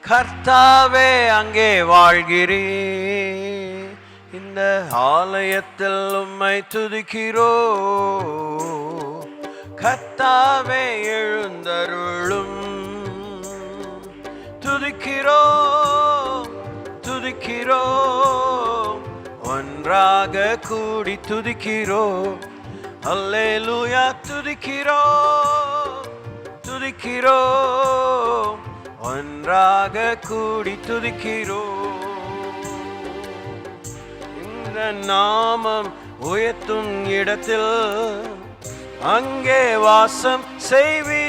கர்த்தாவே அங்கே வாழ்கிறீ, இந்த ஆலயத்தில் உம்மை துதிக்கிறோ. கர்த்தாவே எழுந்தருளும், துதிக்கிறோ துதிக்கிறோ, ஒன்றாக கூடி துதிக்கிறோ. அல்லேலூயா துதிக்கிறோ துதிக்கிறோ, ஒன்றாக கூடி துதிக்கிறோ. இந்த நாமம் உயர்த்தும் இடத்தில் அங்கே வாசம் செய்வி.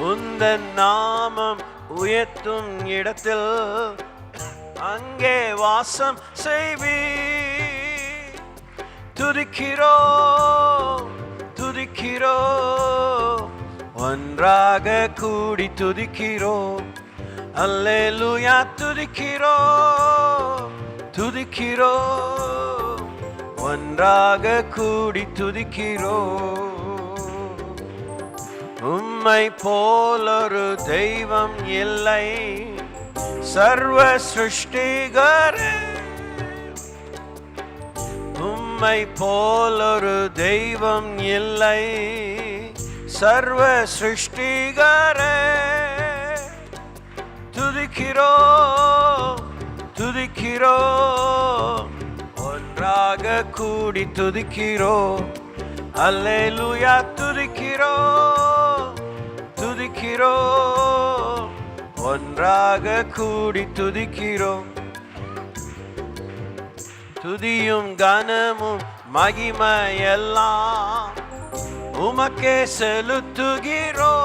உந்தன் நாமம் உயர்த்தும் இடத்தில் அங்கே வாசம் செய்வி. துதிக்கிறோ துதிக்கிறோ, ஒன்றாக கூடி துதிக்கிறோ. அல்லேலூயா துதிக்கிறோ துதிக்கிறோ, ஒன்றாக கூடி துதிக்கிறோ. உம்மை போலொரு தெய்வம் இல்லை, சர்வ சிருஷ்டிகரே. உம்மை போலொரு தெய்வம் இல்லை, சர்வ சிருஷ்டிகரே. துதிக்கிறோ துதிக்கிறோ, ஒன்றாக கூடி துதிக்கிறோ. அல்லேலூயா துதிக்கிறோ துதிக்கிறோ, ஒன்றாக கூடி துதிக்கிறோ. துதியும் கனமும் மகிமையெல்லாம் உமக்கே செலுத்துகிறோ.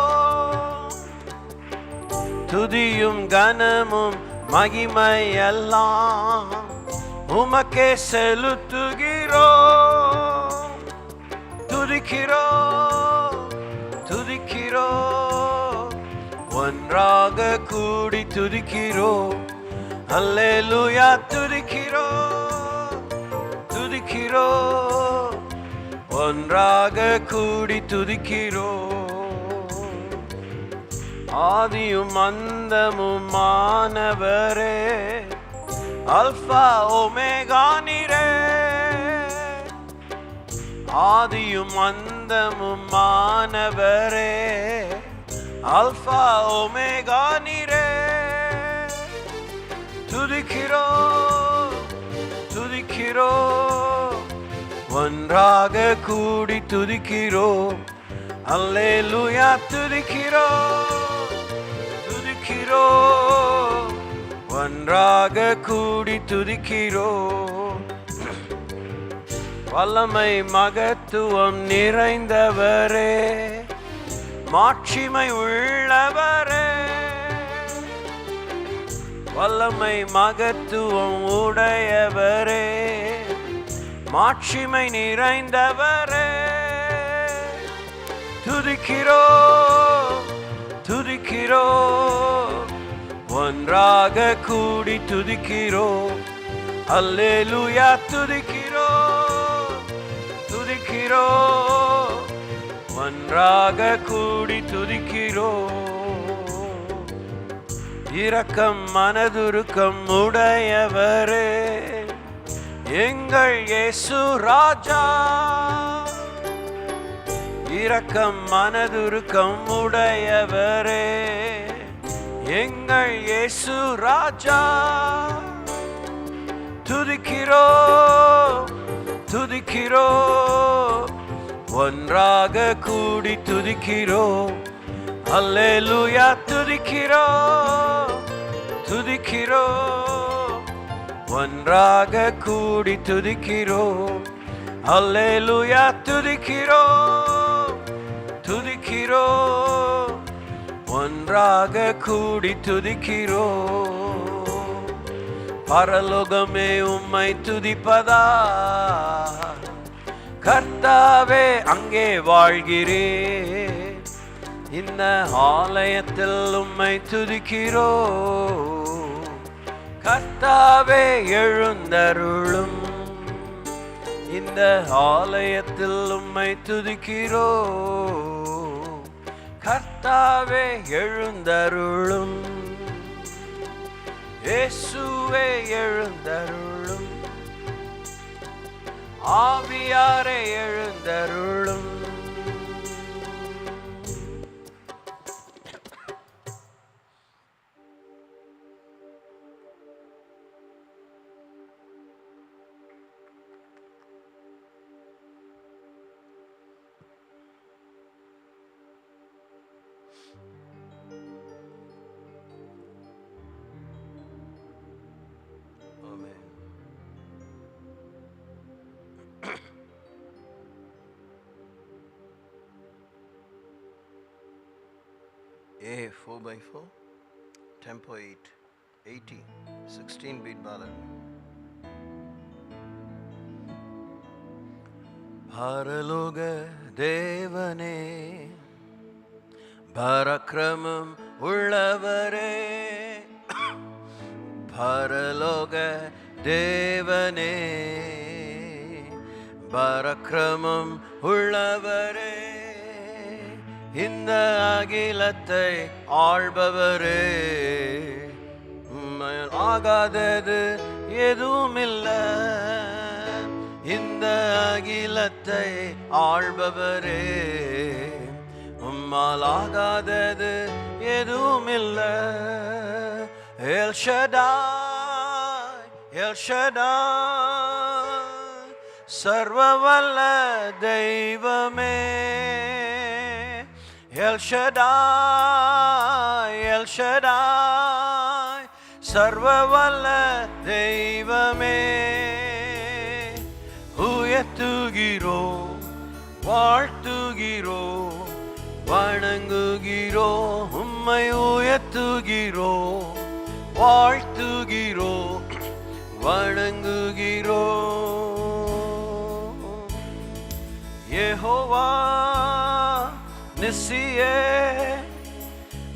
துதியும் கனமும் மகிமையெல்லாம் உமக்கே செலுத்துகிறோ. துதிக்கிறோ துதிக்கிறோ, ஒன்றாக கூடி துதிக்கிறோ. அல்லேலூயா துதிக்கிறோ துதிக்கிறோ, ஒன்றாக கூடி துதிக்கிறோ. ஆதியும் அந்தமும் மானவரே, அல்பா ஒமேகா நீரே. ஆதியும் அந்தமும் மானவரே, அல்பா ஒமேகா நீரே. துதிக்கிறோ துதிக்கிறோ, ஒன்றாக கூடி துதிக்கிறோ. அல்லேலூயா துதிக்கிறோ துதிக்கிறோ, ஒன்றாக கூடி துதிக்கிறோ. வல்லமை மகத்துவம் நிறைந்தவரே, மாட்சிமை உள்ளவரே. வல்லமை மகத்துவம் உடையவரே, மாட்சிமை நிறைந்தவரே. துதிக்கிறோ துதிக்கிறோ, ஒன்றாக கூடி துதிக்கிறோ. அல்லேலூயா துதிக்கிறோ துதிக்கிறோ, ஒன்றாக கூடி துதிக்கிறோ. இரக்கம் மனதுருக்கம் உடையவரே, எங்கள் இயேசு ராஜா. இரக்கம் மனதுருக்கம் உடையவரே, எங்கள் இயேசு ராஜா. துதிக்கிறோ துதிக்கிறோ, ஒன்றாக கூடி துதிக்கிறோ. அல்லேலூயா துதிக்கிறோ துதிக்கிறோ, ஒன்றாக கூடி துதிக்கிறோ. அல்லேலூயா துதிக்கிறோ துதிக்கிறோ, ஒன்றாக கூடி துதிக்கிறோ. பரலோகமே உம்மை துதிப்பதா, கர்த்தாவே அங்கே வாழ்கிறேன், இந்த ஆலயத்தில் உம்மை துதிக்கிறோம். கர்த்தாவே எழுந்தருளும், இந்த ஆலயத்தில் உம்மை துதிக்கிறோம். கர்த்தாவே எழுந்தருளும், இயேசுவே எழுந்தருளும், ஆவியாரே எழுந்தருளும். A 4x4, tempo 8, 80, 16 beat ballad. பரலோக தேவனே, பராக்கிரமம் உள்ளவரே, பரலோக தேவனே, பராக்கிரமம் உள்ளவரே, இந்த அகிலத்தை ஆள்பவரே, உம்மால் ஆகாதது எதுவுமில்லை. இந்த அகிலத்தை ஆள்பவரே, உம்மால் ஆகாதது எதுவுமில்லை. எல் ஷடாய், எல் ஷடாய், சர்வவல்ல தெய்வமே. எல் ஷடாய், எல் ஷடாய், சர்வவல்ல தெய்வமே. உயர்த்துகிறோம், வாழ்த்துகிறோம், வணங்குகிறோம், உம்மை உயர்த்துகிறோம், வாழ்த்துகிறோம், வணங்குகிறோம். யெகோவா நிசியே,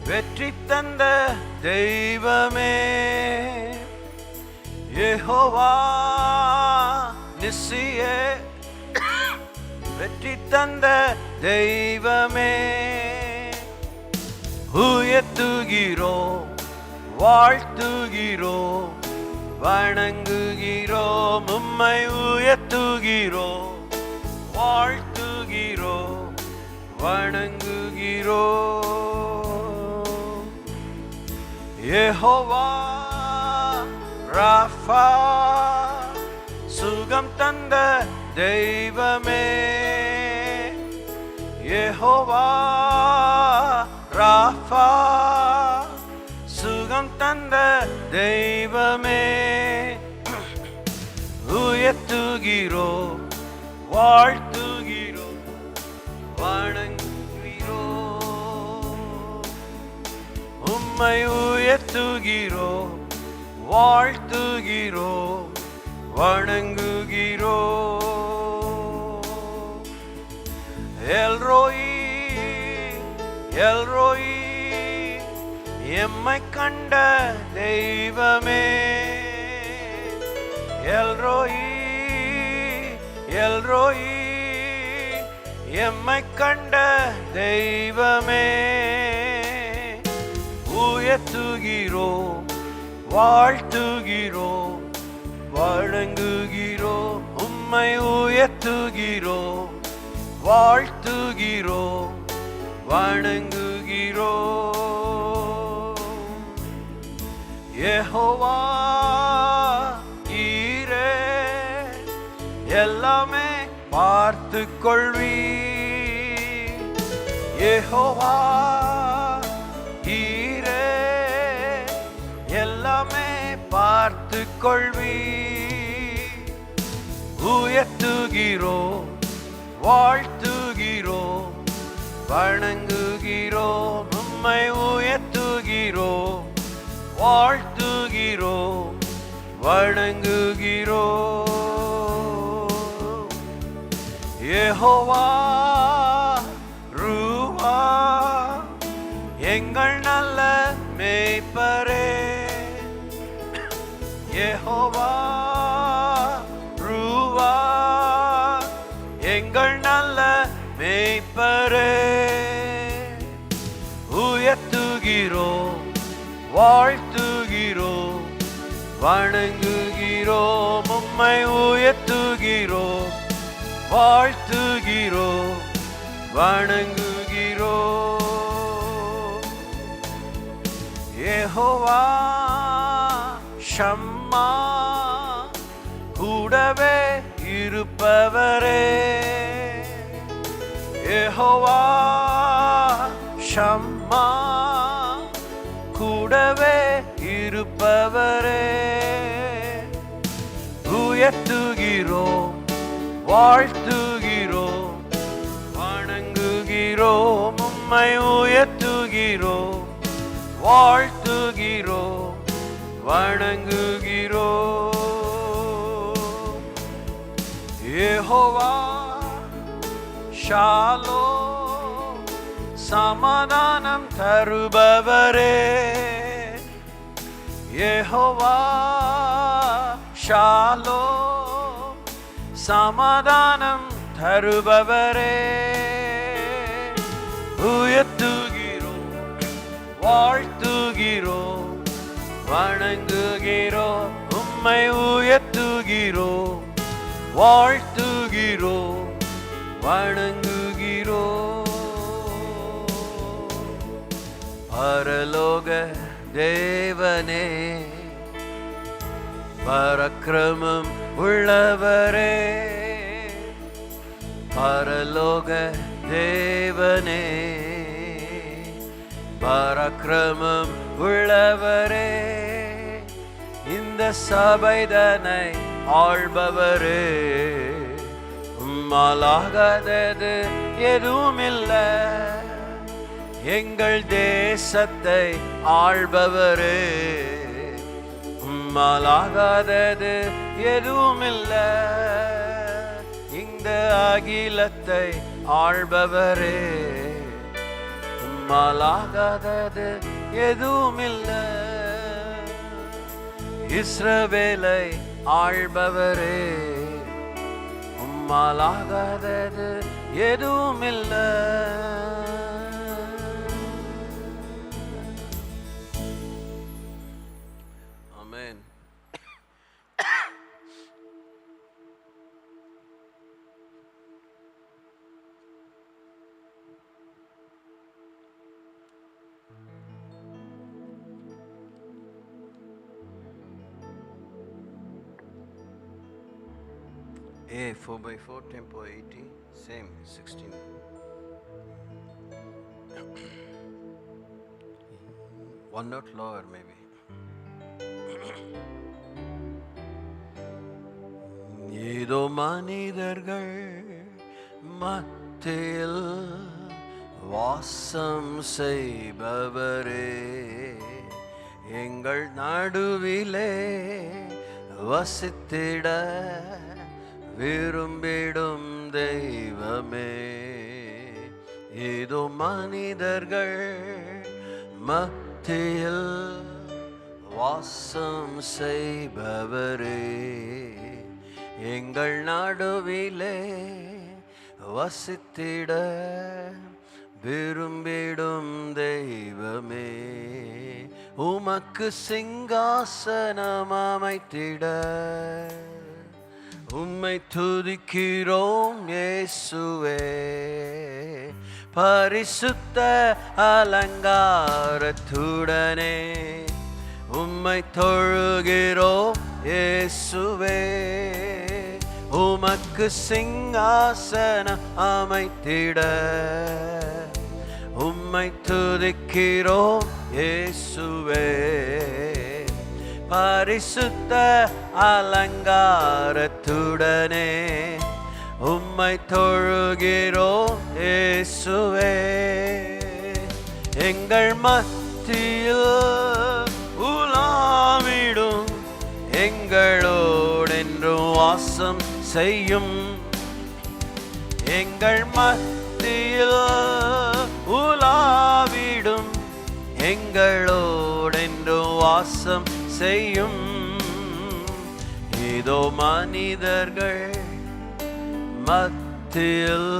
வெற்றி தந்த தெய்வமே. யெகோவா நிசியே, வெற்றி தந்த தெய்வமே. உயர்த்துகிறோம், வாழ்த்துகிறோம், வணங்குகிறோம், உம்மை உயர்த்துகிறோம், வாழ்த்துகிறோம், வணங்குகிறோம். யெகோவா ராஃபா, சுகம் தந்த தெய்வமே. யெகோவா ராஃபா, சுகம் தந்த தெய்வமே. உயர்த்துகிறோம், வாழ்த்துகிறோம், வணங்குகிறோம், உம்மை உயர்த்துகிறோம், வாழ்த்துகிறோம், வணங்குகிறோம். எல்ரோயி, எல்ரோயி, எம்மை கண்ட தெய்வமே. எல்ரோயி, எல்ரோயி, எம்மை கண்ட தெய்வமே. உயர்த்துகிறோம், வாழ்த்துகிறோம், வணங்குகிறோம், உம்மை உயர்த்துகிறோம், வாழ்த்துகிறோம், வணங்குகிறோம். யெகோவா ஈரே, எல்லாமே பார்த்து கொள்வீ. யெகோவா ஈரே, எல்லாமே பார்த்து கொள்வீ. உயர்த்துகிறோம், வாழ்த்துகிறோம், வணங்குகிறோம், உம்மை உயர்த்துகிறோம், வாழ்த்துகிறோம், வணங்குகிறோம். யெகோவா ரூவா எங்கள் நல்ல மேய்ப்பரே. யெகோவா ரூவா எங்கள் நல்ல மேய்ப்பரே. உயர்த்துகிறோம், வாழ்த்துகிறோம், வணங்குகிறோம், உம்மை உயர்த்துகிறோம், வாழ்த்துகிறோம், வணங்குகிறோம். யெகோவா ஷம்மா கூடவே இருப்பவரே. யெகோவா ஷம்மா கூடவே இருப்பவரே. உயர்த்துகிறோம், வாழ்த்துகிறோம், வணங்குகிறோம், உம்மை உயர்த்துகிறோம், வாழ்த்துகிறோம், வணங்குகிறோம். யெகோவா ஷாலோம் சமாதானம் தருபவரே. யெகோவா ஷாலோம் சமாதானம் தருபவரே. உயர்த்துகிறோம், வாழ்த்துகிறோம், வணங்குகிறோம், உம்மை உயர்த்துகிறோம், வாழ்த்துகிறோம், வணங்குகிறோம். பரலோக தேவனே, பரக்கிரமம் உள்ளவரே. பரலோக தேவனே, பரக்கிரமம் உள்ளவரே. இந்த சபைதனை ஆள்பவரே. உம்மாலாகாதது எதுவுமில்லை. எங்கள் தேசத்தை ஆள்பவரே. உம்மாலாகாதது எதுவுமில்லை. இந்த அகிலத்தை ஆள்பவரே. உம்மாலாகாதது எதுவுமில்லை. இஸ்ரவேலை ஆள்பவரே. உம்மாலாகாதது எதுவுமில்லை. ஆமென். A 4x4 tempo 80, same 16. One note lower maybe. ஏதோ மனிதர்கள் மத்தியில் வாசம் செய்பவரே. எங்கள் நடுவிலே வசித்திட விரும்பிடும் தெய்வமே. ஏதோ மனிதர்கள் மத்தியில் வாசம் செய்பவரே. எங்கள் நடுவிலே வசித்திட விரும்பிடும் தெய்வமே. உமக்கு சிங்காசனம் அமைத்திட உம்மை துதிக்கிறோம் இயேசுவே. பரிசுத்த அலங்காரத்துடனே உம்மை தொழுகிறோம் இயேசுவே. உமக்கு சிங்காசனம் அமைத்திட உம்மை துதிக்கிறோம் இயேசுவே. பரிசுத்த அலங்காரத்துடனே உம்மை தொழுகிறோம் இயேசுவே. எங்கள் மத்தியில் உலாவிடும் எங்களோடென்றும் வாசம் செய்யும் எங்கள் மத்தியில் உலாவிடும், எங்களோடென்று வாசம் செய்யும். இதோ மனிதர்கள் மத்தியில்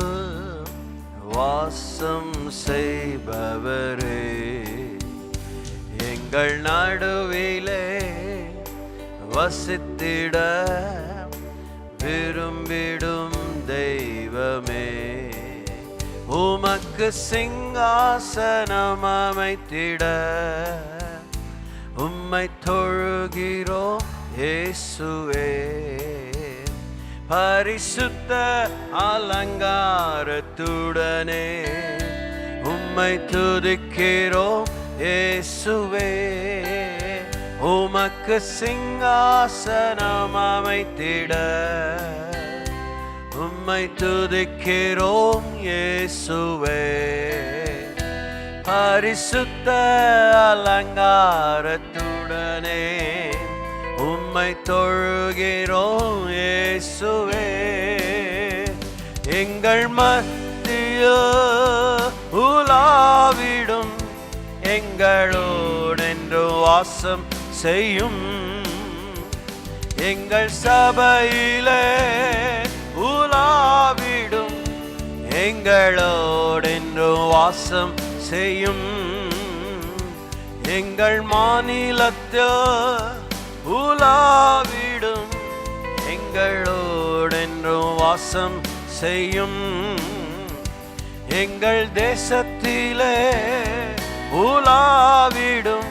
வாசம் செய்பவரே, எங்கள் நடுவிலே வசித்திட விரும்பிடும் தெய்வமே, உமக்கு சிங்காசனம் அமைத்திட உம்மை தொழுகிறோம் இயேசுவே. பரிசுத்த அலங்காரத்துடனே உம்மை துதிக்கிறோம் இயேசுவே, உமக்கு சிங்காசனம் அமைத்திட உம்மை துதிக்கிறோம் இயேசுவே. பரிசுத்த அலங்காரத்துடனே உம்மை தொழுகிறோம் இயேசுவே, எங்கள் மத்தியில் உலாவிடும், எங்களோடென்று வாசம் செய்யும். எங்கள் சபையிலே உலாவிடும், எங்களோடென்று வாசம் செய்யும். எங்கள் மாநிலத்தில் உலாவிடும், எங்களோடென்று வாசம் செய்யும். எங்கள் தேசத்திலே உலாவிடும்,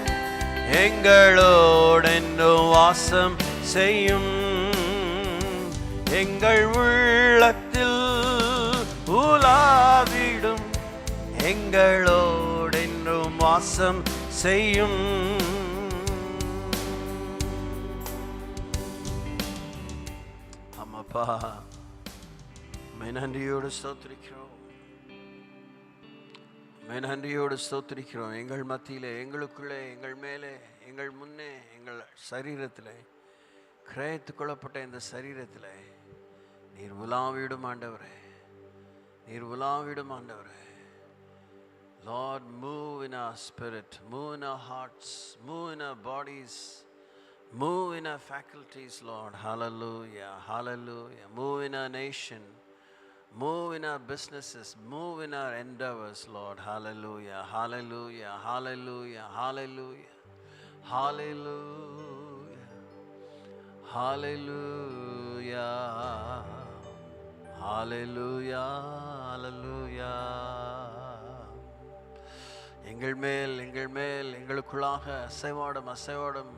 எங்களோடென்று வாசம் செய்யும். எங்கள் உள்ளத்தில் உலாவிடும், எங்களோடென்று வாசம் செய்யும். ஆமாப்பா, நன்றியோடு ஸ்தோத்திரிக்கிறோம், நன்றியோடு ஸ்தோத்திரிக்கிறோம். எங்கள் மத்தியிலே, எங்களுக்குள்ளே, எங்கள் மேலே, எங்கள் முன்னே, எங்கள் சரீரத்தில், கிரயத்து கொள்ளப்பட்ட இந்த சரீரத்தில் நீர் உலாவிடும் ஆண்டவரே, நீர் உலாவிடும் ஆண்டவரே. Lord, move in our spirit, move in our hearts, move in our bodies, move in our faculties, Lord. Hallelujah, hallelujah. Move in our nation, move in our businesses, move in our endeavors, Lord. Hallelujah, hallelujah, hallelujah, hallelujah, hallelujah, hallelujah, hallelujah, hallelujah. எங்கள் மேல், எங்கள் மேல், எங்களுக்குள்ளாக அசைவாடும், அசைவாடும்.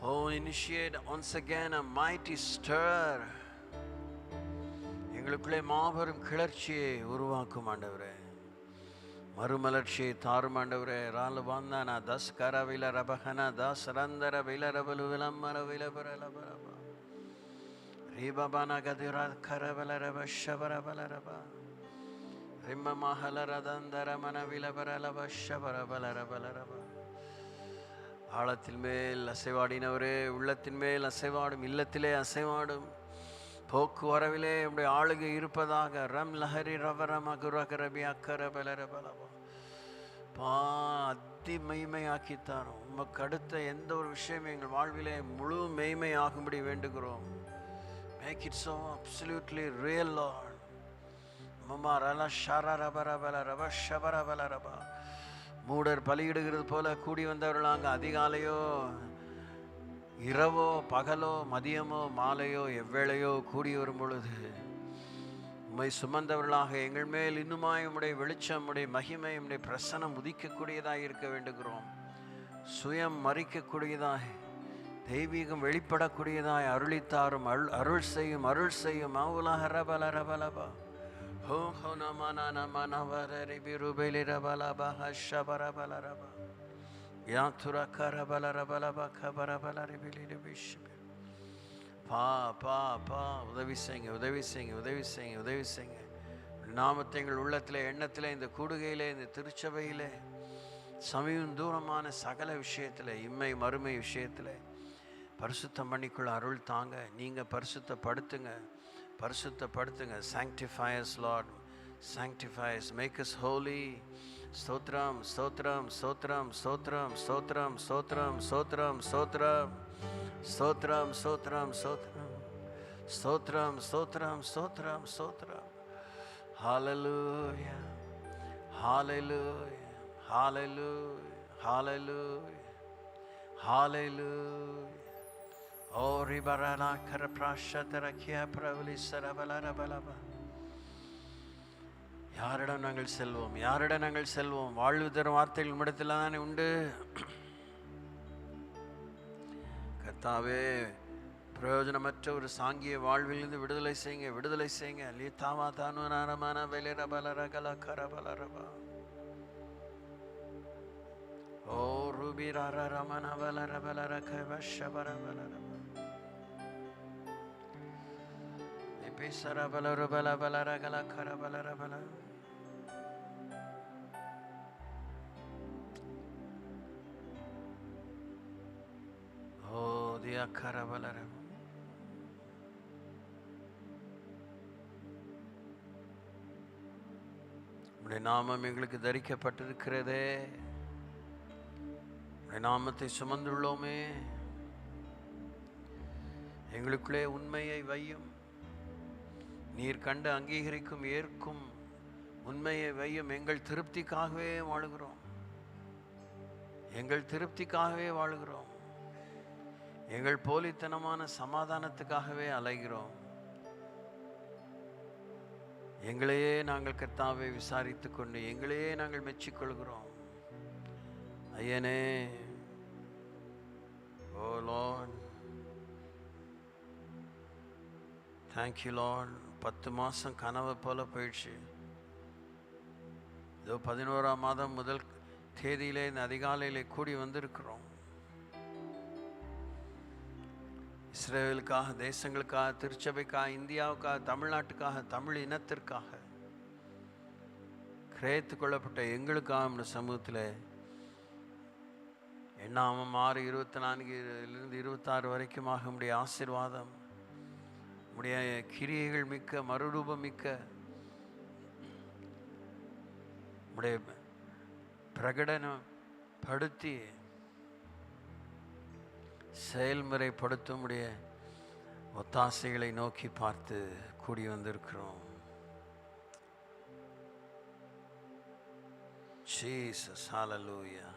Oh, initiate once again a mighty stir. எங்களுக்குள்ளே மாபெரும் கிளர்ச்சியை உருவாக்கும் ஆண்டவரே, மறுமலர்ச்சியை தாரும் ஆண்டவரே. ராலு வாந்தானா தஸ் கரவில ரபகனா தாஸ் ரந்தர வில ரபலு விளம்பர விலபரலபரப ரீபபானா கதிரா கரவல ரப ஷபரபல ரப ரிம்ம மஹலரதந்தர மன விலபரலப ஷபரபலரபல ரப. ஆழத்தின் மேல் அசைவாடினவரே, உள்ளத்தின் மேல் அசைவாடும், இல்லத்திலே அசைவாடும், போக்குவரவிலே உடைய ஆளுகை இருப்பதாக. ரம் லஹரி ரவர மகுரகரபி அக்கரபலரபலபா. பா அதி மெய்மையாக்கித்தாரும். உமக்கு அடுத்த எந்த ஒரு விஷயம் எங்கள் வாழ்விலே முழு மெய்மையாகும்படி வேண்டுகிறோம். Make it so absolutely real, Lord. மம்மா ரல ஷர ரபரபல ரப ஷபரபலரபா. மூடர் பலியிடுகிறது போல கூடி வந்தவர்களாங்க. அதிகாலையோ இரவோ பகலோ மதியமோ மாலையோ எவ்வேளையோ கூடி வரும் பொழுது உம்மை சுமந்தவர்களாக எங்கள் மேல் இன்னுமாய் உம்முடைய வெளிச்சம், உம்முடைய மகிமை, உம்முடைய பிரசனம் உதிக்கக்கூடியதாய் இருக்க வேண்டுகிறோம். சுயம் மறிக்கக்கூடியதாய், தெய்வீகம் வெளிப்படக்கூடியதாய் அருளித்தாரும். அருள் செய்யும், அருள் செய்யும். மௌலஹ ரபல ரபலபா ஹோ ஹோ நமன நமன வரரி பிருபலி ரபலபா ஹஷபரபலரபா யாத்துரா கரபலரபலபா கபரபலரிபிலி பிஷ்பி. பா பா பா உதவி செய்யுங்க, உதவி செய்யுங்க, உதவி செய்யுங்க, உதவி செய்யுங்க. நாமத்தை எங்கள் உள்ளத்தில், எண்ணத்தில், இந்த கூடுகையிலே, இந்த திருச்சபையிலே, சமீபம் தூரமான சகல விஷயத்தில், இம்மை மறுமை விஷயத்தில் பரிசுத்தம் பண்ணிக்குள்ள அருள் தாங்க. நீங்கள் பரிசுத்தப்படுத்துங்க, பரிசுத்தப்படுத்துங்க. sanctify us Lord, sanctify us, make us holy. ஸ்தோத்திரம் ஸ்தோத்திரம் ஸ்தோத்திரம் ஸ்தோத்திரம் ஸ்தோத்திரம் ஸ்தோத்திரம் ஸ்தோத்திரம் ஸ்தோத்திரம் ஸ்தோத்திரம் ஸ்தோத்திரம் ஸ்தோத்திரம் ஸ்தோத்திரம் ஸ்தோத்திரம் ஸ்தோத்திரம். hallelujah hallelujah hallelujah hallelujah hallelujah. Ori barana karaprashatarakia pravalisarabalarabalaba. யாரிடம் நாங்கள் செல்வோம், யாரிடம் நாங்கள் செல்வோம்? வாழ்வு தரும் வார்த்தைகள் உம்மிடத்தில் தானே உண்டு. கர்த்தாவே, பிரயோஜனமற்ற ஒரு சாங்கிய வாழ்விலிருந்து விடுதலை செய்யுங்க, விடுதலை செய்யுங்க. லீதாமா தானு நாரமான வெளிரபலரகல கரபலரபா. ஓ ரூபிரார ரமண பலரபலர கவஷபரபலரபா. பிசரபலரபலபலரகல கரபலரபல. ஓ தியா கரபலரப. உம்முடைய நாமம் எங்களுக்கு தரிக்கப்பட்டிருக்கிறதே, உம்முடைய நாமத்தை சுமந்துள்ளோமே. எங்களுக்குள்ளே உண்மையை வையும், நீர் கண்டு அங்கீகரிக்கும் ஏற்கும் உண்மையை வையும். எங்கள் திருப்திக்காகவே வாழுகிறோம், எங்கள் திருப்திக்காகவே வாழுகிறோம். எங்கள் போலித்தனமான சமாதானத்துக்காகவே அலைகிறோம். எங்களையே நாங்கள் கர்த்தாவை விசாரித்து கொண்டு எங்களையே நாங்கள் மெச்சிக்கொள்கிறோம். ஐயனே, ஓ லார்ட், தேங்க்யூ லார்ட். 10 மாதம் கனவை போல போயிடுச்சு. இதோ 11ஆம் மாதம் முதல் தேதியிலே இந்த அதிகாலையிலே கூடி வந்திருக்கிறோம். இஸ்ரேலுக்காக, தேசங்களுக்காக, திருச்சபைக்காக, இந்தியாவுக்காக, தமிழ்நாட்டுக்காக, தமிழ் இனத்திற்காக, கிரேத்து கொள்ளப்பட்ட எங்களுக்காக இந்த சமூகத்தில் எண்ணாமம் 6, 24 26 வரைக்குமாக உடைய ஆசீர்வாதம், உடைய கிரியைகள் மிக்க, மறுரூபம் மிக்க, உடைய பிரகடனம் படுத்தி செயல்முறைப்படுத்தும் உடைய ஒத்தாசைகளை நோக்கி பார்த்து கூடி வந்திருக்கிறோம். ஜீசஸ், ஹல்லேலூயா.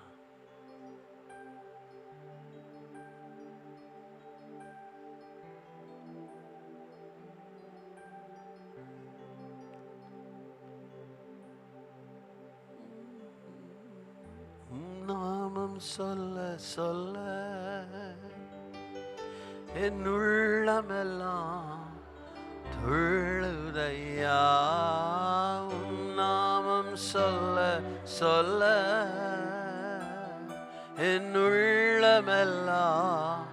நாமம் சொல்ல சொல்ல என் உள்ளமெல்லாம் துள்ளுதையா. நாமம் சொல்ல சொல்ல என் உள்ளமெல்லாம்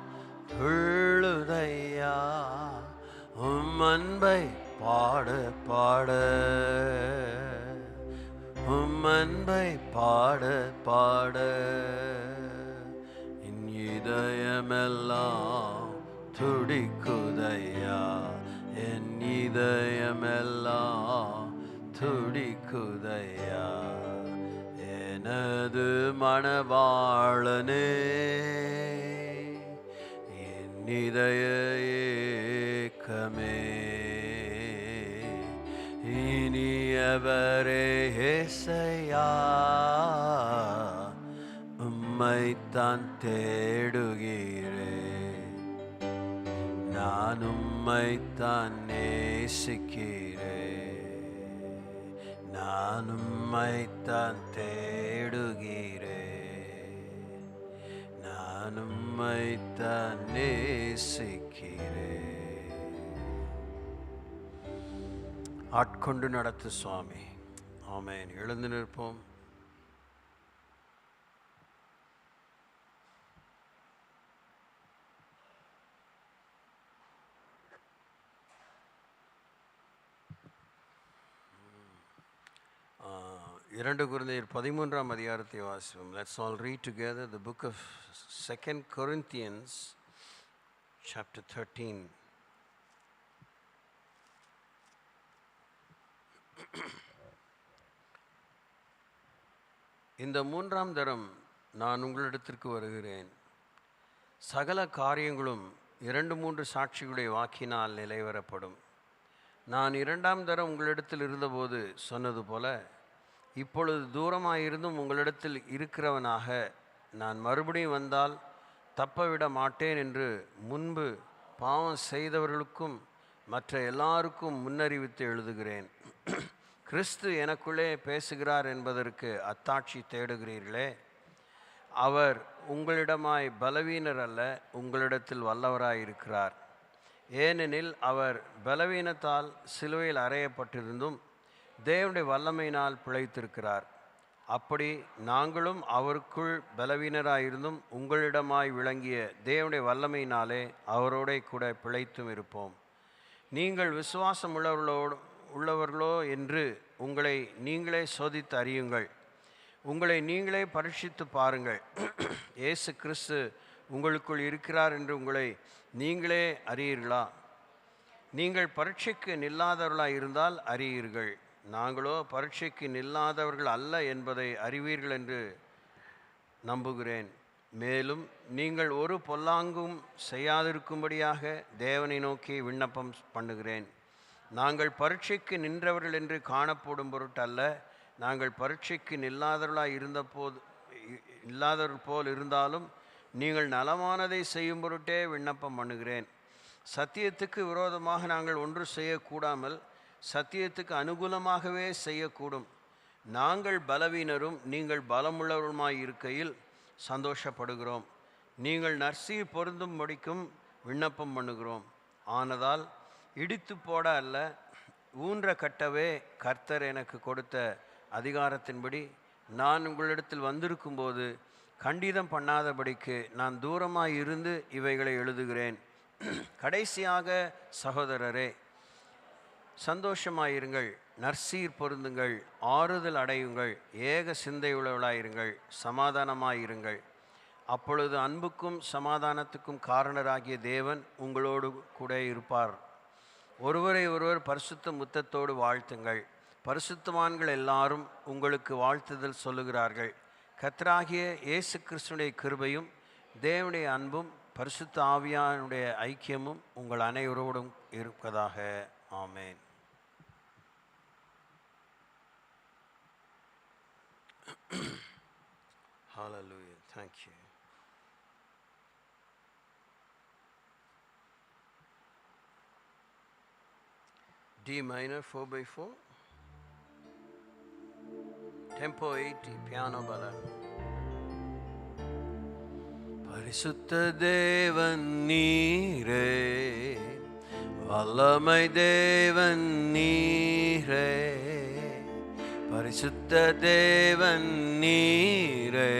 துள்ளுதையா. அன்பை பாட பாட, அன்பை பாட பாட என் இதயமெல்லாம் துடிக்குதையா. என் இதயமெல்லாம் துடிக்குதையா. எனது மணவாளனே, என் இதய ஏக்கமே, இனியவரே ஏசையா, உம்மைத்தான் தேடுகிறேன், நான் உம்மைத்தான் நேசிக்கிறேன், நான் உம்மைத்தான் தேடுகிறேன், நான் உம்மைத்தான் நேசிக்கிறேன். ஆட்கொண்டு நடத்து சுவாமி. ஆமென். எழுந்து நிற்போம். இரண்டு கொரிந்தியர் 13ஆம் அதிகாரத்தை வாசிப்போம். Let's all read together the book of 2 Corinthians chapter 13. இந்த 3ஆம் தரம் நான் உங்களிடத்திற்கு வருகிறேன். சகல காரியங்களும் 2-3 சாட்சிகளுடைய வாக்கினால் நிலைவரப்படும். நான் 2ஆம் தரம் உங்களிடத்தில் இருந்தபோது சொன்னது போல, இப்பொழுது தூரமாயிருந்தும் உங்களிடத்தில் இருக்கிறவனாக நான் மறுபடியும் வந்தால் தப்பவிட மாட்டேன் என்று முன்பு பாவம் செய்தவர்களுக்கும் மற்ற எல்லாருக்கும் முன்னறிவித்து எழுதுகிறேன். கிறிஸ்து எனக்குள்ளே பேசுகிறார் என்பதற்கு அத்தாட்சி தேடுகிறீர்களே. அவர் உங்களிடமாய் பலவீனர் அல்ல, உங்களிடத்தில் வல்லவராயிருக்கிறார். ஏனெனில் அவர் பலவீனத்தால் சிலுவையில் அறையப்பட்டிருந்தும் தேவனுடைய வல்லமையினால் பிழைத்திருக்கிறார். அப்படி நாங்களும் அவருக்குள் பலவீனராயிருந்தும் உங்களிடமாய் விளங்கிய தேவனுடைய வல்லமையினாலே அவரோட கூட பிழைத்தும் இருப்போம். நீங்கள் விசுவாசம் உள்ளவர்களோ என்று உங்களை நீங்களே சோதித்து அறியுங்கள். உங்களை நீங்களே பரீட்சித்து பாருங்கள். இயேசு கிறிஸ்து உங்களுக்குள் இருக்கிறார் என்று உங்களை நீங்களே அறியீர்களா? நீங்கள் பரீட்சைக்கு நில்லாதவர்களாக இருந்தால் அறியீர்கள். நாங்களோ பரீட்சைக்கு நில்லாதவர்கள் அல்ல என்பதை அறிவீர்கள் என்று நம்புகிறேன். மேலும் நீங்கள் ஒரு பொல்லாங்கும் செய்யாதிருக்கும்படியாக தேவனை நோக்கி விண்ணப்பம் பண்ணுகிறேன். நாங்கள் பரீட்சைக்கு நின்றவர்கள் என்று காணப்படும் பொருட்டு அல்ல, நாங்கள் பரீட்சைக்கு நில்லாதவர்களாக இல்லாதவர்கள் போல் இருந்தாலும் நீங்கள் நலமானதை செய்யும் பொருட்டே விண்ணப்பம் பண்ணுகிறேன். சத்தியத்துக்கு விரோதமாக நாங்கள் ஒன்று செய்யக்கூடாமல் சத்தியத்துக்கு அனுகூலமாகவே செய்யக்கூடும். நாங்கள் பலவீனரும் நீங்கள் பலமுள்ளவருமாய் இருக்கையில் சந்தோஷப்படுகிறோம். நீங்கள் நற்சீர் பொருந்தும்படிக்கும் விண்ணப்பம் பண்ணுகிறோம். ஆனதால் இடித்து போட அல்ல, ஊன்ற கட்டவே கர்த்தர் எனக்கு கொடுத்த அதிகாரத்தின்படி நான் உங்களிடத்தில் வந்திருக்கும்போது கண்டிதம் பண்ணாதபடிக்கு நான் தூரமாய் இருந்து இவைகளை எழுதுகிறேன். கடைசியாக சகோதரரே, சந்தோஷமாயிருங்கள், நற்சீர் பொருந்துங்கள், ஆறுதல் அடையுங்கள், ஏக சிந்தையுள்ளவளாயிருங்கள், சமாதானமாயிருங்கள். அப்பொழுது அன்புக்கும் சமாதானத்துக்கும் காரணராகிய தேவன் உங்களோடு கூட இருப்பார். ஒருவரை ஒருவர் பரிசுத்த முத்தத்தோடு வாழ்த்துங்கள். பரிசுத்தவான்கள் எல்லாரும் உங்களுக்கு வாழ்த்துதல் சொல்லுகிறார்கள். கர்த்தராகிய இயேசு கிறிஸ்துவினுடைய கிருபையும் தேவனுடைய அன்பும் பரிசுத்த ஆவியானுடைய ஐக்கியமும் உங்கள் அனைவரோடும் இருப்பதாக. ஆமென். Hallelujah. Thank you. D minor 4/4, tempo 80, piano ballad. பரிசுத்த தேவன் நீரே, வல்லமை தேவன் நீரே, பரிசுத்த தேவன் நீரே,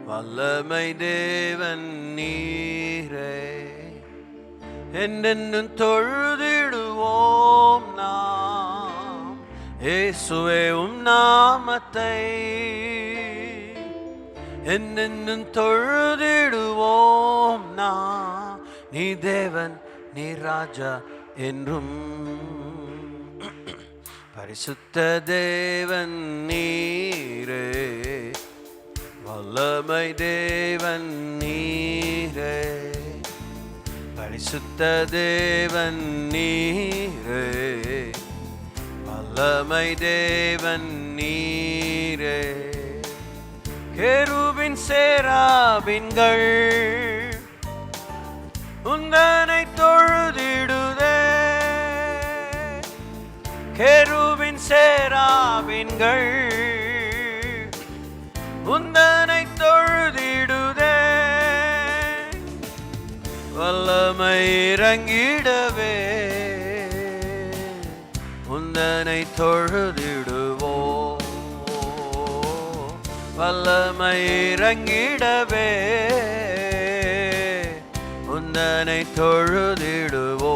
வல்லமை தேவன் நீரே. என்னென்னும் தொழுதிடுவோம் நாம் இயேசுவே உம் நாமத்தை. என்னென்னும் தொழுதிடுவோம் நாம், நீ தேவன் நீ ராஜா என்றும். பரிசுத்த தேவன் நீரே, வல்லமை தேவன் நீரே, பரிசுத்த தேவன் நீரே, வல்லமை தேவன் நீரே. கேருபின் சேராபின்கள் உந்தனை தொழுதிடுதே. கேருபின் சேராபின்கள் உந்தனை தொழுதிடுதே. வல்லமை இறங்கிடவே உந்தனை தொழுதிடுவோ. வல்லமை இறங்கிடவே உந்தனை தொழுதிடுவோ.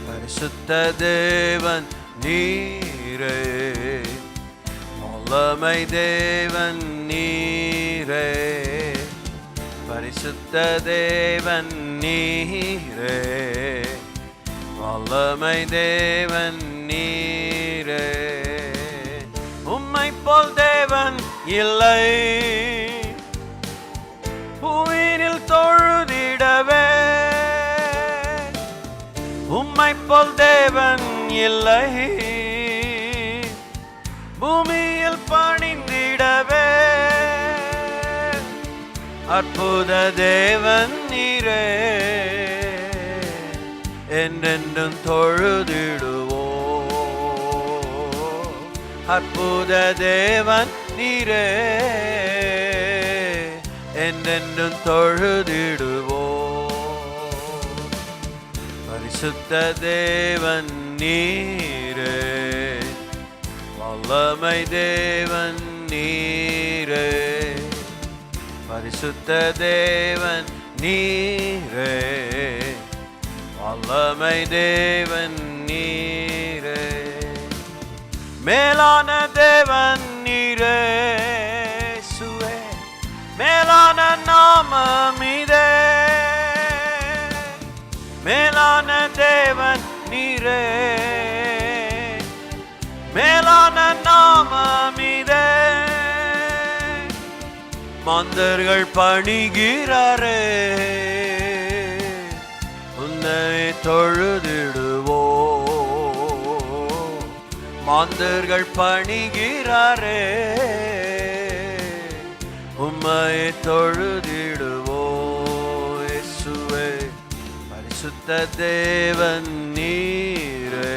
பரிசுத்த தேவன் நீரே, வல்லமை தேவன் நீரே, பரிசுத்த தேவன் நீரே, வல்லமை தேவன் நீரே. உம்மை போல் தேவன் இல்லை, பூவினில் தொழுதிடவே. உம்மை போல் தேவன் இல்லை, பூமியில் பணிந்திடவே. அற்புத தேவன் நீரே, என்றென்றும் தொழுதிடுவோ. அற்புத தேவன் நீரே, என்றென்றும் தொழுதிடுவோ. பரிசுத்த தேவன் நீரே, வல்லமை தேவன் நீரே. பரிசுத்த தேவன் நீரே, வல்லமை தேவன் நீரே. மேலான தேவன் நீரே சுவே, மேலான நாமம் இதே. மேலான தேவன் நீரே, மேலான நாமம் இதே. மாந்தர்கள் பணிகிறாரே, உன்னை தொழுதிடுவோ. மாந்தர்கள் பணிகிறாரே, உம்மை தொழுதிடுவோ. இயேசுவே பரிசுத்த தேவன் நீரே,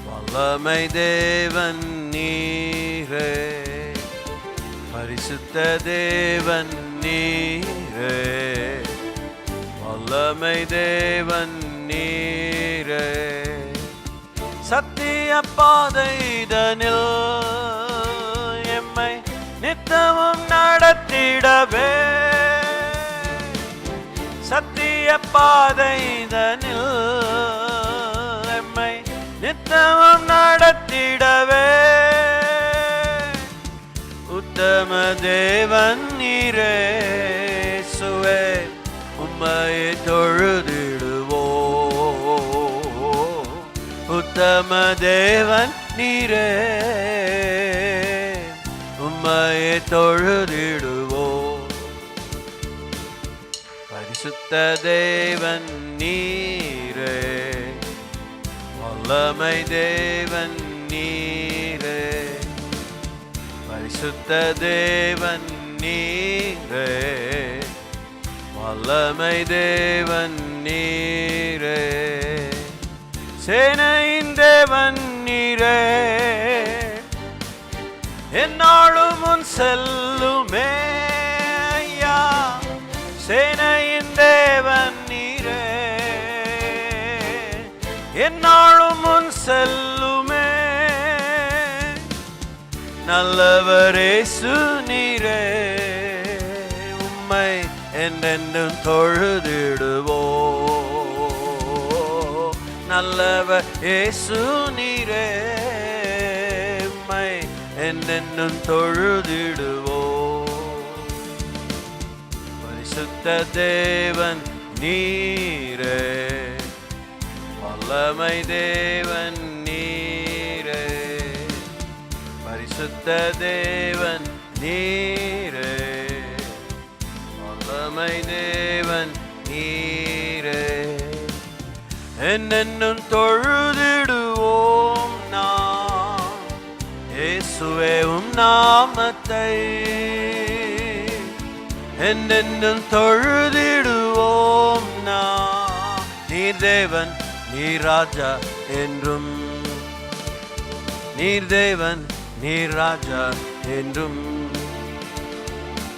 வல்லமை தேவன் நீரே. பரிசுத்த தேவன் நீரே, வல்லமை தேவன் நீரே. சத்திய பாதைதனில் எம்மை நித்தமும் நடத்திடவே. சத்திய பாதைதனில் எம்மை நித்தமும் நடத்திடவே. உத்தம தேவன் நீரே சுவே, உம்மை தொழுதிடுவோ. உத்தம தேவன் நீரே, உம்மை தொழுதிடுவோ. பரிசுத்த தேவன் நீரே, வல்லமை தேவன் நீரே. பரிசுத்த தேவன் நீரே, வல்லமை தேவன் நீரே. சேனையின் தேவன் நீரே, என்னாலும் முன் செல்லுமே ஐயா. சேனையின் தேவன் நீரே, என்னாலும் முன் செல்லுமே. நல்லவர் இயேசு நீரே, உம்மை என்றென்றும் தொழுதிடுவோ. நல்லவர் இயேசு நீரே, உம்மை என்றென்றும் தொழுதிடுவோ. பரிசுத்த தேவன் நீரே, வல்லமை தேவன் நீரே. பரிசுத்த தேவன் நீரே, வல்லமை தேவன் நீரே. என்னென்னும் தொழுதிடுவோம் நாம் இயேசுவே உம் நாமத்தை. என்னென்னும் தொழுதிடுவோம் நாம். நீர் தேவன் நீர் ராஜா என்றும், நீர் தேவன் நீர் ராஜா என்றும்,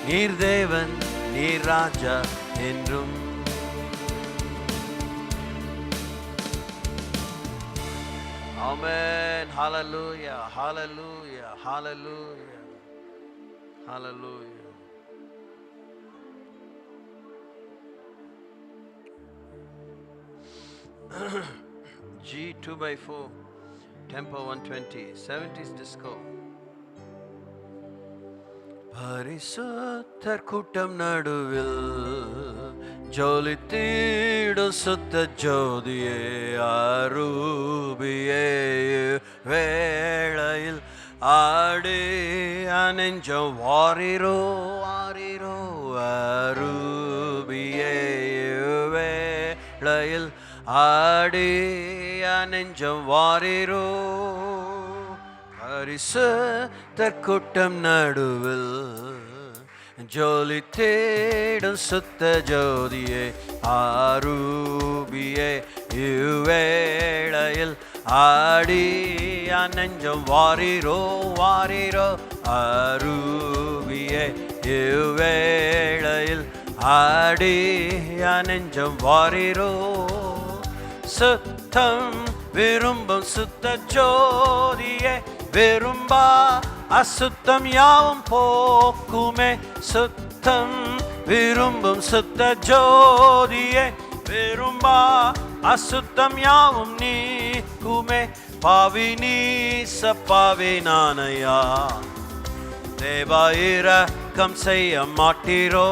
நீர் தேவன் நீர் ராஜா என்றும். Amen. Hallelujah. Hallelujah. Hallelujah. Hallelujah. G 2/4, tempo 120, 70s disco. பரிசுத்தர் கூட்டம் நடுவில் ஜொலித்திடும் சுத்த ஜோதியே அரூபியே வேளையில் ஆடி அனெஞ்சம் வாரிரோ வாரிரோ அரூபியே வேளையில் ஆடி அனெஞ்சம் வாரிரோ பரிசுத்தர் கூட்டம் நடுவில் ஜோலி தேடும் சுத்த ஜோதியே அரூபியே இவ்வேளையில் ஆடி அனெஞ்சம் வாரிரோ வாரிரோ அரூபியே இவ்வேளையில் ஆடி அனெஞ்சம் வாரிரோ சுத்தம் விரும்பும் சுத்த ஜோதியே விரும்பா அசுத்தம் யாவும் போக்குமே சுத்தம் விரும்பும் சுத்த ஜோதியே விரும்பா அசுத்தம் யாவும் நீக்குமே பாவி நீச பாவி நானையா தேவா இரக்கம் செய்ய மாட்டீரோ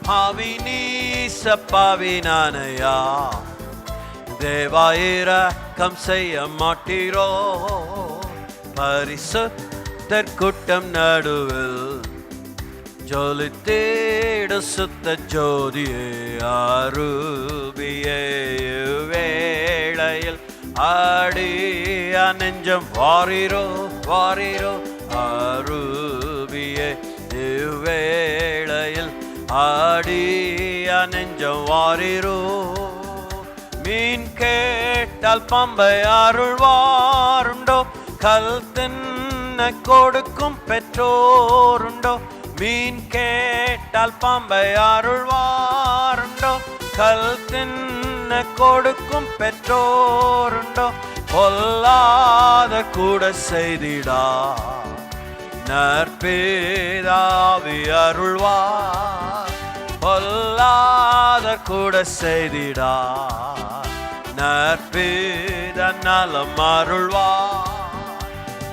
பாவி நீச பாவி நானையா தேவா இரக்கம் செய்ய மாட்டீரோ பரிசுத்தர் கூட்டம் நடுவில் ஜொலி தேடும் சுத்த ஜோதியே அரூபியே வேளையில் ஆடி அனெஞ்சம் வாரிரோ வாரிரோ அரூபியே வேளையில் ஆடி அனெஞ்சம் வாரிரோ மீன் கேட்டால் பம்பை அருள்வாருண்டோ கல் தின்ன கொடுக்கும் பெற்றோருண்டோ மீன் கேட்டால் பாம்பை அருள்வாருண்டோ கல் தின்ன கொடுக்கும் பெற்றோருண்டோ பொல்லாத கூட செய்திடா நற்பேதாவி அருள்வார் பொல்லாத கூட செய்திடா நற்பேத நலம் அருள்வார்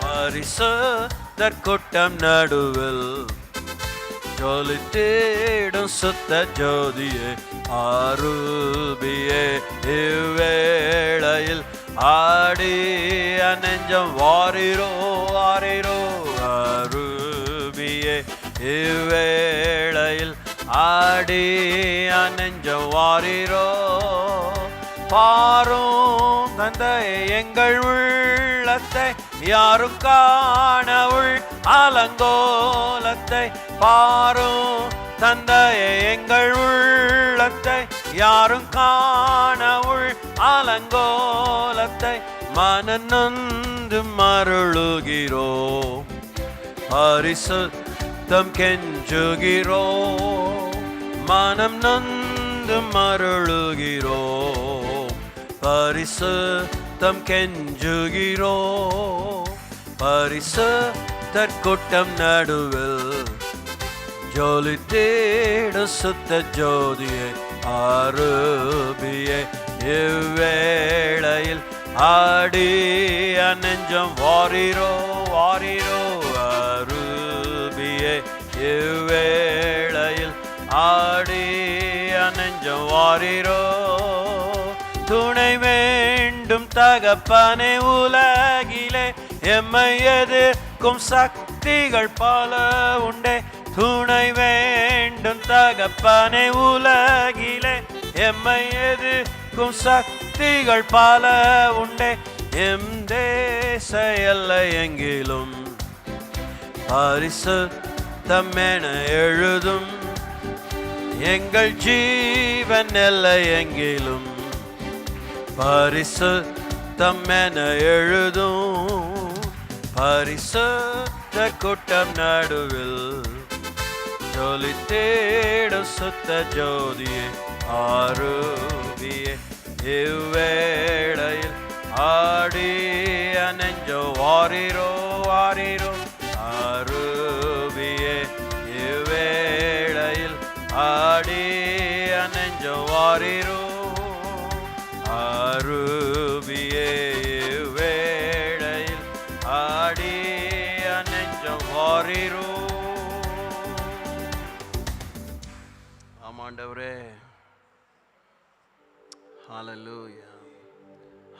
பரிசுத்தர் கூட்டம் நடுவில் ஜொலி தேடும் சுத்த ஜோதியே அரூபியே இவ்வேளையில் ஆடி அனெஞ்சம் வாரிரோ வாரிரோ அரூபியே இவ்வேளையில் ஆடி அனெஞ்சம் வாரிரோ பாரும் தந்தையே எங்கள் உள்ளத்தை யாரும் காணவுள் அலங்கோலத்தை பாரும் தந்தையே எங்கள் உள்ளத்தை யாரும் காணவுள் அலங்கோலத்தை மனநொந்து மருளுகிறோ பரிசுத்தம் கெஞ்சுகிறோ மனம் நொந்து மருளுகிறோ பரிசுத்தம் கெஞ்சுகிறோ பரிசுத்தர் கூட்டம் நடுவில் ஜொலி தேடும் சுத்த ஜோதியே அரூபியே இவ்வேளையில் ஆடி அனெஞ்சம் வாரிரோ வாரிரோ அரூபியே இவ்வேளையில் ஆடி அனெஞ்சம் வாரிரோ துணை வேண்டும் தகப்பனே உலகிலே எம்மை எதிர்க்கும் சக்திகள் பல உண்டே துணை வேண்டும் தகப்பனே உலகிலே எம்மை எதிர்க்கும் சக்திகள் பல உண்டே எம் தேச எல்லை எங்கிலும் பரிசுத்தம் என எழுதும் எங்கள் ஜீவன் எல்லை எங்கிலும் பரிசுத்தம் என எழுதும் பரிசுத்த கூட்டம் நடுவில் ஜொலி தேடும் சுத்த ஜோதியே அரூபியே இவ்வேளையில் ஆடி அனெஞ்சம் வாரிரோ வாரிரோ அரூபியே இவ்வேளையில் ஆடி அனெஞ்சம் வாரிரோ அரூபியே இவ்வேளையில் ஆடி அனெஞ்சம் வாரிரோ Hallelujah.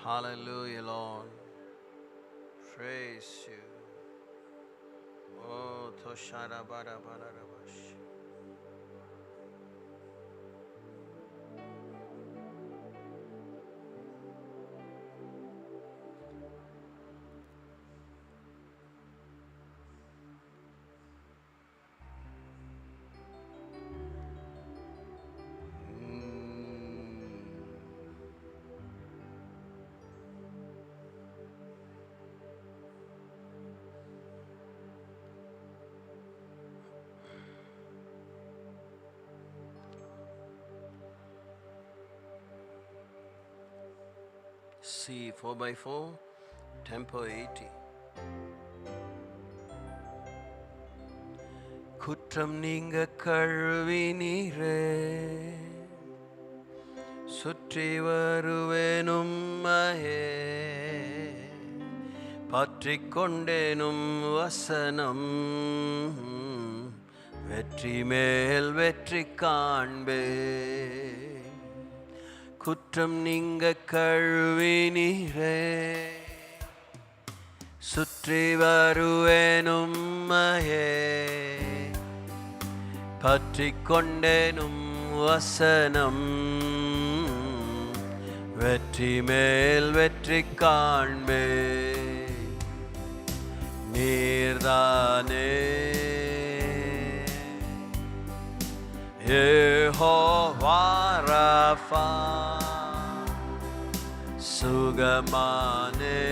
Hallelujah, Lord. Praise you. Oh, Toshara Bara Bara Rabash. C 4x4, tempo 80. குற்றம் நீங்க கழுவினீரே, சுற்றி வருவேனும் மயே, பற்றிக் கொண்டேனும் வசனம், வெற்றி மேல் வெற்றி காண்பே. குற்றம் நீங்க கழுவினீரே, சுற்றி வருவேனும் மயே, பற்றிக் கொண்டேனும் வசனம், வெற்றி மேல் வெற்றி காண்பே. நீர்தானே யெகோவா ராஃபா, சுகமானே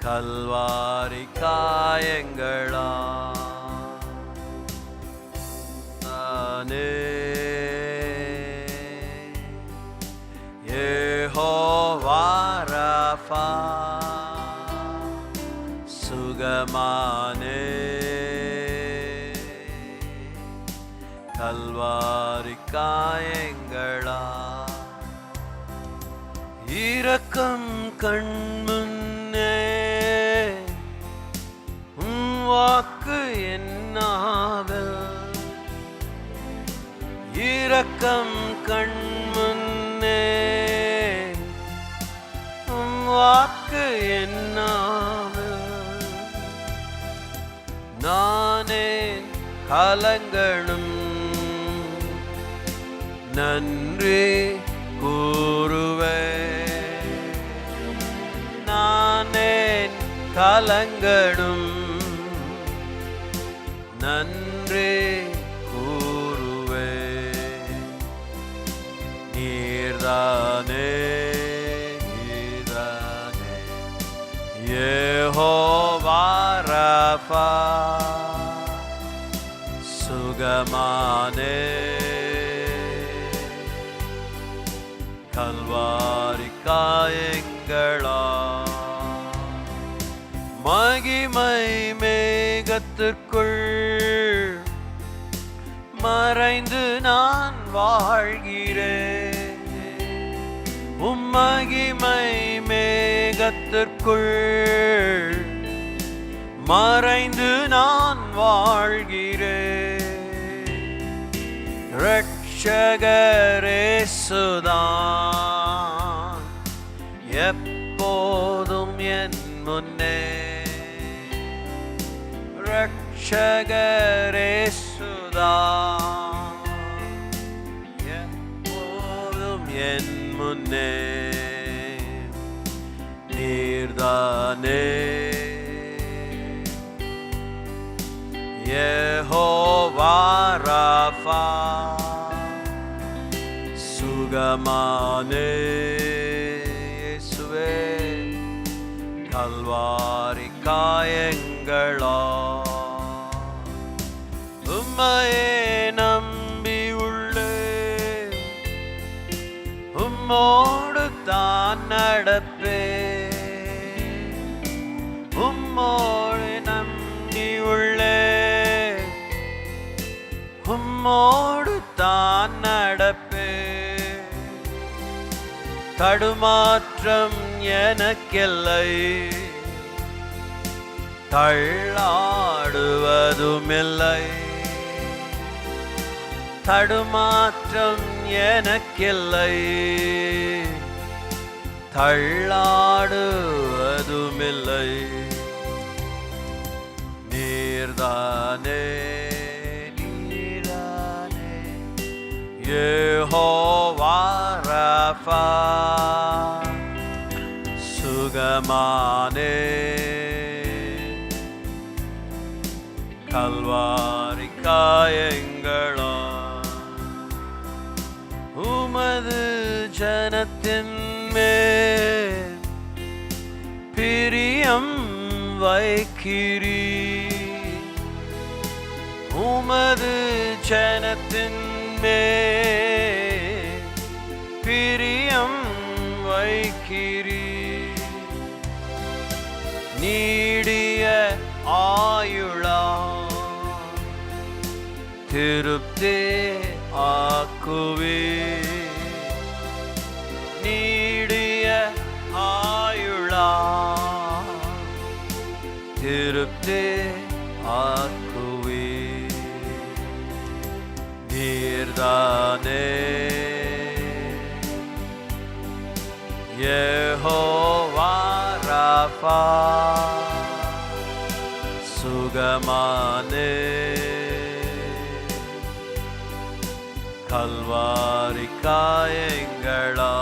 கல்வாரி காயங்களா, நானே யெகோவா ராஃபா, சுகமானே கல்வாரி காயங்களா. இரக்கம் கண்முன்னே வாக்கு என்னாவில், இரக்கம் கண்முன்னே வாக்கு என்னாவில், நானே கலங்களும் நன்றி கூறுவே. நானே கலங்களும் நன்றி கூறுவே. நீர்தானே நீர்தானே யெகோவா ராஃபா, சுகமானே கல்வாரி காயங்களா. மகிமை மேகத்திற்குள் மறைந்து நான் வாழ்கிறேன், உம்மகிமை மேகத்திற்குள் மறைந்து நான் வாழ்கிறேன். ரட்சகரேசுதான் எப்போதும் என் முன்னே, ரட்சகரேசுதான் எப்போதும் என் முன்னே. நீர்தானே யெகோவா ராஃபா, சுகமானே இயேசுவே கல்வாரி காயங்களா. உம்மையே நம்பி உள்ளே, உம்மோடு தான் நடப்பே, உம்மோடு நம்பி உள்ளே, உம்மோடு தான் நடப்பே. தடுமாற்றம் எனக்கில்லை, தள்ளாடுவதுமில்லை. தடுமாற்றம் எனக்கில்லை, தள்ளாடுவதுமில்லை. நீர்தானே நீரானே யெகோவா ராஃபா, சுகமானே கல்வாரி காயங்களா. உமது ஜனத்தின் மேல் பிரியம் வைக்கிறீ, உமது ஜனத்தின் மேல் பிரியம் வைக்கிறீ. நீடிய ஆயுளா திருப்தி ஆக்குவே, நீடிய ஆயுளா திருப்தி ஆக்குவே. நீர்தானே யெகோவா ராஃபா, சுகமானே கல்வாரி காயங்களா.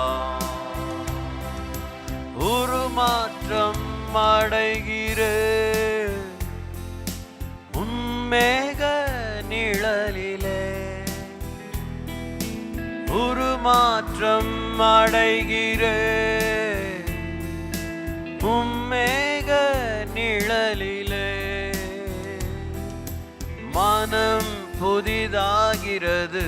உருமாற்றம் அடைகிறே உன்மேக நிழலிலே, உருமாற்றம் அடைகிறே உம்மேக நிழலிலே. மனம் புதிதாகிறது,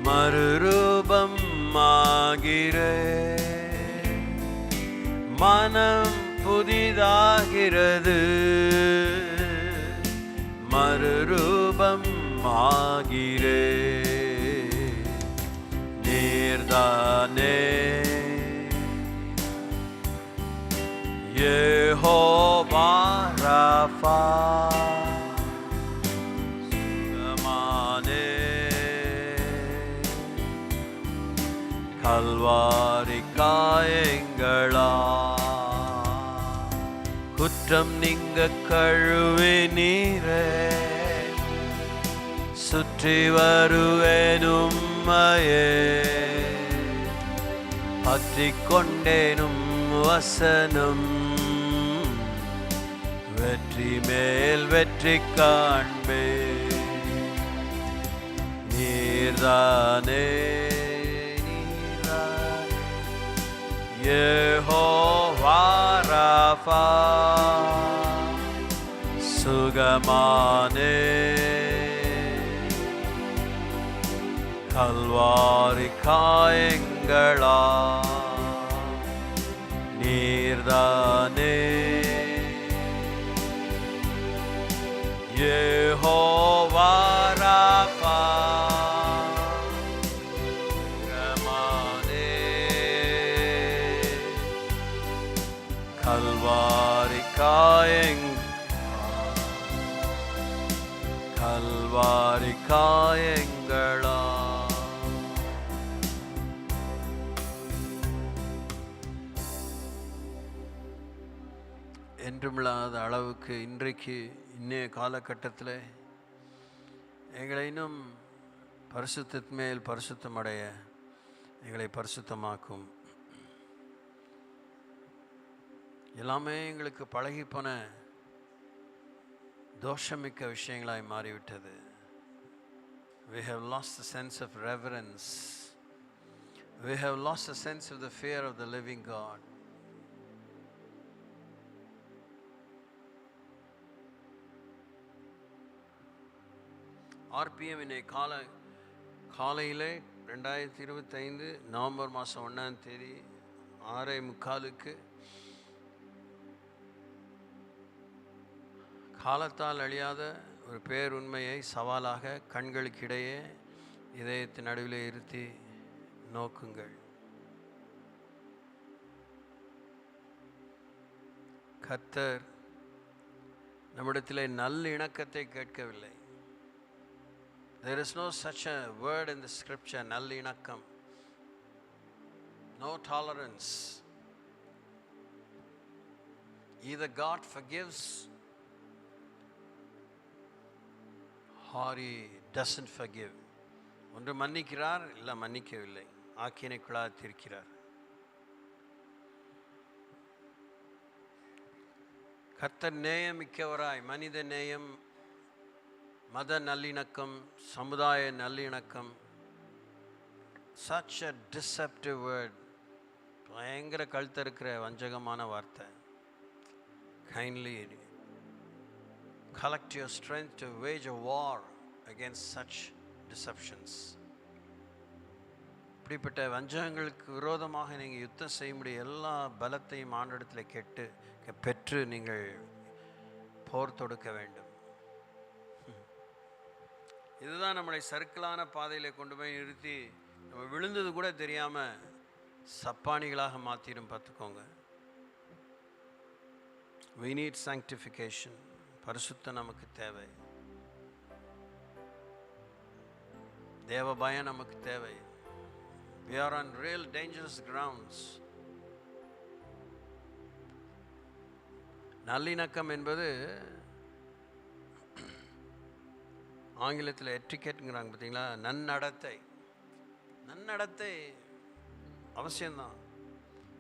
மறுரூபம் ஆகிறே. மனம் புதிதாகிறது, மறுரூபம் ஆகிறே. நீர்தானே யெகோவா ராஃபா, சுகமானே கல்வாரி காயங்களா. குற்றம் நீங்க கழுவி நீரே, சுற்றி வருவேனும் உம்மையே. பற்றிக் கொண்டேனும் வசனம், வெற்றி மேல் வெற்றி காண்பே. நீர்தானே யெகோவா ராஃபா, சுகமானே கல்வாரி காயங்களா. நீர்தானே யெகோவா ராஃபா, சுகமானே கல்வாரி கல்வாரி காயங்களா. என்றுமில்லாத அளவுக்கு இன்றைக்கு இன்னைய காலகட்டத்தில் எங்களை இன்னும் பரிசுத்தத்தின் மேல் பரிசுத்தம் அடைய எங்களை பரிசுத்தமாக்கும். எல்லாமே எங்களுக்கு பழகிப்போன தோஷமிக்க விஷயங்களாய் மாறிவிட்டது. We have lost the sense of reverence. We have lost the sense of the fear of the living God. RPM இன்னை காலையில் 2025 நவம்பர் மாதம் 1ஆம் தேதி 6:45 காலத்தால் அழியாத ஒரு பேருண்மையை சவாலாக கண்களுக்கிடையே இதயத்தின் நடுவில் இருத்தி நோக்குங்கள். கர்த்தர் நம்மிடத்திலே நல்ல இணக்கத்தை கேட்கவில்லை, There is no such a word in the scripture, நல்லிணக்கம். No tolerance. Either God forgives or He doesn't forgive. ஒன்று மன்னிக்கிறார், இல்லை மன்னிக்கவில்லை, ஆக்கினைக்குள்ளாத்திருக்கிறார். கர்த்தர் நேயமிக்கவராய் மனித நேயம், மத நல்லிணக்கம், சமுதாய நல்லிணக்கம், such a deceptive word, பயங்கர கழுத்த இருக்கிற வஞ்சகமான வார்த்தை. Kindly collect your strength to wage a war against such deceptions. இப்படிப்பட்ட வஞ்சகங்களுக்கு விரோதமாக நீங்கள் யுத்தம் செய்ய முடிய எல்லா பலத்தையும் ஆண்டவரிடத்தில் பெற்று நீங்கள் போர் தொடுக்க வேண்டும். இதுதான் நம்மளை சறுக்கலான பாதையில் கொண்டு போய் நிறுத்தி நம்ம விழுந்தது கூட தெரியாமல் சப்பானிகளாக மாற்றிடும். பார்த்துக்கோங்க. We need sanctification. பரிசுத்தம் நமக்கு தேவை. தேவ பயம் நமக்கு தேவை. We are on real dangerous grounds. நல்லிணக்கம் என்பது ஆங்கிலத்தில் எட்டிக்கெட்டுங்கிறாங்க பார்த்தீங்களா, நன்னடத்தை. நன்னடத்தை அவசியம்தான்.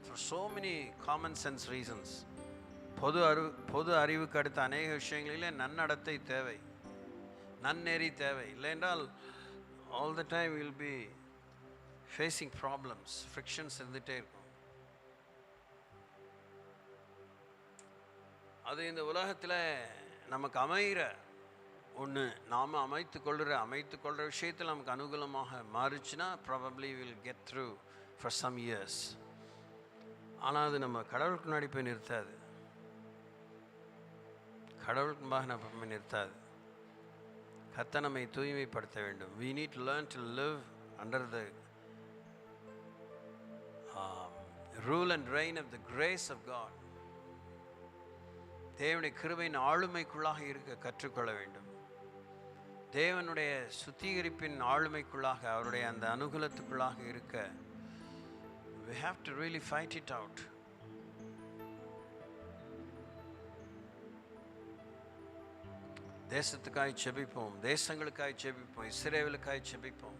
For so many common sense reasons. பொது அறிவுக்கு அடுத்த அநேக விஷயங்களிலே நன்னடத்தை தேவை, நன்னெறி தேவை. இல்லை என்றால் all the time we will be facing problems, frictions இருந்துகிட்டே இருக்கும். அது இந்த உலகத்தில் நமக்கு அமைகிற ஒன்று, நாம் அமைத்து கொள்கிற விஷயத்தில் நமக்கு அனுகூலமாக மாறிச்சுன்னா probably will get through for some years. ஆனால் அது நம்ம கடவுளுக்கு முன்னாடி போய் நிறுத்தாது, கடவுளுக்கு முன்பாக நம்ம நிறுத்தாது. கர்த்தர் நம்மை தூய்மைப்படுத்த வேண்டும். We need to learn to live under the rule and reign of the grace of God. தேவனுடைய கிருபையின் ஆளுமைக்குள்ளாக இருக்க கற்றுக்கொள்ள வேண்டும். தேவனுடைய சுத்திகரிப்பின் ஆளுமைக்குள்ளாக, அவருடைய அந்த அனுகூலத்துக்குள்ளாக இருக்க we have to really fight it out. தேசத்துக்காய் செபிப்போம், தேசங்களுக்காய் செபிப்போம், இஸ்ரவேலுக்காய் செபிப்போம்.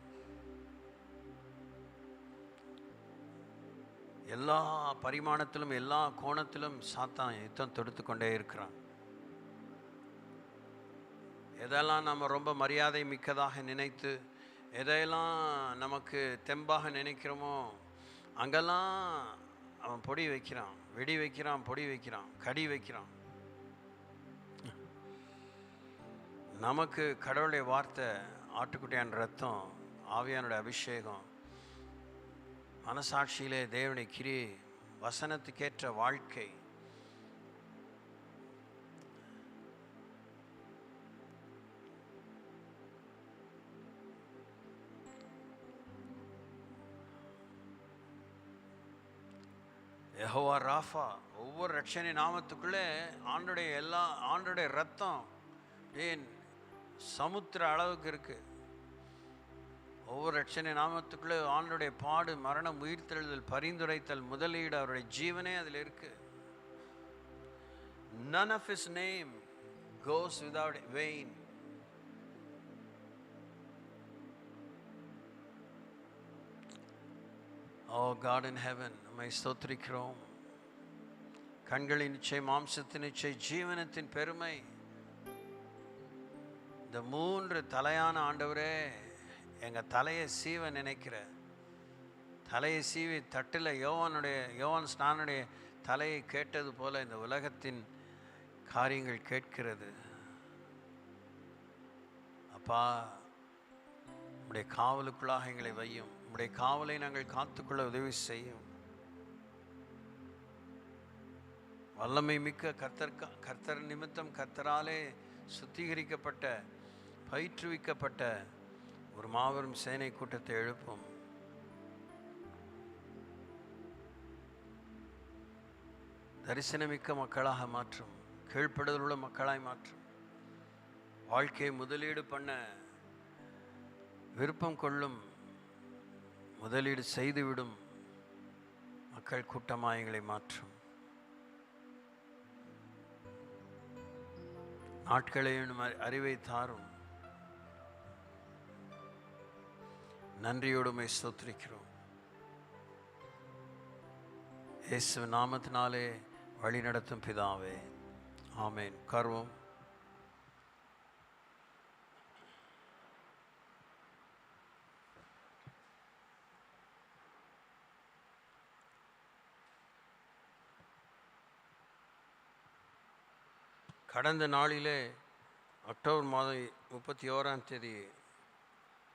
எல்லா பரிமாணத்திலும் எல்லா கோணத்திலும் சாத்தான் யுத்தம் தொடுத்து கொண்டே இருக்கிறான். எதெல்லாம் நம்ம ரொம்ப மரியாதை மிக்கதாக நினைத்து, எதையெல்லாம் நமக்கு தெம்பாக நினைக்கிறோமோ அங்கெல்லாம் அவன் பொடி வைக்கிறான், வெடி வைக்கிறான், பொடி வைக்கிறான், கடி வைக்கிறான். நமக்கு கடவுளுடைய வார்த்தை, ஆட்டுக்குட்டியான ரத்தம், ஆவியானுடைய அபிஷேகம், மனசாட்சியிலே தேவனுடைய கிரி, வசனத்துக்கேற்ற வாழ்க்கை, யெகோவா ராஃபா, ஒவ்வொரு ரட்சணை நாமத்துக்குள்ளே ஆண்டுடைய ரத்தம் ஏன் சமுத்திர அளவுக்கு இருக்கு. ஒவ்வொரு ரட்சணை நாமத்துக்குள்ளே ஆண்டுடைய பாடு, மரணம், உயிர்த்தெழுதல், பரிந்துரைத்தல், முதலீடு, அவருடைய ஜீவனே அதில் இருக்கு. None of his name goes without vain. Oh God in heaven, உம்மை ஸ்தோத்திரிக்கிறோம். கண்களின் நிச்சை, மாம்சத்தின் நிச்சை, ஜீவனத்தின் பெருமை, இந்த மூன்று தலையான ஆண்டவரே, எங்கள் தலையை சீவ நினைக்கிற, தலையை சீவி தட்டில் யோவான் ஸ்நானுடைய தலையை கேட்டது போல இந்த உலகத்தின் காரியங்கள் கேட்கிறது. அப்பா, உம்முடைய காவலுக்குள்ளாக எங்களை வையும். உம்முடைய காவலை நாங்கள் காத்துக்கொள்ள உதவி செய்யும். வல்லமை மிக்க கர்த்தர் நிமித்தம், கர்த்தராலே சுத்திகரிக்கப்பட்ட, பயிற்றுவிக்கப்பட்ட ஒரு மாபெரும் சேனை கூட்டத்தை எழுப்பும். தரிசனமிக்க மக்களாக மாற்றும், கீழ்ப்படுதலுள்ள மக்களாய் மாற்றும். வாழ்க்கையை முதலீடு பண்ண விருப்பம் கொள்ளும் முதலீடு செய்துவிடும் மக்கள் கூட்டமாக எங்களை மாற்றும். நாட்களையும் அறிவை தாரும். நன்றியோடுமை ஸ்தோத்திரிக்கிறோம். இயேசு நாமத்தினாலே வழி நடத்தும் பிதாவே, ஆமேன். உட்கார்வோம். கடந்த நாளிலே அக்டோபர் மாதம் 31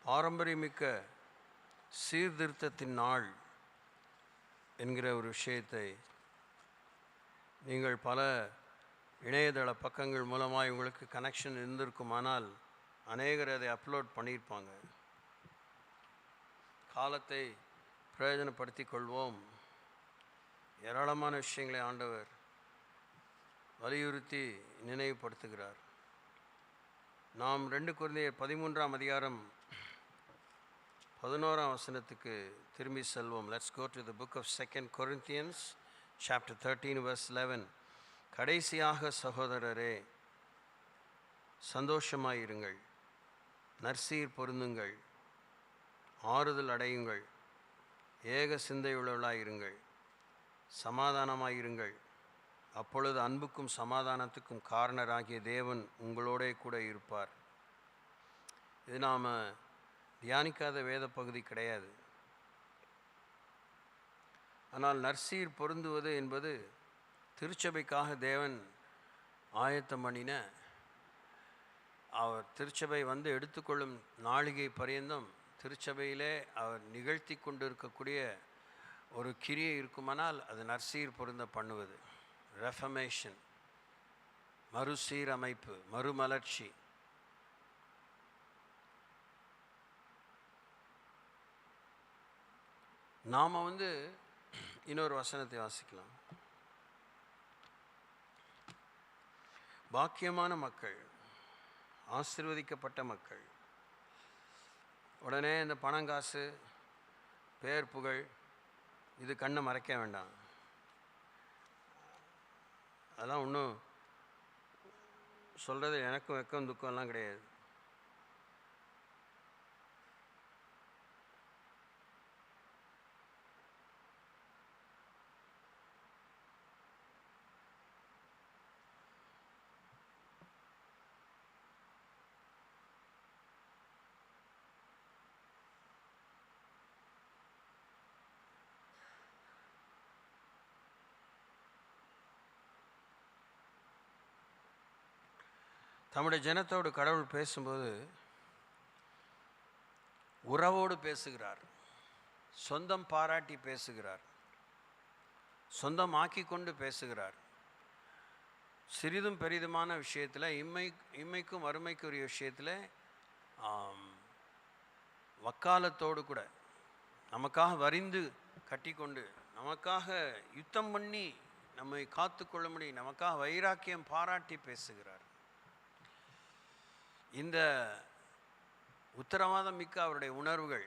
பாரம்பரியமிக்க சீர்திருத்தத்தின் நாள் என்கிற ஒரு விஷயத்தை நீங்கள் பல இணையதள பக்கங்கள் மூலமாக உங்களுக்கு கனெக்ஷன் இருந்திருக்குமானால் அநேகர் அதை அப்லோட் பண்ணியிருப்பாங்க. காலத்தை பிரயோஜனப்படுத்தி கொள்வோம். ஏராளமான விஷயங்களை ஆண்டவர் வலியுறுத்தி நினைவுபடுத்துகிறார். நாம் 2 கொரிந்தியர் 13ஆம் அதிகாரம் 11ஆம் வசனத்துக்கு திரும்பி செல்வோம். Let's go to the book of 2 Corinthians chapter 13 verse 11. கடைசியாக சகோதரரே, சந்தோஷமாயிருங்கள், நற்சீர் பொருந்துங்கள், ஆறுதல் அடையுங்கள், ஏக சிந்தையுள்ளவர்களாயிருங்கள், சமாதானமாயிருங்கள். அப்பொழுது அன்புக்கும் சமாதானத்துக்கும் காரணராகிய தேவன் உங்களோட கூட இருப்பார். இது நாம் தியானிக்காத வேத பகுதி கிடையாது. ஆனால் நற்சீர் பொருந்துவது என்பது திருச்சபைக்காக தேவன் ஆயத்தம் பண்ணின, அவர் திருச்சபை வந்து எடுத்துக்கொள்ளும் நாளிகை பரியந்தம் திருச்சபையிலே அவர் நிகழ்த்தி கொண்டு இருக்கக்கூடிய ஒரு கிரியை இருக்குமானால் அது நற்சீர் பொருந்த பண்ணுவது. ரெஃபர்மேஷன், மறுசீரமைப்பு, மறுமலர்ச்சி. நாம் இன்னொரு வசனத்தை வாசிக்கலாம். பாக்கியமான மக்கள், ஆசீர்வதிக்கப்பட்ட மக்கள். உடனே இந்த பணங்காசு, பேர் புகழ், இது கண்ணை மறைக்க வேண்டாம். அதெல்லாம் ஒன்றும் சொல்கிறது எனக்கும் வெக்கம் துக்கம்லாம் கிடையாது. தம்முடைய ஜனத்தோடு கடவுள் பேசும்போது உறவோடு பேசுகிறார், சொந்தம் பாராட்டி பேசுகிறார், சொந்தம் ஆக்கி கொண்டு பேசுகிறார். சிறிதும் பெரிதுமான விஷயத்தில், இம்மைக்கும் வறுமைக்குரிய விஷயத்தில் வக்காலத்தோடு கூட நமக்காக வரிந்து கட்டி கொண்டு, நமக்காக யுத்தம் பண்ணி நம்மை காத்து கொள்ள முடியும், நமக்காக வைராக்கியம் பாராட்டி பேசுகிறார். இந்த உத்தரவாதம் மிக்க அவருடைய உணர்வுகள்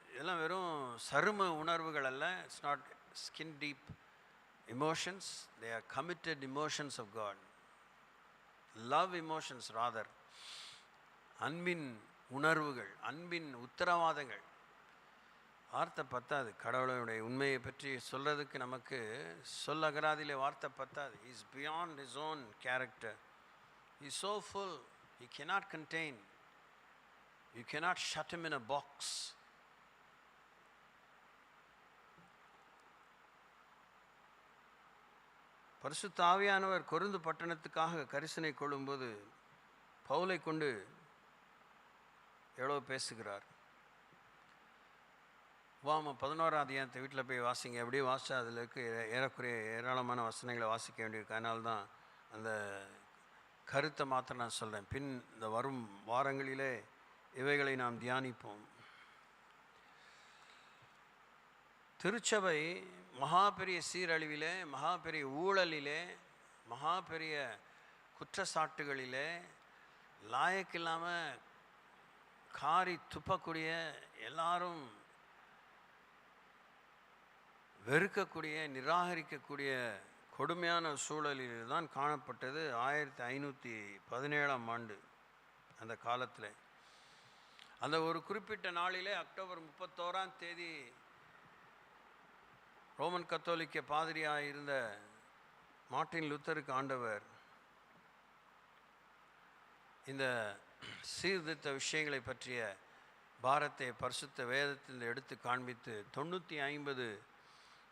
இதெல்லாம் வெறும் சரும உணர்வுகள் அல்ல. It's not skin deep emotions, they are committed emotions of God, love emotions rather. அன்பின் உணர்வுகள், அன்பின் உத்தரவாதங்கள். வார்த்தை பத்தாது. கடவுளுடைய உண்மையை பற்றி சொல்கிறதுக்கு நமக்கு சொல்ல அகராதியிலே வார்த்தை பத்தாது. He is beyond his own character. He is so full, he cannot contain. You cannot shut him in a box. பரிசுத்த ஆவியானவர் கொரிந்து பட்டணத்துக்காக கரிசனை கொள்ளும்போது பவுலை கொண்டு எவ்வளோ பேசுகிறார். வாம 11ஆம் அதிகாரத்தை வீட்டில் போய் வாசிங்க. எப்படியே வாசித்தா அதில் இருக்க ஏறக்குறைய ஏராளமான வசனங்களை வாசிக்க வேண்டியிருக்கு. அதனால்தான் அந்த கருத்தை மாத்திரம் நான் சொல்கிறேன். பின் இந்த வரும் வாரங்களிலே இவைகளை நாம் தியானிப்போம். திருச்சபை மகா பெரிய சீரழிவிலே, மகா பெரிய ஊழலிலே, மகா பெரிய குற்றச்சாட்டுகளிலே, லாயக்கில்லாமல் காரி துப்பக்கூடிய, எல்லாரும் வெறுக்கக்கூடிய, நிராகரிக்கக்கூடிய கொடுமையான சூழலில் தான் காணப்பட்டது 1517ஆம் ஆண்டு. அந்த காலத்தில் அந்த ஒரு குறிப்பிட்ட நாளிலே அக்டோபர் 31ஆம் தேதி ரோமன் கத்தோலிக்க பாதிரியாக இருந்த மார்ட்டின் லூத்தருக்கு ஆண்டவர் இந்த சீர்திருத்த விஷயங்களை பற்றிய பாரத்தை பரிசுத்த வேதத்தில் எடுத்து காண்பித்து 950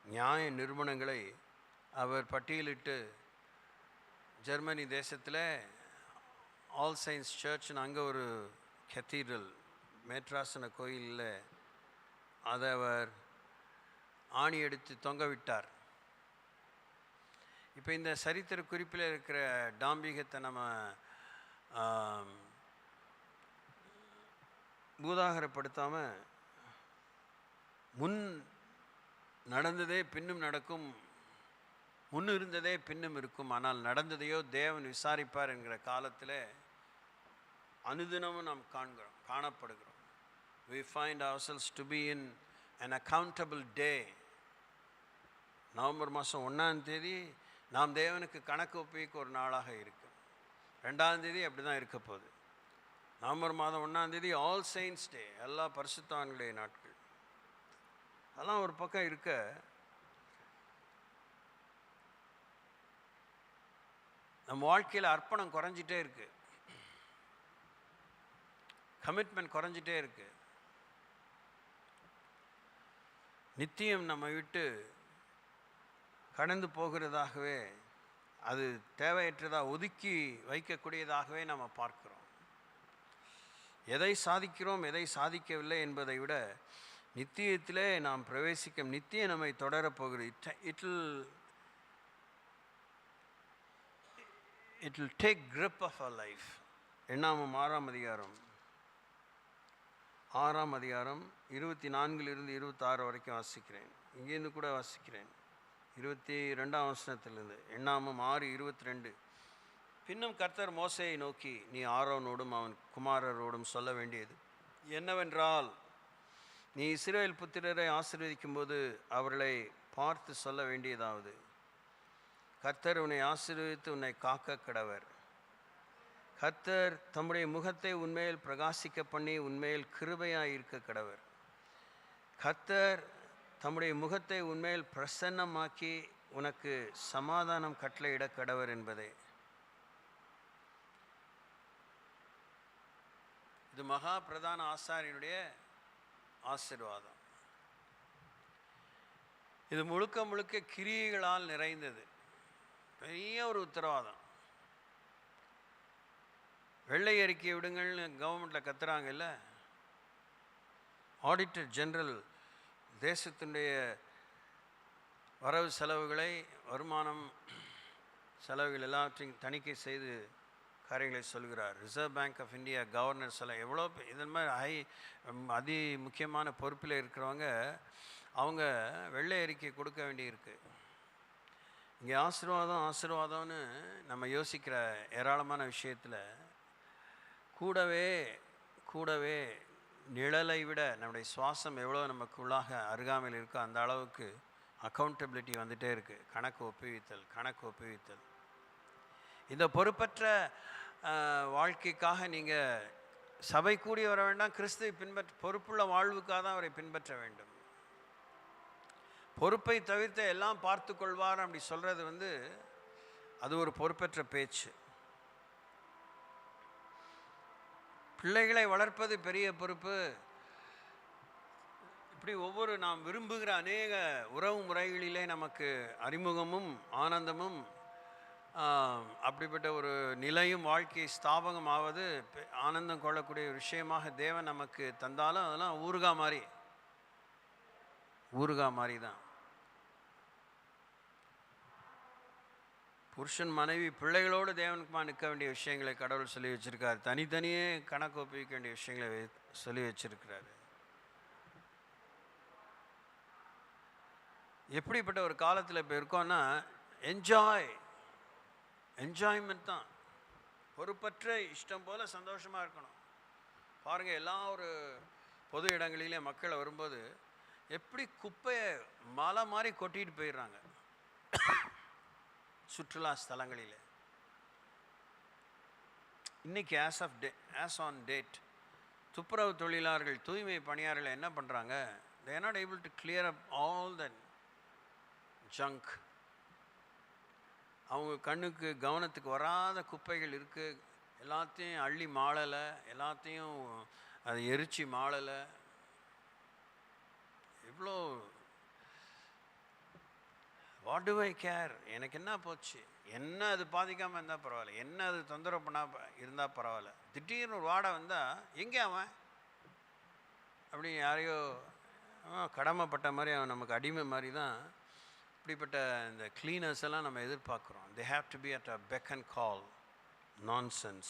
நியாய நிறுவனங்களை அவர் பட்டியலிட்டு ஜெர்மனி தேசத்தில் ஆல் சயின்ஸ் சர்ச்னு அங்கே ஒரு கத்தீட்ரல் மேட்ராசன கோயிலில் அதை அவர் ஆணி எடுத்து தொங்க விட்டார். இப்போ இந்த சரித்திர குறிப்பில் இருக்கிற டாம்பிகத்தை நம்ம பூதாகரப்படுத்தாமல் முன் நடந்ததே பின்னும் நடக்கும், முன் இருந்ததே பின்னும் இருக்கும், ஆனால் நடந்ததையோ தேவன் விசாரிப்பார் என்கிற காலத்தில் அனுதினமும் நாம் காணப்படுகிறோம். We find ourselves to be in an accountable day. November மாதம் 1ஆம் தேதி நாம் தேவனுக்கு கணக்கு ஒப்பிக்க ஒரு நாளாக இருக்கு. 2ஆம் தேதி அப்படி தான் இருக்க போகுது. நவம்பர் மாதம் 1ஆம் தேதி ஆல் செயின்ஸ் டே, எல்லா பரிசுத்தவான்களுடைய நாட்கள். அதெல்லாம் ஒரு பக்கம் இருக்க, நம்ம வாழ்க்கையில் அர்ப்பணம் குறைஞ்சிட்டே இருக்கு, கமிட்மெண்ட் குறைஞ்சிட்டே இருக்கு. நித்தியம் நம்ம விட்டு கடந்து போகிறதாகவே, அது தேவையற்றதாக ஒதுக்கி வைக்கக்கூடியதாகவே நம்ம பார்க்கிறோம். எதை சாதிக்கிறோம் எதை சாதிக்கவில்லை என்பதை விட நித்தியத்திலே நாம் பிரவேசிக்க, நித்தியம் நம்மை தொடரப்போகிறது. It will take grip of our life. என்னாமம் 6ஆம் அதிகாரம் 24 26 வரைக்கும் வாசிக்கிறேன். இங்கேருந்து கூட வாசிக்கிறேன். 22ஆம் வசனத்திலிருந்து. எண்ணாமம் 6:22. பின்னும் கர்த்தர் மோசேயை நோக்கி, நீ ஆரோனோடும் அவன் குமாரரோடும் சொல்ல வேண்டியது என்னவென்றால், நீ இஸ்ரவேல் புத்திரரை ஆசீர்வதிக்கும் போது அவர்களை பார்த்து சொல்ல வேண்டியதாவது, கர்த்தர் உன்னை ஆசீர்வதித்து உன்னை காக்க கடவர். கர்த்தர் தம்முடைய முகத்தை உன்மேல் பிரகாசிக்க பண்ணி உன்மேல் கிருபையாய் இருக்க கடவர். கர்த்தர் தம்முடைய முகத்தை உன்மேல் பிரசன்னமாக்கி உனக்கு சமாதானம் கட்டளையிட கடவர் என்பதே. இது மகா பிரதான ஆசாரியனுடைய ஆசீர்வாதம். இது முழுக்க முழுக்க கிரியைகளால் நிறைந்தது. பெரிய ஒரு உத்தரவாதம். வெள்ளை அறிக்கை விடுங்கள்னு கவர்மெண்ட்டில் கத்துறாங்கல்ல, ஆடிட்டர் ஜெனரல் தேசத்தினுடைய வரவு செலவுகளை, வருமானம் செலவுகள் எல்லாத்தையும் தணிக்கை செய்து காரியங்களை சொல்கிறார். Reserve Bank of India governor எவ்வளோ இதன் மாதிரி அதி முக்கியமான பொறுப்பில் இருக்கிறவங்க அவங்க வெள்ளை அறிக்கை கொடுக்க வேண்டியிருக்கு. இங்கே ஆசீர்வாதம்னு நம்ம யோசிக்கிற ஏராளமான விஷயத்தில் கூடவே நிழலை விட நம்முடைய சுவாசம் எவ்வளோ நமக்குள்ளாக அருகாமையில் இருக்கோ அந்த அளவுக்கு அக்கௌண்டபிலிட்டி வந்துகிட்டே இருக்குது. கணக்கு ஒப்புவித்தல். இந்த பொறுப்பற்ற வாழ்க்கைக்காக நீங்கள் சபை கூடி வர வேண்டாம், கிறிஸ்துவை பொறுப்புள்ள வாழ்வுக்காக தான் அவரை பின்பற்ற வேண்டும். பொறுப்பை தவிர்த்த எல்லாம் பார்த்து கொள்வார் அப்படி சொல்கிறது அது ஒரு பொறுப்பற்ற பேச்சு. பிள்ளைகளை வளர்ப்பது பெரிய பொறுப்பு. இப்படி ஒவ்வொரு நாம் விரும்புகிற அநேக உறவு முறைகளிலே நமக்கு அறிமுகமும் ஆனந்தமும் அப்படிப்பட்ட ஒரு நிலையும் வாழ்க்கை ஸ்தாபகம் ஆவது ஆனந்தம் கொள்ளக்கூடிய விஷயமாக தேவன் நமக்கு தந்தாலும் அதெல்லாம் ஊறுகா மாதிரி தான். புருஷன் மனைவி பிள்ளைகளோடு தேவனுக்குமா நிற்க வேண்டிய விஷயங்களை கடவுள் சொல்லி வச்சிருக்காரு. தனித்தனியே கணக்கு ஒப்பிக்க வேண்டிய விஷயங்களை சொல்லி வச்சிருக்கிறாரு. எப்படிப்பட்ட ஒரு காலத்தில் இப்போ இருக்கோன்னா, என்ஜாய்மெண்ட் தான். பொறுப்பற்ற இஷ்டம் போல் சந்தோஷமாக இருக்கணும். பாருங்கள், எல்லா ஒரு பொது இடங்களிலே மக்கள் வரும்போது எப்படி குப்பையை மலை மாதிரி கொட்டிட்டு போயிடுறாங்க. சுற்றுலா ஸ்தலங்களில் இன்றைக்கி ஆஸ் ஆன் டேட் துப்புரவு தொழிலாளர்கள், தூய்மை பணியாளர்கள் என்ன பண்ணுறாங்க? they are not able to clear up all that junk. அவங்க கண்ணுக்கு கவனத்துக்கு வராத குப்பைகள் இருக்குது, எல்லாத்தையும் அள்ளி மாளலை, எல்லாத்தையும் அதை எரிச்சு மாளலை. எவ்வளோ வாட் டு ஐ கேர், எனக்கு என்ன போச்சு, என்ன அது பாதிக்காமல் இருந்தால் பரவாயில்ல, என்ன அது தொந்தரவு பண்ணால் இருந்தால் பரவாயில்ல. திடீர்னு ஒரு வாடை வந்தால் எங்கே அவன் அப்படி யாரையோ கடமைப்பட்ட மாதிரி, அவன் நமக்கு அடிமை மாதிரி தான். இப்படிப்பட்ட இந்த கிளீனர்ஸ் எல்லாம் நம்ம எதிர்பார்க்குறோம். they have to be at a beck and call. nonsense.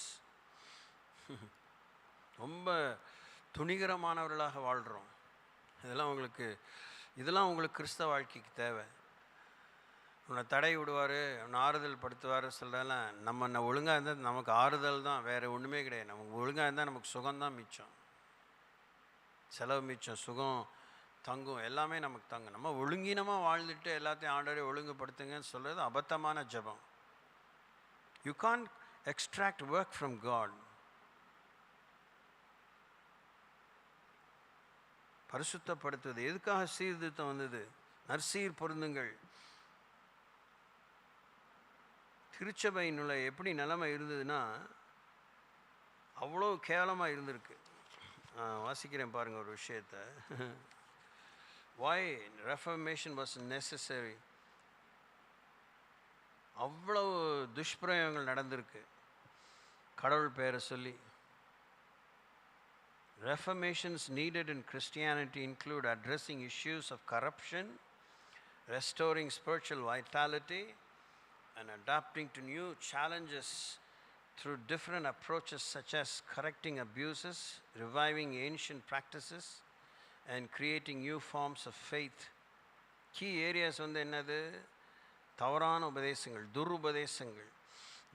ரொம்ப துணிகரமானவர்களாக வாழ்கிறோம். இதெல்லாம் உங்களுக்கு கிறிஸ்தவ வாழ்க்கைக்கு தேவை. உன்னை தடை விடுவார், உன்னை ஆறுதல் படுத்துவார் சொல்கிறதெல்லாம் நம்ம ஒழுங்காக இருந்தால் நமக்கு ஆறுதல் தான், வேறு ஒன்றுமே கிடையாது. நமக்கு ஒழுங்காக இருந்தால் நமக்கு சுகம்தான் மிச்சம், செலவு மிச்சம், சுகம் தங்கும், எல்லாமே நமக்கு தங்கும். நம்ம ஒழுங்கினமாக வாழ்ந்துட்டு எல்லாத்தையும் ஆண்டவரே ஒழுங்குபடுத்துங்கன்னு சொல்கிறது அபத்தமான ஜெபம். You can't extract work from God. பரிசுத்தப்படுத்துவது எதுக்காக சீர்திருத்தம் வந்தது? நற்சீர் பொருந்துங்கள். திருச்சபையினுள்ள எப்படி நிலைமை இருந்ததுன்னா அவ்வளோ கேவலமாக இருந்திருக்கு. வாசிக்கிறேன் பாருங்கள் ஒரு விஷயத்தை. why reformation was necessary. அவ்வளவு துஷ்பிரயோகங்கள் நடந்திருக்கு கடவுள் பெயரை சொல்லி. Reformations needed in Christianity include addressing issues of corruption, restoring spiritual vitality, and adapting to new challenges through different approaches such as correcting abuses, reviving ancient practices, and creating new forms of faith. Key areas என்னது? தவறான உபதேசங்கள், துருபதேசங்கள்,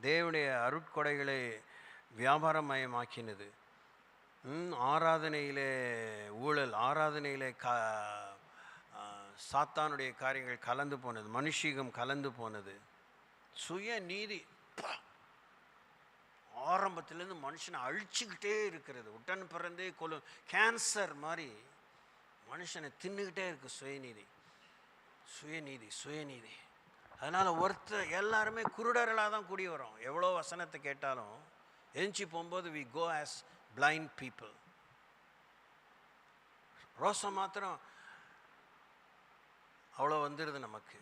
தேவனுடைய அருட்கொடைகளை வியாபாரமயமாக்கினது, ஆராதனையிலே ஊழல், ஆராதனையிலே சாத்தானுடைய காரியங்கள் கலந்து போனது, மனுஷீகம் கலந்து போனது, சுய நீதி ஆரம்பத்திலேருந்து மனுஷனை அழிச்சுக்கிட்டே இருக்கிறது, உடன் பிறந்தே கொல்லும் கேன்சர் மாதிரி மனுஷனை தின்னுக்கிட்டே இருக்கு. சுயநீதி சுயநீதி சுயநீதி. அதனால் எல்லாருமே குருடர்களாக தான் கூடி வரோம். எவ்வளோ வசனத்தை கேட்டாலும் எஞ்சி போகும்போது we go as blind people. ரோசம் மாத்திரம் அவ்வளோ வந்துடுது நமக்கு.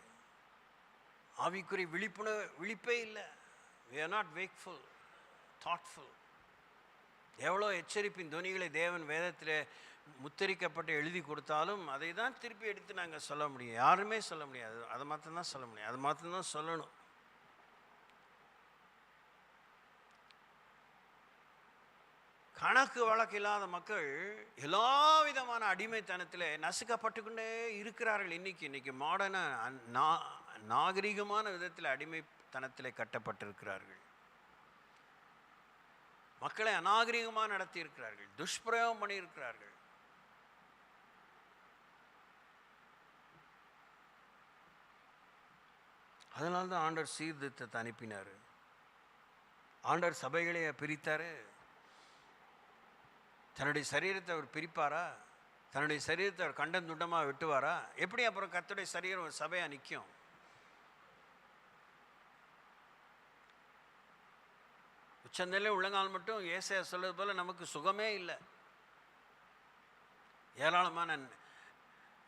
ஆவிக்குரிய விழிப்பே இல்லை. we are not wakeful, thoughtful. எவ்வளோ எச்சரிப்பின் துணிகளை தேவன் வேதத்தில் முத்திரிக்கப்பட்டு எழுதி கொடுத்தாலும் அதை தான் திருப்பி எடுத்து நாங்கள் சொல்ல முடியும். யாருமே சொல்ல முடியாது. அதை மாத்திரம்தான் சொல்ல முடியும். அது மாத்திரம்தான் சொல்லணும். கணக்கு வழக்கு இல்லாத மக்கள் எல்லா விதமான அடிமைத்தனத்தில் நசுக்கப்பட்டுக்கொண்டே இருக்கிறார்கள். இன்னைக்கு மாடர்ன நாகரிகமான விதத்தில் அடிமைத்தனத்தில் கட்டப்பட்டிருக்கிறார்கள். மக்களை அநாகரிகமாக நடத்தி இருக்கிறார்கள், துஷ்பிரயோகம் பண்ணியிருக்கிறார்கள். அதனால தான் ஆண்டவர் சீர்திருத்தத்தை அனுப்பினார். ஆண்டவர் சபைகளை பிரித்தார். தன்னுடைய சரீரத்தை அவர் பிரிப்பாரா? தன்னுடைய சரீரத்தை அவர் கண்டம் துண்டமாக வெட்டுவாரா? எப்படி அப்புறம் கர்த்தருடைய சரீரம் ஒரு சபையாக நிற்கும்? உச்சந்தலே உள்ளங்கால் மட்டும் ஏசையா சொல்வது போல நமக்கு சுகமே இல்லை. ஏராளமான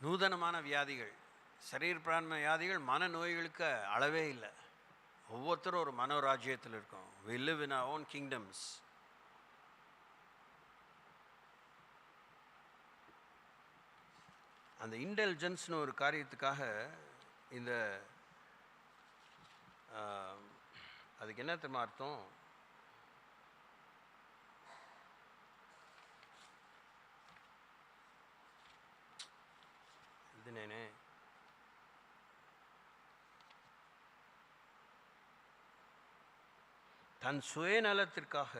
நூதனமான வியாதிகள், சரீர பிராண வியாதிகள், மனநோய்களுக்கு அளவே இல்லை. ஒவ்வொருத்தரும் ஒரு மனோராஜ்யத்தில் இருக்கோம். we live in our own kingdoms. அந்த இன்டெலிஜென்ஸ்னு ஒரு காரியத்துக்காக இந்த அதுக்கு என்ன தெரியுமா அர்த்தம்? இதுனே தன் சுயநலத்திற்காக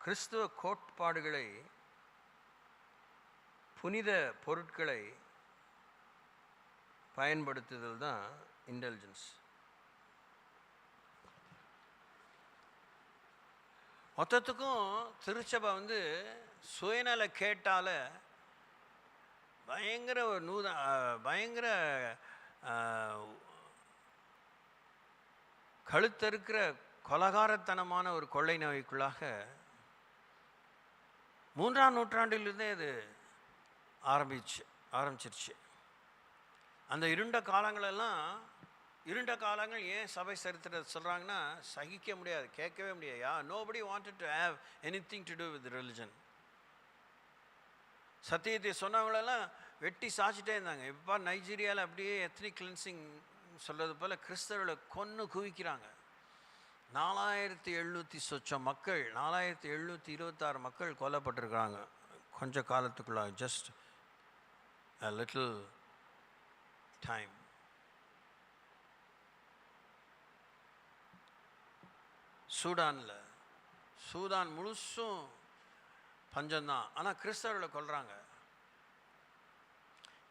கிறிஸ்துவ கோட்பாடுகளை, புனித பொருட்களை பயன்படுத்துதல் தான் இன்டெலிஜென்ஸ். மொத்தத்துக்கும் திருச்சபை சுயநல கேட்டால பயங்கர கழுத்தறுக்கிற கொலகாரத்தனமான ஒரு கொள்ளை நோய்க்குள்ளாக 3ஆம் நூற்றாண்டிலிருந்தே அது ஆரம்பிச்சிருச்சு. அந்த இருண்ட காலங்கள் ஏன் சபை சரித்திரத்தை சொல்கிறாங்கன்னா, சகிக்க முடியாது, கேட்கவே முடியாது. Nobody wanted to have anything to do with religion. சத்தியத்தை சொன்னவங்களெல்லாம் வெட்டி சாச்சிட்டே இருந்தாங்க. இப்போ நைஜீரியாவில் அப்படியே எத்னிக் கிளென்சிங் சொல்கிறது போல் கிறிஸ்தவர்களை கொன்று குவிக்கிறாங்க. 4700 சொச்சம் மக்கள், 4726 மக்கள் கொல்லப்பட்டிருக்கிறாங்க கொஞ்ச காலத்துக்குள்ள. Just a little time. Sudan முழுசும் பஞ்சம்தான். ஆனால் கிறிஸ்தவர்களை கொல்றாங்க.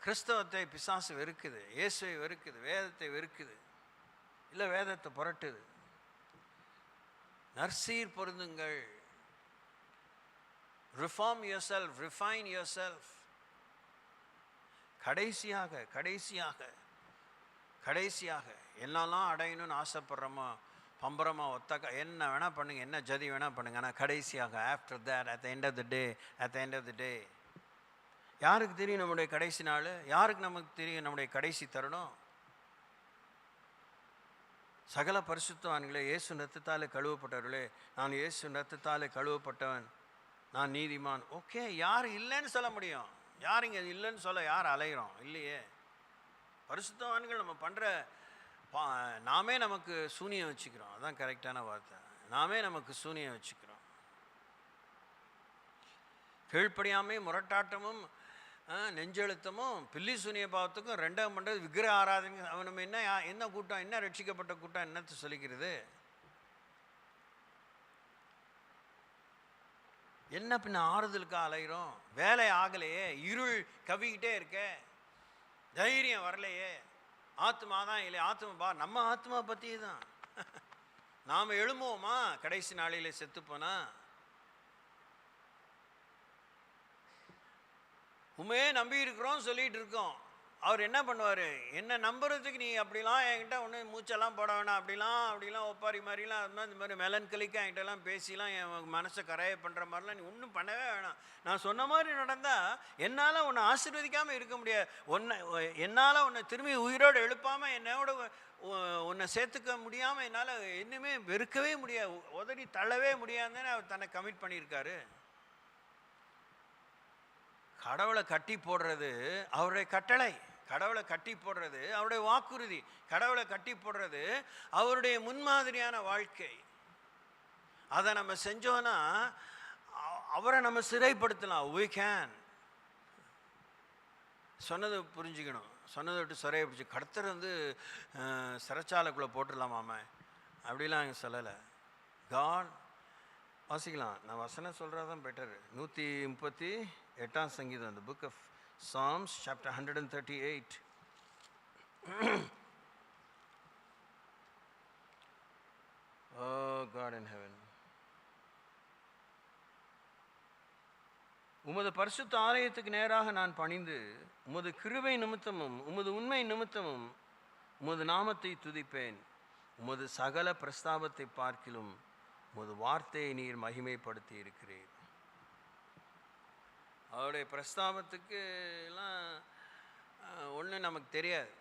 கிறிஸ்தவத்தை பிசாசு வெறுக்குது, இயேசுவை வெறுக்குது, வேதத்தை வெறுக்குது, இல்லை வேதத்தை புரட்டுது. நற்சீர் பொருந்துங்கள், reform yourself, refine yourself. கடைசியாக என்னெல்லாம் அடையணும்னு ஆசைப்படுறோமோ, பம்பரமா ஒத்தக்க என்ன வேணால் பண்ணுங்க, என்ன ஜதி வேணால் பண்ணுங்க, ஆனால் கடைசியாக after that, at the end of the day யாருக்கு தெரியும் நம்முடைய கடைசி நாள்? யாருக்கு நமக்கு தெரியும் நம்முடைய கடைசி தருணம்? சகல பரிசுத்தவான்களே, இயேசு ரத்தத்தாலே கழுவப்பட்டவர்களே, நான் இயேசு ரத்தத்தாலே கழுவப்பட்டவன், நான் நீதிமான். ஓகே, யார் இல்லைன்னு சொல்ல முடியும்? யார் இங்கே இல்லைன்னு சொல்ல யார் அலைகிறோம்? இல்லையே. பரிசுத்தவான்கள் நம்ம பண்ணுற நாமே நமக்கு சூனியம் வச்சுக்கிறோம். அதுதான் கரெக்டான வார்த்தை. நாமே நமக்கு சூனியம் வச்சுக்கிறோம். கீழ்ப்படியாமே முரட்டாட்டமும் நெஞ்செழுத்தமும் பில்லி சூனிய பாவத்துக்கும் ரெண்டாம் பண்ணுறது விக்கிரக ஆராதனை. நம்ம என்ன கூட்டம், என்ன ரட்சிக்கப்பட்ட கூட்டம் என்னத்தை சொல்லிக்கிறது? என்ன பின்ன ஆறுதலுக்காக அலைகிறோம்? வேலை ஆகலையே, இருள் கவிக்கிட்டே இருக்க, தைரியம் வரலையே, ஆத்மா தான் இல்லை. நம்ம ஆத்மா பற்றி தான். நாம் எழும்புவோமா கடைசி நாளில் செத்துப்போனா? உண்மையே நம்பி இருக்கிறோம் சொல்லிட்டு இருக்கோம். அவர் என்ன பண்ணுவார்? என்ன நம்புறதுக்கு நீ அப்படிலாம் என்கிட்ட ஒன்று மூச்செல்லாம் போட வேணாம், அப்படிலாம் ஒப்பாரி மாதிரிலாம் அது மாதிரி இந்த மாதிரி மெலன்கலிக்காக என்கிட்டலாம் பேசிலாம் என் மனசை கரையை பண்ணுற மாதிரிலாம் நீ ஒன்றும் பண்ணவே வேணாம். நான் சொன்ன மாதிரி நடந்தால் என்னால் உன்னை ஆசீர்வதிக்காமல் இருக்க முடியாது. என்னால் உன்னை திரும்பி உயிரோடு எழுப்பாமல் என்னோட உன்னை சேர்த்துக்க முடியாமல் என்னால் இன்னுமே வெறுக்கவே முடியாது, உதறி தள்ளவே முடியாதுன்னு அவர் தன்னை கமிட் பண்ணியிருக்காரு. கடவுளை கட்டி போடுறது அவருடைய கட்டளை, கடவுளை கட்டி போடுறது அவருடைய வாக்குறுதி, கடவுளை கட்டி போடுறது அவருடைய முன்மாதிரியான வாழ்க்கை. அதை நம்ம செஞ்சோன்னா அவரை நம்ம சிறைப்படுத்தலாம். we can. சொன்னதை புரிஞ்சுக்கணும். சொன்னதை விட்டு சிறையை பிடிச்சி கர்த்தர் சிறைச்சாலைக்குள்ளே போட்டுடலாமாம அப்படிலாம் அங்கே சொல்லலை. காட் வாசிக்கலாம். நான் வசனம் சொல்கிறதான் பெட்டர். 138ஆம் சங்கீதம், the book of Psalms chapter 138. Oh God in heaven. உமது பரிசுத்த ஆலயத்துக்கு நேராக நான் பணிந்து உமது கிருபை நிமித்தமும் உமது உண்மை நிமித்தமும் உமது நாமத்தை துதிப்பேன். உமது சகல பிரஸ்தாபத்தை பார்க்கிலும் உமது வார்த்தையை நீர் மகிமைப்படுத்தி இருக்கிறீர். அவருடைய பிரஸ்தாபத்துக்கு எல்லாம் ஒன்றும் நமக்கு தெரியாது.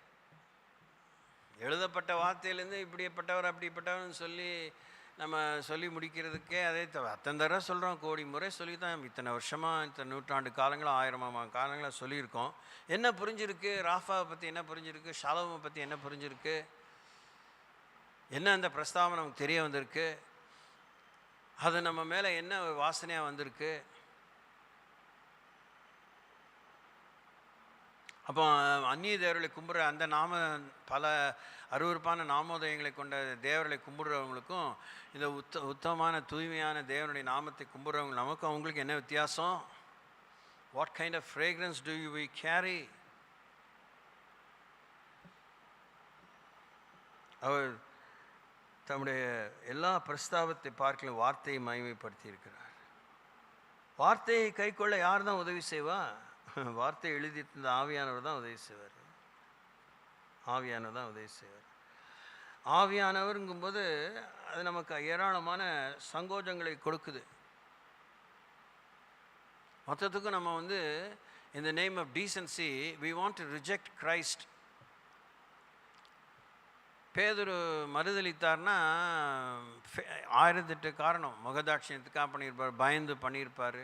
எழுதப்பட்ட வார்த்தையிலேருந்து இப்படிப்பட்டவர் அப்படிப்பட்டவர்னு சொல்லி நம்ம சொல்லி முடிக்கிறதுக்கே அதே அத்தனை தடவை சொல்கிறோம், கோடி முறை சொல்லி தான் இத்தனை வருஷமாக, இத்தனை நூற்றாண்டு காலங்களாக, ஆயிரமா காலங்களாக சொல்லியிருக்கோம். என்ன புரிஞ்சிருக்கு? ராஃபாவை பற்றி என்ன புரிஞ்சிருக்கு? ஷாலோமை பற்றி என்ன புரிஞ்சிருக்கு? என்ன அந்த பிரஸ்தாபம் நமக்கு தெரிய வந்திருக்கு? அது நம்ம மேலே என்ன வாசனையாக வந்திருக்கு? அப்போ அந்நிய தேவர்களை கும்பிட்ற அந்த பல அருவருப்பான நாமோதயங்களை கொண்ட தேவர்களை கும்பிடுறவங்களுக்கும் இந்த உத்தமமான தூய்மையான தேவனுடைய நாமத்தை கும்பிட்றவங்க நமக்கும் அவங்களுக்கு என்ன வித்தியாசம்? What kind of fragrance do you we carry? அவர் தம்முடைய எல்லா பிரஸ்தாபத்தை பார்க்கலும் வார்த்தையை மகிமைப்படுத்தி இருக்கிறார். வார்த்தையை கை கொள்ள யார் தான் உதவி செய்வா? வார்த்தை எழுதி இருந்த ஆவியானவர் தான் உதவி செய்வார். ஆவியானவர் தான் உதவி செய்வார். ஆவியானவருங்கும்போது அது நமக்கு ஏராளமான சங்கோஜங்களை கொடுக்குது. மொத்தத்துக்கும் நம்ம in the name of decency we want to reject Christ. பேதுரு மறுதளித்தார்னா 1008 காரணம். முகதாட்சியத்துக்காக பண்ணியிருப்பார், பயந்து பண்ணியிருப்பார்.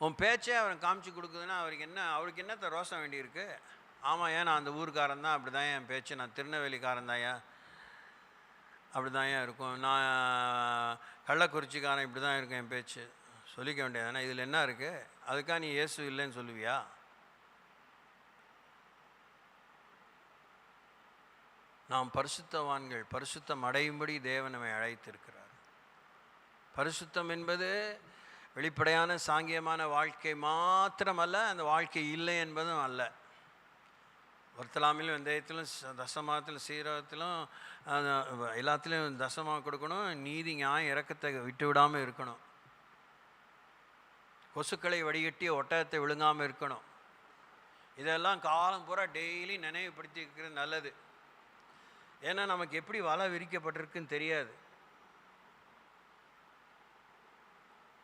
உன் பேச்சே அவரை காமிச்சு கொடுக்குதுன்னா அவருக்கு என்னத்த ரோசம் வேண்டியிருக்கு? ஆமாம், ஏன் நான் அந்த ஊருக்காரன் தான், அப்படி தான் என் பேச்சு, நான் திருநெல்வேலிக்காரன் தாயா, அப்படி தான் ஏன் இருக்கும், நான் கள்ளக்குறிச்சிக்காரன், இப்படி தான் இருக்கும் என் பேச்சு சொல்லிக்க வேண்டியதானே. இதில் என்ன இருக்குது? அதுக்காக நீ இயேசு இல்லைன்னு சொல்லுவியா? நாம் பரிசுத்தவான்கள், பரிசுத்தம் அடையும்படி தேவன் நம்மை அழைத்திருக்கிறார். பரிசுத்தம் என்பது வெளிப்படையான சாங்கியமான வாழ்க்கை மாத்திரமல்ல, அந்த வாழ்க்கை இல்லை என்பதும் அல்ல. வர்த்தலாமிலும் வெந்தயத்திலும் தசமாகத்திலும் சீரகத்திலும் எல்லாத்திலும் தசமாக கொடுக்கணும். நீதி நியாயம் இரக்கத்தை விட்டு விடாமல் இருக்கணும். கொசுக்களை வடிகட்டி ஒட்டகத்தை விழுங்காமல் இருக்கணும். இதெல்லாம் காலம் பூரா டெய்லி நினைவுபடுத்தி இருக்கிறது நல்லது. ஏன்னா நமக்கு எப்படி வலை விரிக்கப்பட்டிருக்குன்னு தெரியாது.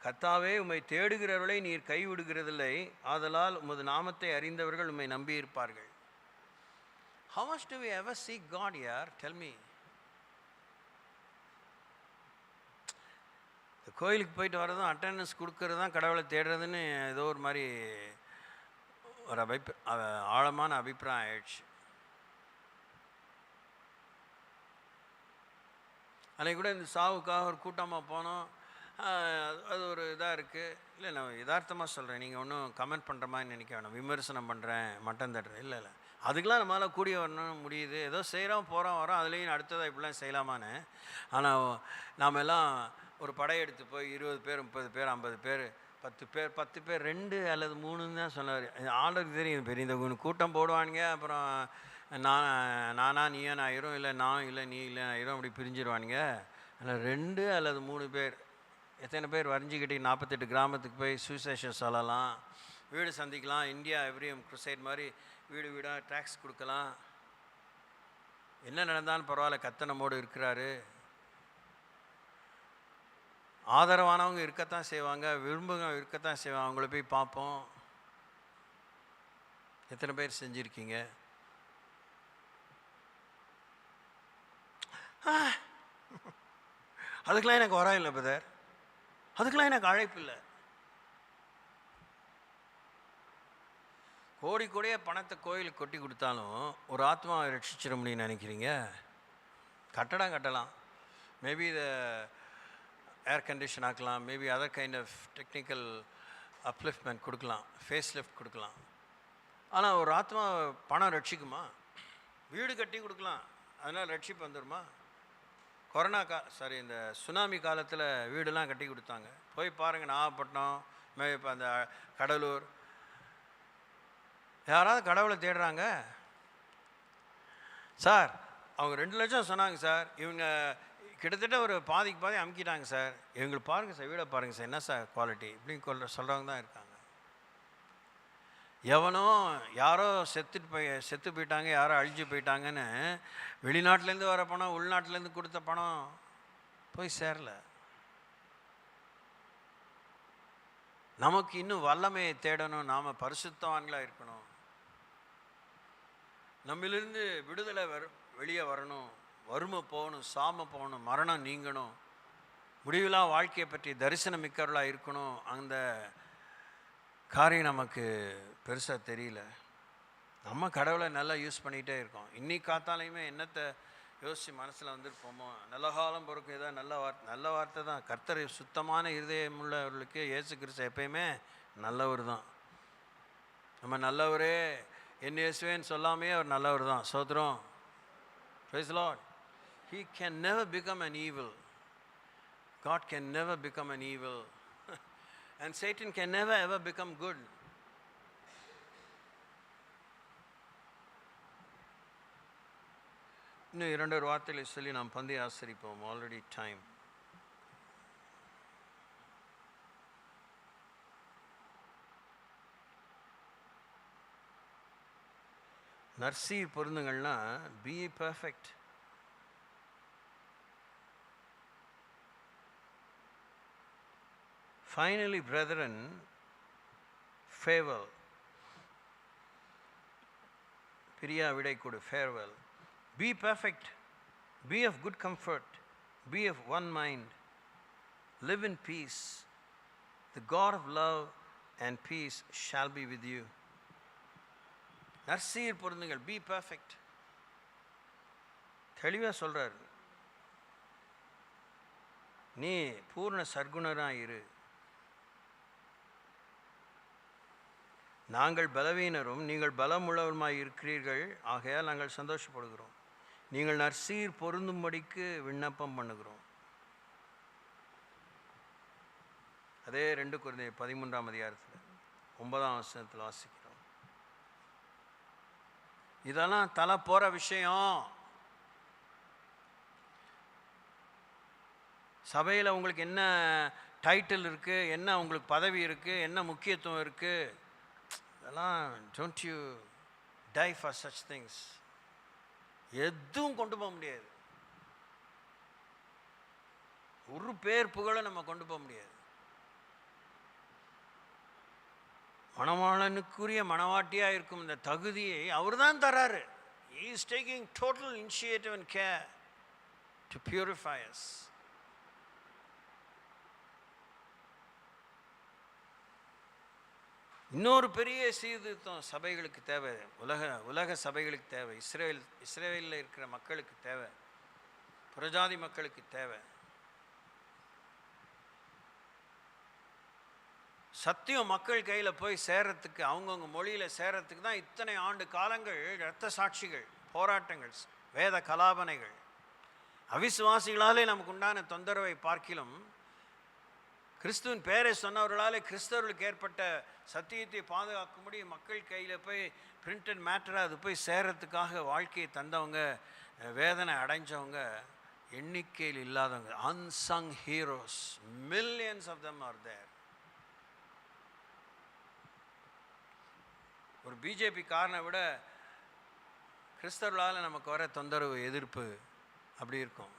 கர்த்தாவே, உம்மை தேடுகிறவர்களை நீர் கைவிடுகிறதில்லை, ஆதலால் உமது நாமத்தை அறிந்தவர்கள் உம்மை நம்பியிருப்பார்கள். How much do we ever seek God here? Tell me. கோயிலுக்கு போயிட்டு வர்றதும் அட்டெண்டன்ஸ் கொடுக்கறது தான் கடவுளை தேடுறதுன்னு ஏதோ ஒரு மாதிரி ஒரு ஆழமான அபிப்பிராயம் ஆயிடுச்சு. அன்றைக்கி கூட இந்த சாவுக்காக ஒரு கூட்டமாக போனோம். அது ஒரு இதாக இருக்குது. இல்லை, நான் யதார்த்தமாக சொல்கிறேன், நீங்கள் ஒன்றும் கமெண்ட் பண்ணுற மாதிரி நினைக்க வேணாம். விமர்சனம் பண்ணுறேன், மட்டம் தட்டுறேன், இல்லை. அதுக்கெலாம் நம்மளால் கூடிய வரணும் முடியுது. ஏதோ செய்கிறோம், போகிறோம், வரோம், அதுலேயும் அடுத்ததாக இப்படிலாம் செய்யலாமான்னு. ஆனால் நாம் எல்லாம் ஒரு படையெடுத்து போய் 20 பேர் 30 பேர் 50 பேர் 10 பேர் 2 அல்லது 3ன்னு தான் சொன்னார். ஆளுக்கு தெரியும், பெரிய இந்த கூட்டம் போடுவானுங்க. அப்புறம் நானா நீயா ஆயிரும், இல்லை நான் இல்லை நீ இல்லை ஆயிரும், அப்படி பிரிஞ்சிருவானுங்க. அதில் 2 அல்லது 3 பேர் எத்தனை பேர் வரைஞ்சிக்கிட்டு 48 கிராமத்துக்கு போய் சுவிசேஷம் சொல்லலாம், வீடு சந்திக்கலாம், இந்தியா எவ்ரியம் குருசைட் மாதிரி வீடு வீடாக டேக்ஸ் கொடுக்கலாம். என்ன நடந்தாலும் பரவாயில்ல, கர்த்தர் நம்மோடு இருக்கிறாரு. ஆதரவானவங்க இருக்கத்தான் செய்வாங்க, விரும்புங்க இருக்கத்தான் செய்வாங்க. அவங்கள போய் பார்ப்போம். எத்தனை பேர் செஞ்சுருக்கீங்க? அதுக்கெலாம் எனக்கு வரம் இல்லை பிரதர், அதுக்கெலாம் எனக்கு அழைப்பு இல்லை. கோடி கோடியாக பணத்தை கோயிலுக்கு கொட்டி கொடுத்தாலும் ஒரு ஆத்மாவை ரட்சிச்சிட முடியும்னு நினைக்கிறீங்க? கட்டடம் கட்டலாம், மேபி இதை ஏர் கண்டிஷன் ஆக்கலாம், maybe other kind of technical upliftment கொடுக்கலாம், ஃபேஸ் லிஃப்ட் கொடுக்கலாம். ஆனால் ஒரு ஆத்மா பணம் ரட்சிக்குமா? வீடு கட்டி கொடுக்கலாம், அதனால் ரட்சிப்பு வந்துடுமா? இந்த சுனாமி காலத்தில் வீடெல்லாம் கட்டி கொடுத்தாங்க. போய் பாருங்கள், நாகப்பட்டினம், இப்போ அந்த கடலூர். யாராவது கடவுளை தேடுறாங்க? சார், அவங்க 2 லட்சம் சொன்னாங்க சார், இவங்க கிட்டத்தட்ட ஒரு பாதிக்கு பாதி அமுக்கிட்டாங்க சார், இவங்களுக்கு பாருங்கள் சார், வீடை பாருங்கள் சார், என்ன சார் குவாலிட்டி, இப்படின்னு சொல்கிறவங்க தான் இருக்காங்க. எவனோ யாரோ செத்து போயிட்டாங்க, யாரோ அழிஞ்சு போயிட்டாங்கன்னு வெளிநாட்டிலேருந்து வர பணம், உள்நாட்டிலேருந்து கொடுத்த பணம் போய் சேரல. நமக்கு இன்னும் வல்லமையை தேடணும், நாம் பரிசுத்தவான்களாக இருக்கணும், நம்மிலிருந்து விடுதலை வெளியே வரணும், வறுமை போகணும், சாம போகணும், மரணம் நீங்கணும், முடிவிலா வாழ்க்கையை பற்றி தரிசனம் மிக்கவர்களாக இருக்கணும். அந்த காரியம் நமக்கு பெருசாக தெரியல. நம்ம கடவுளை நல்லா யூஸ் பண்ணிகிட்டே இருக்கோம். இன்னைக்கு காத்தாலையுமே என்னத்தை யோசித்து மனசில் வந்துருப்போமோ, நல்ல காலம் பிறக்கும், ஏதோ நல்ல வார்த்தை தான். கர்த்தர் சுத்தமான இருதயம் உள்ளவர்களுக்கு இயேசு கிறிஸ்து எப்பயுமே நல்லவர் தான். நம்ம நல்லவரே என் இயேசுவேன்னு சொல்லாமே அவர் நல்லவர் தான். சோத்ரம். Praise the Lord. He can never become an evil. God can never become an evil. And Satan can never ever become good. இன்னும் 2 வார்த்தைகளை சொல்லி நாம் பந்தை ஆசரிப்போம். Already time. நற்சீர் பொருந்துங்கள்னா be perfect. Finally, brethren, farewell. பிரியா விடை கொடு. farewell. Be perfect. Be of good comfort. Be of one mind. Live in peace. The God of love and peace shall be with you. நற்சீர் பொருந்துங்கள். Be perfect. தெளிவாக சொல்கிறார். நீ பூர்ண சர்க்குணராக இரு. நாங்கள் பலவீனரும் நீங்கள் பலமுள்ளவருமாய் இருக்கிறீர்கள், ஆகையால் நாங்கள் சந்தோஷப்படுகிறோம். நீங்கள் நற்சீர் பொருந்தும்படிக்கு விண்ணப்பம் பண்ணுகிறோம். அதே 2 கொரிந்தியர் 13ஆம் அதிகாரத்தில் 9ஆம் வசனத்தில் வாசிக்கிறோம். இதெல்லாம் தலை போகிற விஷயம். சபையில் உங்களுக்கு என்ன டைட்டில் இருக்குது, என்ன உங்களுக்கு பதவி இருக்குது, என்ன முக்கியத்துவம் இருக்குது, இதெல்லாம் don't you tie for such things. எதுவும் கொண்டு போக முடியாது. ஒரு பேர் புகழை நம்ம கொண்டு போக முடியாது. மணவாளனுக்குரிய மணவாட்டியாக இருக்கும் இந்த தகுதியை அவர் தான் தராரு. He is taking total initiative and care to purify us. இன்னொரு பெரிய சீர்திருத்தம் சபைகளுக்கு தேவை. உலக சபைகளுக்கு தேவை. இஸ்ரேலில் இருக்கிற மக்களுக்கு தேவை. புறஜாதி மக்களுக்கு தேவை. சத்தியம் மக்கள் கையில் போய் சேர்றதுக்கு, அவங்கவுங்க மொழியில் சேர்றதுக்கு தான் இத்தனை ஆண்டு காலங்கள் இரத்த சாட்சிகள், போராட்டங்கள், வேத கலாபனைகள். அவிசுவாசிகளாலே நமக்கு உண்டான தொந்தரவை பார்க்கிலும் கிறிஸ்துவின் பேரை சொன்னவர்களாலே கிறிஸ்தவர்களுக்கு ஏற்பட்ட சத்தியத்தை பாதுகாக்கும்படி மக்கள் கையில் போய் பிரிண்டட் மேட்டராக அது போய் சேர்றதுக்காக வாழ்க்கையை தந்தவங்க, வேதனை அடைஞ்சவங்க எண்ணிக்கையில் இல்லாதவங்க. unsung heroes, millions of them are there. ஒரு பிஜேபி காரனை விட கிறிஸ்தவர்களால் நமக்கு வர தொந்தரவு, எதிர்ப்பு அப்படி இருக்கும்.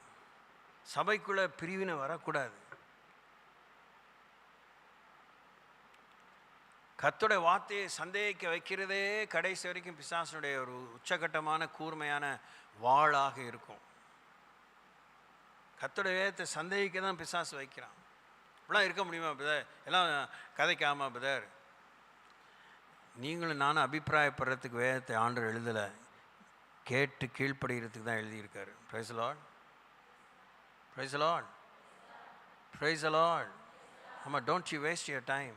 சபைக்குள்ளே பிரிவினை வரக்கூடாது. கர்த்தருடைய வார்த்தையை சந்தேகிக்க வைக்கிறதே கடைசி வரைக்கும் பிசாசனுடைய ஒரு உச்சகட்டமான கூர்மையான வாளாக இருக்கும். கர்த்தருடைய வேதத்தை சந்தேகிக்க தான் பிசாசு வைக்கிறான். இப்படிலாம் இருக்க முடியுமா பிரதர்? எல்லாம் கதைக்காமா பிரதர்? நீங்களும் நானும் அபிப்பிராயப்படுறதுக்கு வேதத்தை ஆண்டவர் எழுதலை, கேட்டு கீழ்ப்படுகிறதுக்கு தான் எழுதியிருக்காரு. Praise the Lord. Praise the Lord. Praise the Lord. ஆமாம், don't you waste your time.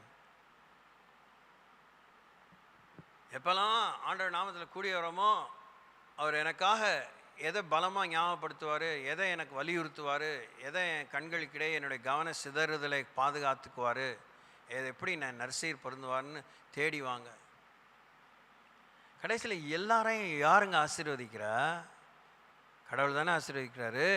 எப்போல்லாம் ஆண்டவர் நாமத்தில் கூடி வரோமோ அவர் எனக்காக எதை பலமாக ஞாபகப்படுத்துவார், எதை எனக்கு வலியுறுத்துவார், எதை என் கண்களுக்கிடையே என்னுடைய கவன சிதறுதலை பாதுகாத்துக்குவார், எதை எப்படி நான் நற்சீர் பொருந்துவார்னு தேடி வாங்க. கடைசியில் எல்லாரையும் யாருங்க ஆசீர்வதிக்கிறா? கடவுள் தானே ஆசீர்வதிக்கிறாரு.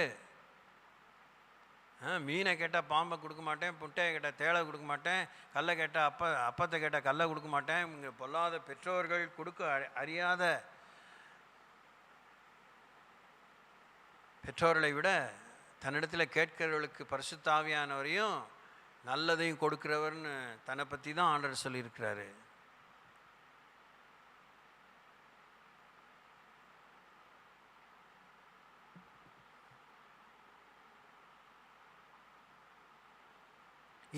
மீனை கேட்டால் பாம்பை கொடுக்க மாட்டேன், புட்டையை கேட்டால் தேளை கொடுக்க மாட்டேன், கல்லை கேட்டால் அப்பத்தை கேட்டால் கல்லை கொடுக்க மாட்டேன். இங்கே பொல்லாத பெற்றோர்கள் கொடுக்க அறியாத பெற்றோர்களை விட தன்னிடத்தில் கேட்கிறவர்களுக்கு பரிசுத்த ஆவியானவரையும் நல்லதையும் கொடுக்கிறவர்னு தன்னை பற்றி தான் ஆண்டவர் சொல்லியிருக்கிறாரு.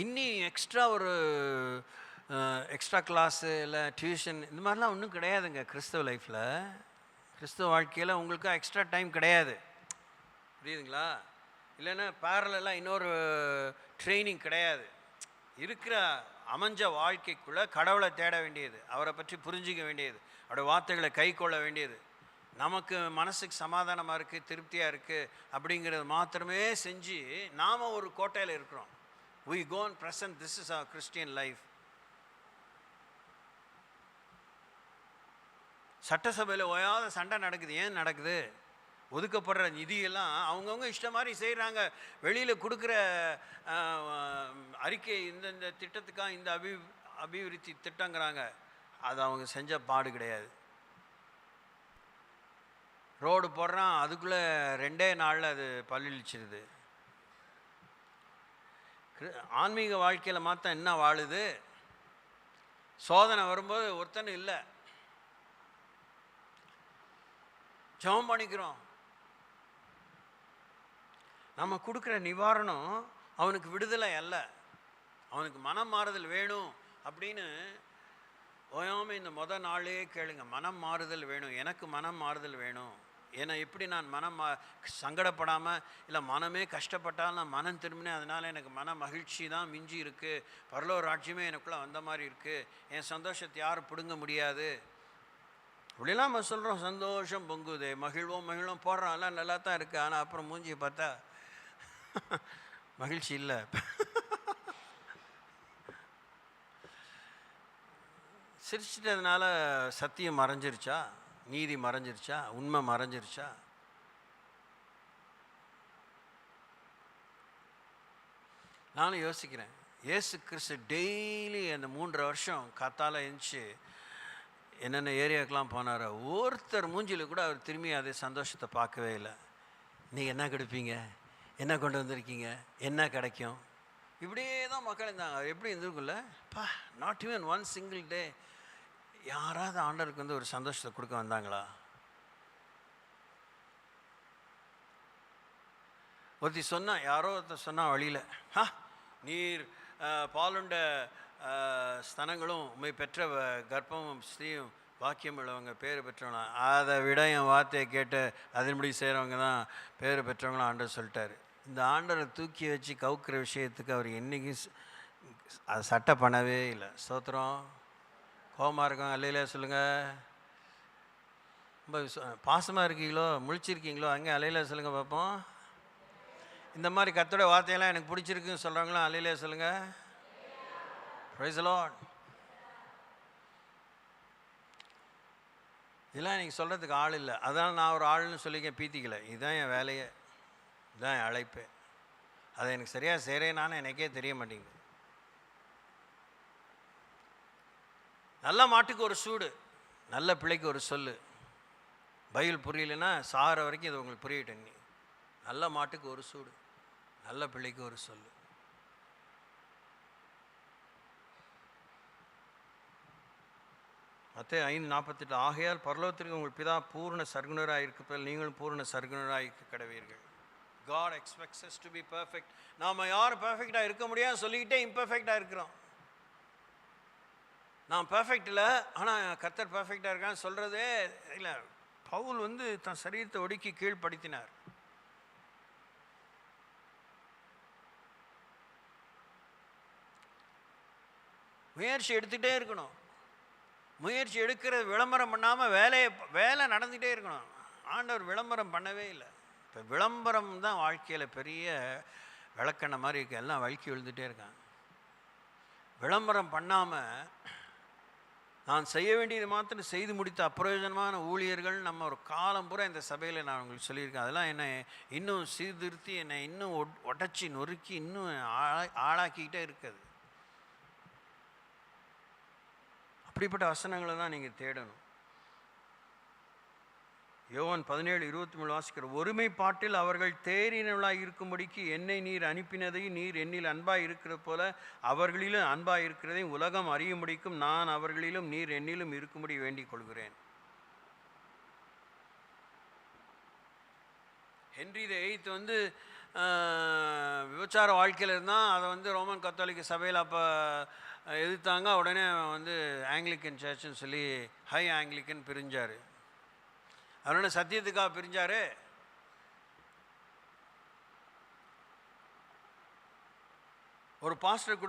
இன்னி எக்ஸ்ட்ரா ஒரு எக்ஸ்ட்ரா கிளாஸு இல்லை டியூஷன் இந்த மாதிரிலாம் ஒன்றும் கிடையாதுங்க கிறிஸ்தவ லைஃப்பில். கிறிஸ்தவ வாழ்க்கையில் உங்களுக்கு எக்ஸ்ட்ரா டைம் கிடையாது. புரியுதுங்களா? இல்லைன்னா பேரலாக இன்னொரு ட்ரைனிங் கிடையாது. இருக்கிற அமைஞ்ச வாழ்க்கைக்குள்ளே கடவுளை தேட வேண்டியது, அவரை பற்றி புரிஞ்சிக்க வேண்டியது, அவருடைய வார்த்தைகளை கை கொள்ள வேண்டியது, நமக்கு மனசுக்கு சமாதானமாக இருக்குது, திருப்தியாக இருக்குது அப்படிங்கிறது மாத்திரமே செஞ்சு நாம் ஒரு கோட்டையில் இருக்கிறோம். we go and present, this is our Christian life. சட்டசபையில் ஓயாத சண்டை நடக்குது. ஏன் நடக்குது? ஒதுக்கப்படுற நிதியெல்லாம் அவங்கவுங்க இஷ்டம் மாதிரி செய்கிறாங்க. வெளியில் கொடுக்குற அறிக்கை இந்த திட்டத்துக்காக இந்த அபிவிருத்தி திட்டங்கிறாங்க, அது அவங்க செஞ்ச பாடு கிடையாது. ரோடு போடுறான், அதுக்குள்ளே 2 நாளில் அது பல்லிழிச்சிருது. ஆன்மீக வாழ்க்கையில் மாத்திரம் என்ன வாழுது? சோதனை வரும்போது ஒருத்தன் இல்லை, ஜெபம் பண்ணிக்கிறோம். நம்ம கொடுக்குற நிவாரணம் அவனுக்கு விடுதலை அல்ல, அவனுக்கு மனம் மாறுதல் வேணும் அப்படின்னு ஓயாமல் இந்த நாளே கேளுங்க. மனம் மாறுதல் வேணும், எனக்கு மனம் மாறுதல் வேணும். ஏன்னா எப்படி நான் மனம் சங்கடப்படாமல் இல்லை மனமே கஷ்டப்பட்டால் நான் மனம் திரும்பினேன், அதனால் எனக்கு மன மகிழ்ச்சி தான் மிஞ்சி இருக்குது, பரலோக ராஜ்யமே எனக்குள்ளே வந்த மாதிரி இருக்குது, என் சந்தோஷத்தை யாரும் பிடுங்க முடியாது இப்படிலாம் நம்ம சொல்கிறோம். சந்தோஷம் பொங்குதே, மகிழ்வோம் மகிழ்வோம் போடுறோம், எல்லாம் நல்லா தான் இருக்குது. ஆனால் அப்புறம் மூஞ்சி பார்த்தா மகிழ்ச்சி இல்லை. சிரிச்சிட்டதுனால சத்தியம் மறைஞ்சிருச்சா? நீதி மறைஞ்சிருச்சா? உண்மை மறைஞ்சிருச்சா? நானும் யோசிக்கிறேன். இயேசு கிறிஸ்து டெய்லி அந்த 3 வருஷம் காத்தால எழுந்துச்சு என்னென்ன ஏரியாவுக்கெலாம் போனாரோ ஒருத்தர் மூஞ்சியில் கூட அவர் திரும்பி அதே சந்தோஷத்தை பார்க்கவே இல்லை. நீங்கள் என்ன கொடுப்பீங்க, என்ன கொண்டு வந்திருக்கீங்க, என்ன கிடைக்கும், இப்படியே தான் மக்கள் இருந்தாங்க. எப்படி இருந்திருக்குல்ல பா, நாட் ஈவன் 1 சிங்கிள் டே யாராவது ஆண்டவருக்கு வந்து ஒரு சந்தோஷத்தை கொடுக்க வந்தாங்களா? ஒருத்தி சொன்னா, யாரோ ஒருத்தர் சொன்னா வழியில், நீர் பாலுண்ட ஸ்தனங்களும் உண்மை பெற்ற கர்ப்பமும் ஸ்ரீயும் வாக்கியம் உள்ளவங்க பேர் பெற்றவங்களா? அதை விட என் வார்த்தையை கேட்டு அதன்படி செய்கிறவங்க தான் பேர் பெற்றவங்களாம் ஆண்டவர் சொல்லிட்டார். இந்த ஆண்டவரை தூக்கி வச்சு கவுக்கிற விஷயத்துக்கு அவர் என்றைக்கும் அதை சட்டை பண்ணவே இல்லை. ஸ்தோத்திரம். கோபமாக இருக்கவங்க அல்லையிலே சொல்லுங்கள். ரொம்ப பாசமாக இருக்கீங்களோ, முழிச்சிருக்கீங்களோ, அங்கே அல்லையிலே சொல்லுங்கள் பார்ப்போம். இந்த மாதிரி கர்த்தருடைய வார்த்தையெல்லாம் எனக்கு பிடிச்சிருக்குன்னு சொல்கிறாங்களா? அல்லையிலே சொல்லுங்கள். Praise the Lord. இதெல்லாம் எனக்கு சொல்கிறதுக்கு ஆள் இல்லை, அதான் நான் ஒரு ஆள்னு சொல்லிக்க பீத்திக்கலை. இதுதான் என் வேலையே, இதுதான் என் அழைப்பே. அதை எனக்கு சரியாக செய்கிறேனான்னு எனக்கே தெரிய மாட்டேங்குது. நல்ல மாட்டுக்கு ஒரு சூடு, நல்ல பிள்ளைக்கு ஒரு சொல்லு. பைபிள் புரியலைன்னா சாகிற வரைக்கும் இது உங்களுக்கு புரியட்டும். நல்ல மாட்டுக்கு ஒரு சூடு, நல்ல பிள்ளைக்கு ஒரு சொல்லு. மத்தேயு 5:48 ஆகையால் பரலோகத்திற்கு உங்கள் பிதா பூர்ண சர்க்குணராக இருக்கப்பதால் நீங்களும் பூர்ண சர்க்குணராக இருக்க கடவீர்கள். God expects us to be perfect. நாம் யாரும் பர்ஃபெக்டாக இருக்க முடியாது சொல்லிக்கிட்டே இம்பர்ஃபெக்டாக இருக்கிறோம். நான் பர்ஃபெக்ட் இல்லை, ஆனால் கர்த்தர் பர்ஃபெக்டாக இருக்கான்னு சொல்கிறதே இல்லை. பவுல் வந்து தன் சரீரத்தை ஒடுக்கி கீழ்ப்படுத்தினார். முயற்சி எடுத்துகிட்டே இருக்கணும். முயற்சி எடுக்கிற விளம்பரம் பண்ணாமல் வேலை நடந்துகிட்டே இருக்கணும். ஆண்டவர் விளம்பரம் பண்ணவே இல்லை. இப்போ விளம்பரம் தான் வாழ்க்கையில் பெரிய விளக்கண்ண மாதிரி இருக்கு. எல்லாம் வழுக்கி விழுந்துகிட்டே இருக்காங்க. விளம்பரம் பண்ணாமல் நான் செய்ய வேண்டியது மாத்திரம் செய்து முடித்த அப்பிரயோஜனமான ஊழியர்கள் நம்ம ஒரு காலம் பூரா இந்த சபையில் நான் உங்களுக்கு சொல்லியிருக்கேன். அதெல்லாம் என்னை இன்னும் சீர்திருத்தி என்னை இன்னும் உடச்சி நொறுக்கி இன்னும் ஆளாக்கிக்கிட்டே இருக்குது. அப்படிப்பட்ட வசனங்களை தான் நீங்கள் தேடணும். யோவான் 17:23 வாசிக்கிற ஒருமைப்பாட்டில் அவர்கள் தேறினவளாய் இருக்கும்படிக்கு என்னை நீர் அனுப்பினதையும் நீர் என்னில் அன்பாய் இருக்கிற போல அவர்களிலும் அன்பாய் இருக்கிறதையும் உலகம் அறியும்படிக்கும் நான் அவர்களிலும் நீர் என்னிலும் இருக்கும்படி வேண்டிக் கொள்கிறேன். ஹென்றி தி 8 வந்து விபச்சார வாழ்க்கையில் இருந்தால் அதை வந்து ரோமன் கத்தோலிக்க சபையில் அப்போ எதிர்த்தாங்க. உடனே வந்து ஆங்கிலிக்கன் சர்ச்சுன்னு சொல்லி ஹை ஆங்கிலிக்கன் பிரிஞ்சார். அதனால் சத்தியத்துக்காக பிரிஞ்சார். ஒரு பாஸ்டர்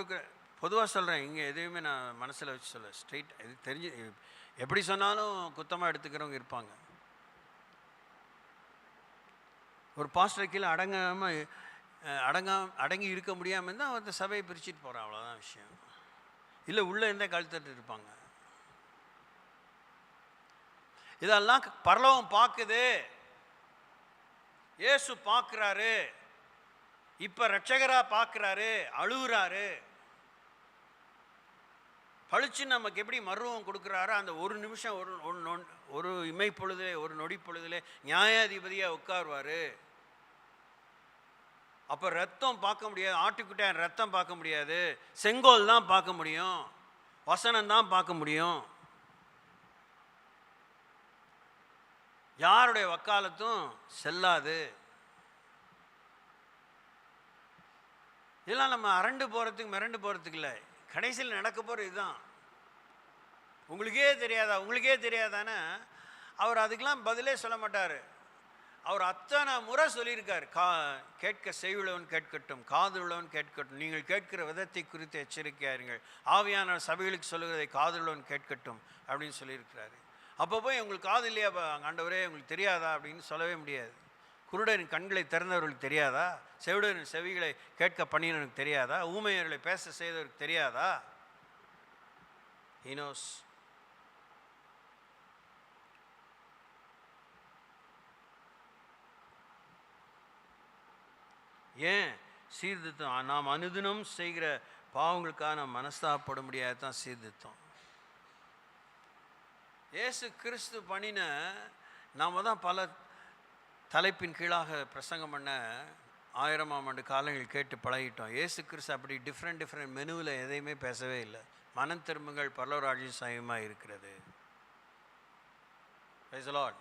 பொதுவாக சொல்கிறேன், இங்கே எதையுமே நான் மனசில் வச்சு சொல்ல, ஸ்ட்ரெயிட் இது தெரிஞ்சு எப்படி சொன்னாலும் குத்தமாக எடுத்துக்கிறவங்க இருப்பாங்க. ஒரு பாஸ்டர் கீழே அடங்கி இருக்க முடியாமல் இருந்தால் அந்த சபையை பிரிச்சுட்டு போகிறான், அவ்வளோதான் விஷயம். இல்லை உள்ளே இருந்தால் கழுத்தட்டு இருப்பாங்க. இதெல்லாம் பரலோகம் பார்க்குது, இயேசு பார்க்குறாரு, இப்போ ரட்சகராக பார்க்குறாரு, அழுகுறாரு. பழிச்சு நமக்கு எப்படி மருவம் கொடுக்குறாரோ அந்த ஒரு நிமிஷம் ஒரு இமை பொழுதிலே, ஒரு நொடி பொழுதிலே நியாயாதிபதியாக உட்காருவார். அப்போ ரத்தம் பார்க்க முடியாது, ஆட்டுக்குட்டியான் ரத்தம் பார்க்க முடியாது, செங்கோல் தான் பார்க்க முடியும், வசனம் தான் பார்க்க முடியும். யாருடைய வக்காலத்தும் செல்லாது. இதெல்லாம் நம்ம அரண்டு போகிறதுக்கு மிரண்டு போகிறதுக்கு இல்லை, கடைசியில் நடக்க போகிற இதுதான். உங்களுக்கே தெரியாதானே அவர் அதுக்கெல்லாம் பதிலே சொல்ல மாட்டார். அவர் அத்தனை முறை சொல்லியிருக்கார், கேட்க செய்யுள்ளவன் கேட்கட்டும், காதுள்ளவன் கேட்கட்டும், நீங்கள் கேட்கிற விதத்தை குறித்து எச்சரிக்கையாருங்கள், ஆவியான சபைகளுக்கு சொல்லுகிறதை காதுள்ளவன் கேட்கட்டும் அப்படின்னு சொல்லியிருக்கிறாரு. அப்போ போய் உங்களுக்கு காது இல்லையா ஆண்டவரே, உங்களுக்கு தெரியாதா அப்படின்னு சொல்லவே முடியாது. குருடரின் கண்களை திறந்தவர்களுக்கு தெரியாதா? செவிடரின் செவிகளை கேட்க பண்ணினவனுக்கு தெரியாதா? ஊமையர்களை பேச செய்தவருக்கு தெரியாதா? He knows. ஏன் சீர்திருத்தம்? நாம் அனுதினம் செய்கிற பாவங்களுக்காக நாம் மனஸ்தாபப்பட முடியாது தான் சீர்திருத்தம். இயேசு கிறிஸ்து பண்ணின நாம் தான் பல தலைப்பின் கீழாக பிரசங்கம் பண்ண 1000ஆம் ஆண்டு காலங்கள் கேட்டு பழகிட்டோம். இயேசு கிறிஸ்து அப்படி டிஃப்ரெண்ட் மெனுவில் எதையுமே பேசவே இல்லை. மனம் திரும்புங்கள், பரலோராஜ்யம் சமீபமாக இருக்கிறது. Praise the Lord.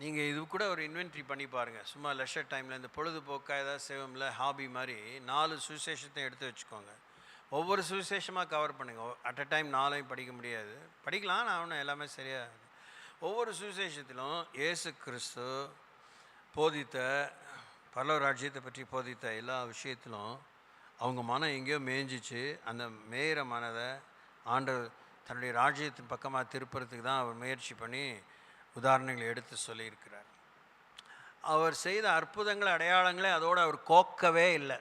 நீங்கள் இது கூட ஒரு இன்வென்ட்ரி பண்ணி பாருங்கள், சும்மா லெஷர் டைமில் இந்த பொழுதுபோக்காக ஏதாவது சேவமில் ஹாபி மாதிரி 4 சுவிசேஷத்தையும் எடுத்து வச்சுக்கோங்க. ஒவ்வொரு சுவிசேஷமாக கவர் பண்ணுங்க. அட் அ டைம் 4ஐயும் படிக்க முடியாது, படிக்கலாம், நான் ஒன்றும் எல்லாமே சரியாக. ஒவ்வொரு சுவிசேஷத்திலும் இயேசு கிறிஸ்து போதித்த பரலோராஜ்யத்தை பற்றி போதித்த எல்லா விஷயத்திலும் அவங்க மனம் எங்கேயோ மேய்ஞ்சிச்சு. அந்த மேயிற மனதை ஆண்டவர் தன்னுடைய ராஜ்யத்தின் பக்கமாக திருப்புறதுக்கு தான் அவர் முயற்சி பண்ணி உதாரணங்களை எடுத்து சொல்லியிருக்கிறார். அவர் செய்த அற்புதங்கள் அடையாளங்களே அதோடு அவர் கோக்கவே இல்லை.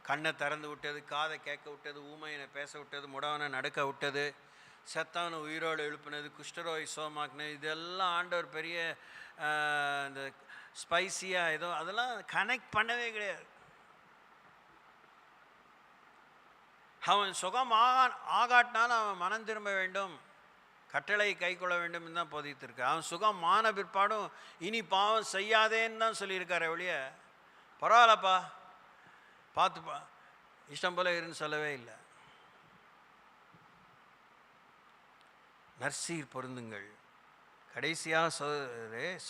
கண்ணை திறந்து விட்டது, காதை கேட்க விட்டது, ஊமையனை பேச விட்டது, முடவனை நடக்க விட்டது, செத்தவனை உயிரோடு எழுப்பினது, குஷ்டரோய் சோமாக்குனது, இதெல்லாம் ஆண்டவர் பெரிய இந்த ஸ்பைசியாக ஏதோ அதெல்லாம் கனெக்ட் பண்ணவே கிடையாது. அவன் சுகம் ஆகாட்டினாலும் அவன் மனம் திரும்ப வேண்டும், கட்டளை கை கொள்ள வேண்டும் தான் போதித்திருக்கு. அவன் சுகம் மான பிற்பாடும் இனி பாவம் செய்யாதேன்னு தான் சொல்லியிருக்காரு ஒழிய பரவாயில்லப்பா பார்த்துப்பா இஷ்டம் போல இருன்னு சொல்லவே இல்லை. நற்சீர் பொருந்துங்கள், கடைசியாக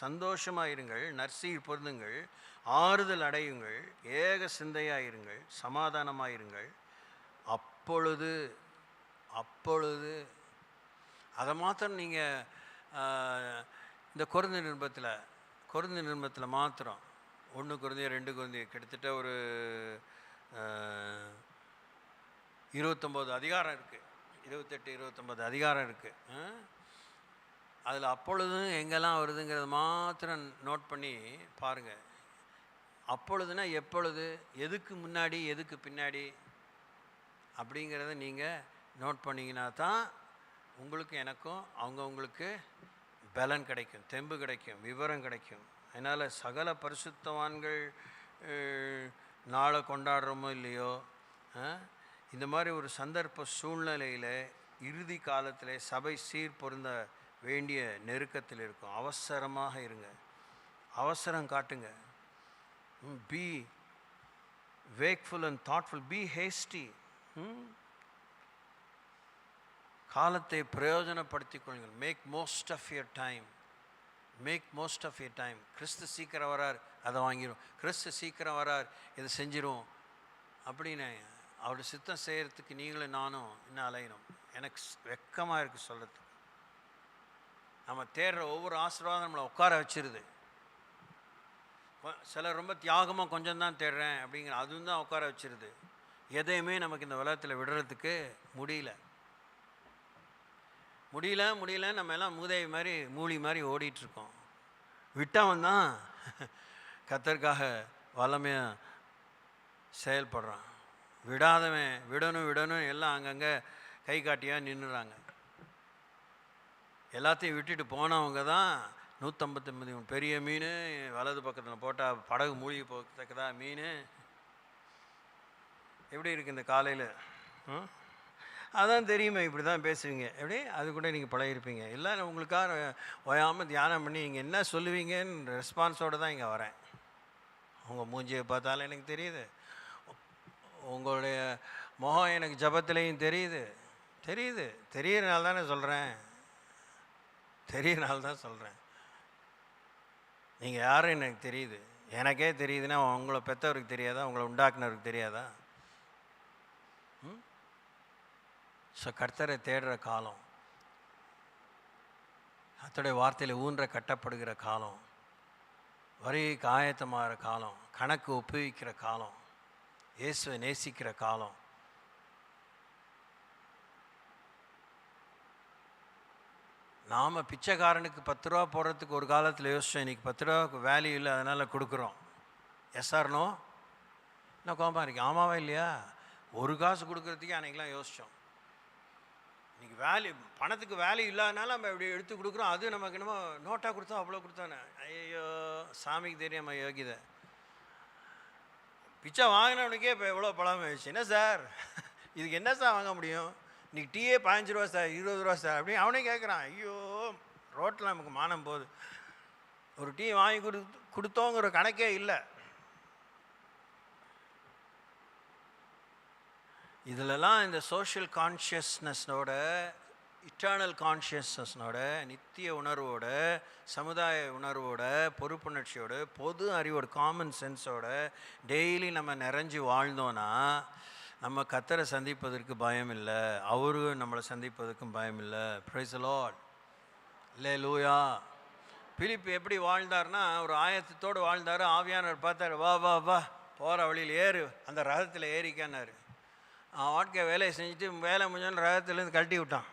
சந்தோஷமாக இருங்கள், நற்சீர் பொருந்துங்கள், ஆறுதல் அடையுங்கள், ஏக சிந்தையாயிருங்கள், சமாதானமாயிருங்கள். அப்பொழுது அதை மாத்திரம் நீங்கள் இந்த கொரிந்து நிருபத்தில் மாத்திரம் 1 கொரிந்தியர் 2 கொரிந்தியர் கிட்டத்தட்ட ஒரு 29 அதிகாரம் இருக்குது, 28-29 அதிகாரம் இருக்குது. அதில் அப்பொழுதும் எங்கெல்லாம் வருதுங்கிறத மாத்திரம் நோட் பண்ணி பாருங்கள். அப்பொழுதுனா எப்பொழுது, எதுக்கு முன்னாடி எதுக்கு பின்னாடி அப்படிங்கிறத நீங்கள் நோட் பண்ணிங்கன்னா தான் உங்களுக்கு எனக்கும் அவங்கவுங்களுக்கு பலன் கிடைக்கும், தெம்பு கிடைக்கும், விவரம் கிடைக்கும். அதனால் சகல பரிசுத்தவான்கள் நாளை கொண்டாடுறோமோ இல்லையோ, இந்த மாதிரி ஒரு சந்தர்ப்ப சூழ்நிலையில் இறுதி காலத்தில் சபை சீர் பொருந்த வேண்டிய நெருக்கத்தில் இருக்கும். அவசரமாக இருங்க, அவசரம் காட்டுங்க. Be wakeful and thoughtful, be hasty. காலத்தை பிரயோஜனப்படுத்திக் கொள்ளுங்கள். Make most of your time. கிறிஸ்து சீக்கிரம் வரார், அதை வாங்கிடும். கிறிஸ்து சீக்கிரம் வரார், இதை செஞ்சிடும் அப்படின்னு அவருடைய சித்தம் செய்கிறதுக்கு நீங்களும் நானும் இன்னும் அலையணும். எனக்கு வெக்கமாக இருக்குது சொல்கிறதுக்கு. நம்ம தேடுற ஒவ்வொரு ஆசீர்வாதம் நம்மளை உட்கார வச்சிருது. சிலர் ரொம்ப தியாகமாக கொஞ்சம் தான் தேடுறேன் அப்படிங்கிற அதுவும் தான் உட்கார வச்சிருது. எதையுமே நமக்கு இந்த உலகத்தில் விடுறதுக்கு முடியல. நம்ம எல்லாம் மூலி மாதிரி ஓடிட்டுருக்கோம். விட்டவன் தான் கர்த்தருக்காக வல்லமையாக செயல்படுறான். விடாதவன் விடணும் எல்லாம் அங்கங்கே கை காட்டியாக நின்றுறாங்க. எல்லாத்தையும் விட்டுட்டு போனவங்க தான் 159 பெரிய மீன் வலது பக்கத்தில் போட்டால் படகு மூழ்கி போகத்தக்கதா மீன். எப்படி இருக்குது இந்த காலையில்? அதான் தெரியுமே, இப்படி தான் பேசுவீங்க. எப்படி அது கூட நீங்கள் பழகிருப்பீங்க. இல்லை உங்களுக்காக ஓயாமல் தியானம் பண்ணி நீங்கள் என்ன சொல்லுவீங்கன்னு ரெஸ்பான்ஸோடு தான் இங்கே வரேன். உங்கள் மூஞ்சியை பார்த்தாலும் எனக்கு தெரியுது, உங்களுடைய முகம் எனக்கு ஜபத்துலேயும் தெரியறனால தானே சொல்கிறேன். நீங்கள் யாரும் எனக்கு தெரியுது. எனக்கே தெரியுதுன்னா உங்களை பெற்றவருக்கு தெரியாதா? உங்களை உண்டாக்குனவருக்கு தெரியாதா? ஸோ கர்த்தரை தேடுற காலம், கர்த்தருடைய வார்த்தையில் ஊன்ற கட்டப்படுகிற காலம், வரிக்கு ஆயத்தமாகிற காலம், கணக்கு ஒப்புவிக்கிற காலம், இயேசுவை நேசிக்கிற காலம். நாம் பிச்சைக்காரனுக்கு 10 ரூபா போடுறதுக்கு ஒரு காலத்தில் யோசித்தோம். இன்றைக்கி 10 ரூபாவுக்கு வேல்யூ இல்லை, அதனால் கொடுக்குறோம். Yes or no? இன்னும் கோபமாக இருக்கு. ஆமாவா இல்லையா? ஒரு காசு கொடுக்குறதுக்கே அன்றைக்கெலாம் யோசித்தோம். இன்றைக்கி வேல்யூ, பணத்துக்கு வேல்யூ இல்லாதனால நம்ம இப்படி எடுத்து கொடுக்குறோம். அது நமக்கு என்னமோ நோட்டாக கொடுத்தோம், அவ்வளோ கொடுத்தானே. ஐயோ, சாமிக்கு தெரியாம யோகிதை. பிச்சை வாங்கினவனுக்கே இப்போ எவ்வளோ பழம் ஆயிடுச்சு. என்ன சார் இதுக்கு என்ன சார் வாங்க முடியும்? இன்றைக்கி டீயே 15 ரூபா சார், 20 ரூபா சார் அப்படின்னு அவனே கேட்குறான். ஐயோ, ரோட்டில் நமக்கு மானம் போகுது. ஒரு டீ வாங்கி கொடுத்தோங்கிற கணக்கே இல்லை. இதிலெல்லாம் இந்த சோஷியல் கான்ஷியஸ்னஸோட, இட்டர்னல் கான்ஷியஸ்னஸோட, நித்திய உணர்வோட, சமுதாய உணர்வோட, பொறுப்புணர்ச்சியோட, பொது அறிவோட, காமன் சென்ஸோட டெய்லி நம்ம நிறைஞ்சு வாழ்ந்தோன்னா நம்ம கர்த்தரை சந்திப்பதற்கு பயம் இல்லை, அவரு நம்மளை சந்திப்பதற்கும் பயம் இல்லை. Price the Lord. அல்லேலூயா. பிலிப்பு எப்படி வாழ்ந்தார்னா, ஒரு ஆயத்தத்தோடு வாழ்ந்தார். ஆவியானவர் பார்த்தார், வா வா வா, போகிற வழியில் ஏறு, அந்த ரதத்தில் ஏறிக்கானார். வாழ்க்கை வேலையை செஞ்சுட்டு வேலை முடிஞ்சோன்னு ரகத்துலேருந்து கழட்டி விட்டான்.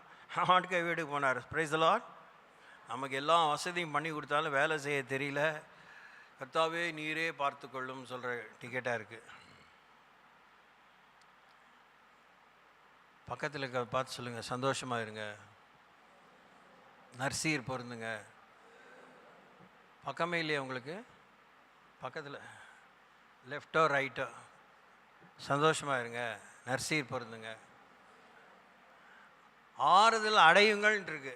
வாழ்க்கை வீட்டுக்கு போனார். Price the Lord. நமக்கு எல்லா வசதியும் பண்ணி கொடுத்தாலும் வேலை செய்ய தெரியல. கர்த்தாவே நீரே பார்த்து கொள்ளும் சொல்கிற டிக்கெட்டாக இருக்குது. பக்கத்தில் பார்த்து சொல்லுங்கள், சந்தோஷமாக இருங்க, நர்சீர் பொருந்துங்க. பக்கமே இல்லையா உங்களுக்கு? பக்கத்தில் லெஃப்டோ ரைட்டோ, சந்தோஷமாக இருங்க, நர்சீர் பொருந்துங்க. ஆறுதல் அடையுங்கள் இருக்கு.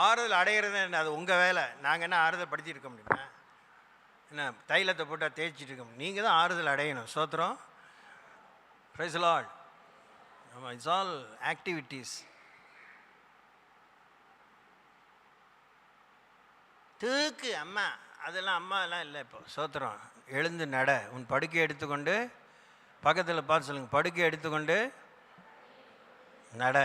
ஆறுதல் அடைகிறது என்ன? அது உங்கள் வேலை. நாங்கள் என்ன ஆறுதல் படுத்திட்டு இருக்க முடியுமா? என்ன தைலத்தை போட்டால் தேய்ச்சிட்டு இருக்க முடியும்? நீங்கள் தான் ஆறுதல் அடையணும். சோத்திரம். Price the Lord. ஆமாம், இட்ஸ் ஆல் ஆக்டிவிட்டீஸ். தூக்கு அம்மா, அதெல்லாம் அம்மாலாம் இல்லை இப்போ. சோத்திரம். எழுந்து நட. உன் படுக்கை எடுத்துக்கொண்டு, பக்கத்தில் பார்த்து சொல்லுங்கள், படுக்கை எடுத்துக்கொண்டு நட.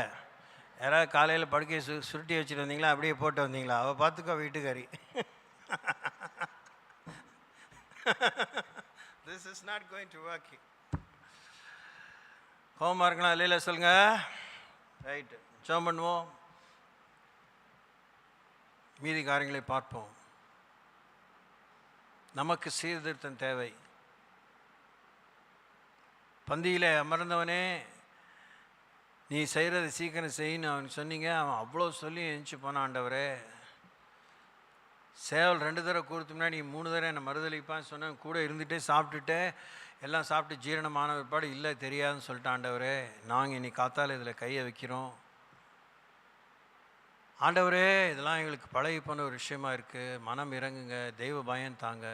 யாராவது காலையில் படுக்கையை சுருட்டி வச்சுட்டு வந்தீங்களா? அப்படியே போட்டு வந்தீங்களா? அவள் பார்த்துக்கோ வீட்டுக்காரி. This is not going to work. கோபமாக இருக்கலாம் இல்லையில சொல்லுங்கள். ரைட்டு, ஜெபம் பண்ணுவோம், மீதி காரியங்களை பார்ப்போம். நமக்கு சீர்திருத்தம் தேவை. பந்தியில் அமர்ந்தவனே, நீ செய்கிறது சீக்கிரம் செய்யணும் அவனுக்கு சொன்னீங்க. அவன் அவ்வளோ சொல்லி எழுந்துச்சு போனான். ஆண்டவரே, சேவல் 2 தடவை கூறுறதுக்கு முன்னாடி நீ 3 தடவை என்னை மறுதளிப்பான்னு சொன்னேன். கூட இருந்துகிட்டே சாப்பிட்டுட்டு எல்லாம் சாப்பிட்டு ஜீரணமான பிற்பாடு இல்லை தெரியாதுன்னு சொல்லிட்டு, ஆண்டவரே நாங்கள் இன்னைக்கு காத்தால இதில் கையை வைக்கிறோம். ஆண்டவரே, இதெல்லாம் எங்களுக்கு பழகி போன ஒரு விஷயமா இருக்குது. மனம் இறங்குங்க, தெய்வ பயம் தாங்க,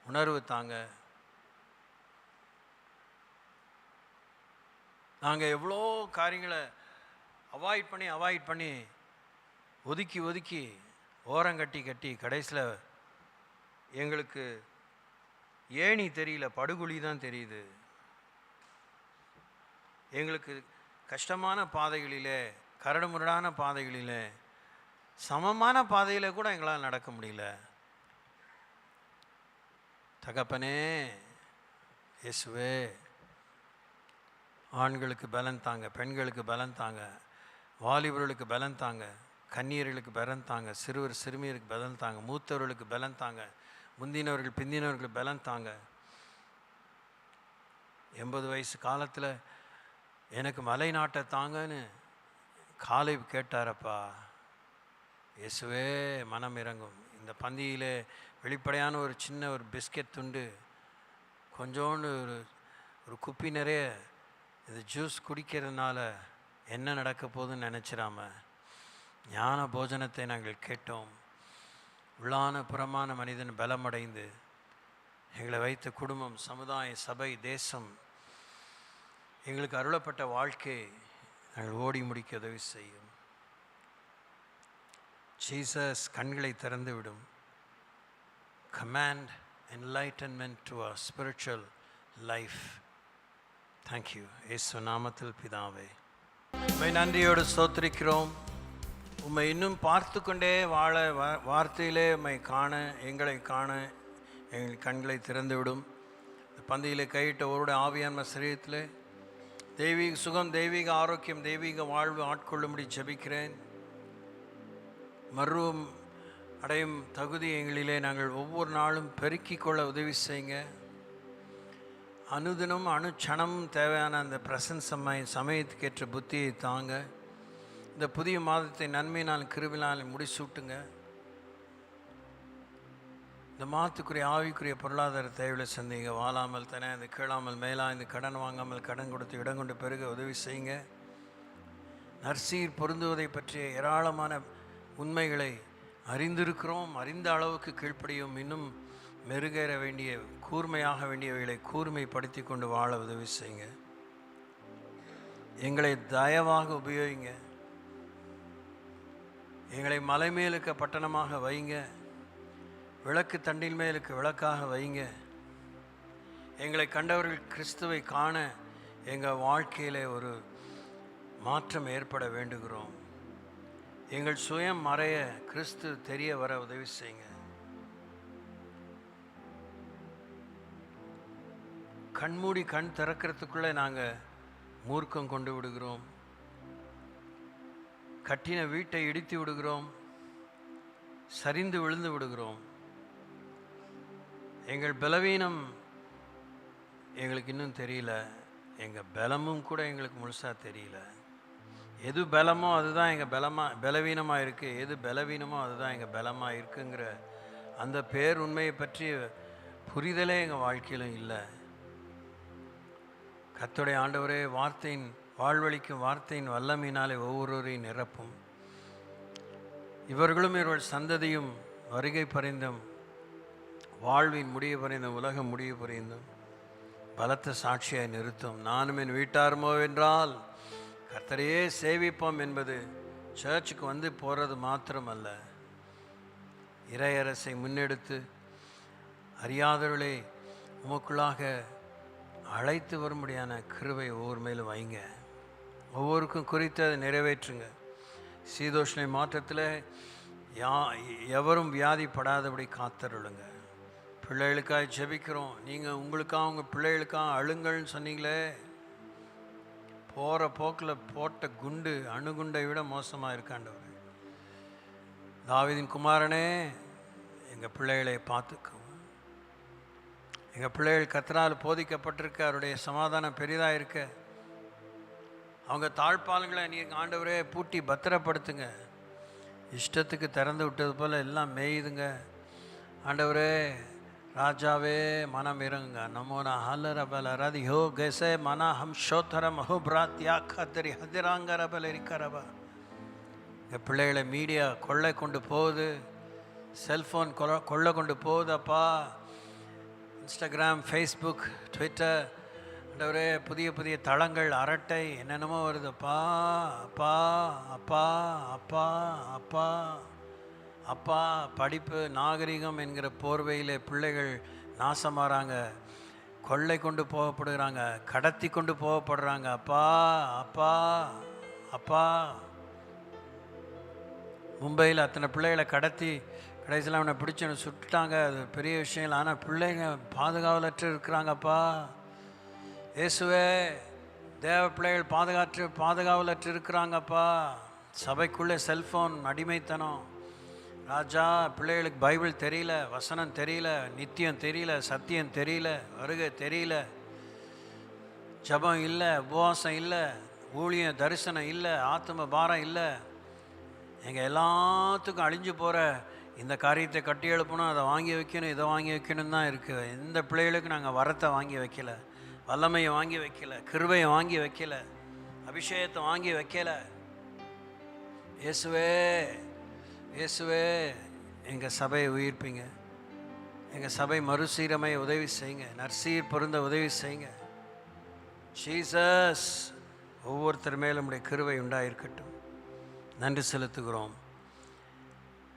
உணர்வு தாங்க. நாங்கள் எவ்வளோ காரியங்களை அவாய்ட் பண்ணி ஒதுக்கி ஓரங்கட்டி கடைசியில் எங்களுக்கு ஏணி தெரியல, படுகுழி தான் தெரியுது. எங்களுக்கு கஷ்டமான பாதைகளிலே, கரடுமுரடான பாதைகளிலே, சமமான பாதையில் கூட எங்களால் நடக்க முடியல. தகப்பனே, இயேசுவே, ஆண்களுக்கு பலன் தாங்க, பெண்களுக்கு பலன் தாங்க, வாலிபர்களுக்கு பலன் தாங்க, கன்னியர்களுக்கு பலன் தாங்க, சிறுவர் சிறுமியருக்கு பலன் தாங்க, மூத்தவர்களுக்கு பலன் தாங்க, முந்தினவர்கள் பிந்தினவர்களுக்கு பலன் தாங்க. 80 வயசு காலத்தில் எனக்கு மலை நாட்டை தாங்கன்னு காலேப் கேட்டாரப்பா. இயேசுவே மனம் இறங்கும். இந்த பந்தியில் வெளிப்படையான ஒரு சின்ன ஒரு பிஸ்கெட் துண்டு, கொஞ்சோண்டு ஒரு குப்பி நிறைய இது ஜூஸ் குடிக்கிறதுனால என்ன நடக்க போகுதுன்னு நினச்சிடாம ஞான போஜனத்தை நாங்கள் கேட்டோம். உள்ளான புறமான மனிதன் பலமடைந்து எங்களை வைத்த குடும்பம், சமுதாயம், சபை, தேசம், எங்களுக்கு அருளப்பட்ட வாழ்க்கை நாங்கள் ஓடி முடிக்க உதவி செய்யும். ஜீசஸ் கண்களை திறந்து விடும். Command enlightenment to our spiritual life. Thank you. இயேசு நாமத்தில் பிதாவே, உம்மை நன்றியோடு ஸ்தோத்திரிக்கிறோம். உம்மை இன்னும் பார்த்து கொண்டே வாழ, வார்த்தையிலே உம்மை காண, எங்களை காண எங்கள் கண்களை திறந்து விடும். பந்தியிலே கையிட்ட ஒருடைய ஆவியான சரீரத்தில் தெய்வீக சுகம், தெய்வீக ஆரோக்கியம், தெய்வீக வாழ்வு ஆட்கொள்ளும்படி ஜெபிக்கிறேன். மறுவும் அடையும் தகுதி எங்களிலே நாங்கள் ஒவ்வொரு நாளும் பெருக்கிக் கொள்ள உதவி செய்யுங்க. அனுதினம் அணுச்சணமும் தேவையான அந்த பிரசன்ஸ் சமயத்துக்கேற்ற புத்தியை தாங்க. இந்த புதிய மாதத்தை நன்மையினால் கிருபினால் முடிசூட்டுங்க. இந்த மாதத்துக்குரிய ஆவிக்குரிய பொருளாதார தேவையை சந்திங்க. வாழாமல் தானே இந்த கேளாமல் மேலாய்ந்து கடன் வாங்காமல் கடன் கொடுத்து இடம் கொண்டு பெருக உதவி செய்யுங்க. நற்சீர் பொருந்துவதை பற்றிய ஏராளமான உண்மைகளை அறிந்திருக்கிறோம். அறிந்த அளவுக்கு கீழ்ப்படியும். இன்னும் மெருகேற வேண்டிய, கூர்மையாக வேண்டியவைகளை கூர்மைப்படுத்தி கொண்டு வாழ உதவி செய்யுங்க. எங்களை தயவாக உபயோகிங்க. எங்களை மலை மேலுக்க பட்டணமாக வைங்க. விளக்கு தண்டின் மேலுக்கு விளக்காக வைங்க. எங்களை கண்டவர்கள் கிறிஸ்துவை காண எங்கள் வாழ்க்கையில் ஒரு மாற்றம் ஏற்பட வேண்டுகிறோம். எங்கள் சுயம் மறைய கிறிஸ்து தெரிய வர உதவி செய்யுங்க. கண்மூடி கண் திறக்கிறதுக்குள்ளே நாங்கள் மூர்க்கம் கொண்டு விடுகிறோம். கட்டின வீட்டை இடித்து விடுகிறோம். சரிந்து விழுந்து விடுகிறோம். எங்கள் பலவீனம் எங்களுக்கு இன்னும் தெரியல. எங்கள் பலமும் கூட எங்களுக்கு முழுசாக தெரியல. எது பலமோ அதுதான் எங்கள் பலவீனமாக இருக்குது. எது பலவீனமோ அதுதான் எங்கள் பலமாக இருக்குங்கிற அந்த பேர் உண்மையை பற்றி புரிதலே எங்கள் வாழ்க்கையிலும் இல்லை. கர்த்தருடைய ஆண்டவரே, வார்த்தையின் வாழ்வழிக்கும் வார்த்தையின் வல்லமையினாலே ஒவ்வொருவரையும் நிரப்பும். இவர்களும் இவர்கள் சந்ததியும் வருகை பரிந்தும் வாழ்வின் முடிய பரிந்தும் உலகம் முடிய பரிந்தும் பலத்த சாட்சியாய் நிறுத்தும். நானும் என் வீட்டாருமோ என்றால் கர்த்தரையே சேவிப்போம் என்பது சர்ச்சுக்கு வந்து போகிறது மாத்திரமல்ல, இறையரசை முன்னெடுத்து அறியாதவர்களை உமக்குள்ளாக அழைத்து வரும்படியான கிருபை ஒவ்வொரு மேலும் வைங்க. ஒவ்வொருக்கும் குறித்து அதை நிறைவேற்றுங்க. சீதோஷ்ணை மாற்றத்தில் எவரும் வியாதிப்படாதபடி காத்தருளுங்க. பிள்ளைகளுக்காக ஜெபிக்கிறோம். நீங்கள் உங்களுக்காக உங்கள் பிள்ளைகளுக்காக அழுங்கள்னு சொன்னீங்களே, போகிற போக்கில் போட்ட குண்டு அணுகுண்டை விட மோசமாக இருக்காண்டவர். தாவீதின் குமாரனே, எங்கள் பிள்ளைகளை பார்த்துக்கோங்க. எங்கள் பிள்ளைகள் கர்த்தரால் போதிக்கப்பட்டிருக்க, அவருடைய சமாதானம் பெரிதாக இருக்க, அவங்க தாழ்பால்களை நீங்கள் ஆண்டவரே பூட்டி பத்திரப்படுத்துங்க. இஷ்டத்துக்கு திறந்து விட்டது போல் எல்லாம் மேயுதுங்க. ஆண்டவரே, ராஜாவே மனம் இறங்குங்க. நமோனா ஹல்லரபல ரதி ஹோ கெசே மனா ஹம் ஷோத்தரம் ஹோ பிராத்யா கத்தரி ஹதிராங்கரபல இருக்கிறவா. எங்கள் பிள்ளைகளை மீடியா கொள்ளை கொண்டு போகுது. செல்ஃபோன் கொள்ளை கொண்டு போகுதப்பா. இன்ஸ்டாகிராம், ஃபேஸ்புக், ட்விட்டர், ஆண்டவரே புதிய புதிய தளங்கள், அரட்டை, என்னென்னமோ வருதுப்பா. அப்பா அப்பா அப்பா அப்பா அப்பா, படிப்பு நாகரிகம் என்கிற போர்வையில் பிள்ளைகள் நாசமாகறாங்க. கொள்ளை கொண்டு போகப்படுகிறாங்க, கடத்தி கொண்டு போகப்படுறாங்க. அப்பா அப்பா அப்பா. மும்பையில் அத்தனை பிள்ளைகளை கடத்தி கடைசியில் அவனை பிடிச்சி சுட்டுட்டாங்க. அது பெரிய விஷயம் இல்லை. ஆனால் பிள்ளைங்க பாதுகாவலற்று இருக்கிறாங்கப்பா. இயேசுவே, தேவ பிள்ளைகள் பாதுகாவலற்று இருக்கிறாங்கப்பா. சபைக்குள்ளே செல்ஃபோன் அடிமைத்தனம். ராஜா, பிள்ளைகளுக்கு பைபிள் தெரியல, வசனம் தெரியல, நித்தியம் தெரியல, சத்தியம் தெரியல, வருகை தெரியல, ஜபம் இல்லை, உபவாசம் இல்லை, ஊழியம் தரிசனம் இல்லை, ஆத்ம பாரம் இல்லை. எங்கள் எல்லாத்துக்கும் அழிஞ்சு போகிற இந்த காரியத்தை கட்டி எழுப்பணும், அதை வாங்கி வைக்கணும், இதை வாங்கி வைக்கணும் தான் இருக்குது. இந்த பிள்ளைகளுக்கு நாங்கள் வரத்தை வாங்கி வைக்கல, வல்லமையை வாங்கி வைக்கல, கிருபையை வாங்கி வைக்கல, அபிஷேகத்தை வாங்கி வைக்கல. இயேசுவே, இயேசுவே, எங்கள் சபையை உயிர்ப்பீங்க, எங்கள் சபை மறுசீரமை உதவி செய்யுங்க, நற்சீர் பொருந்த உதவி செய்யுங்க. ஜீசஸ், ஒவ்வொருத்தர் மேலும் உடைய கிருபை உண்டாயிருக்கட்டும். நன்றி செலுத்துகிறோம்.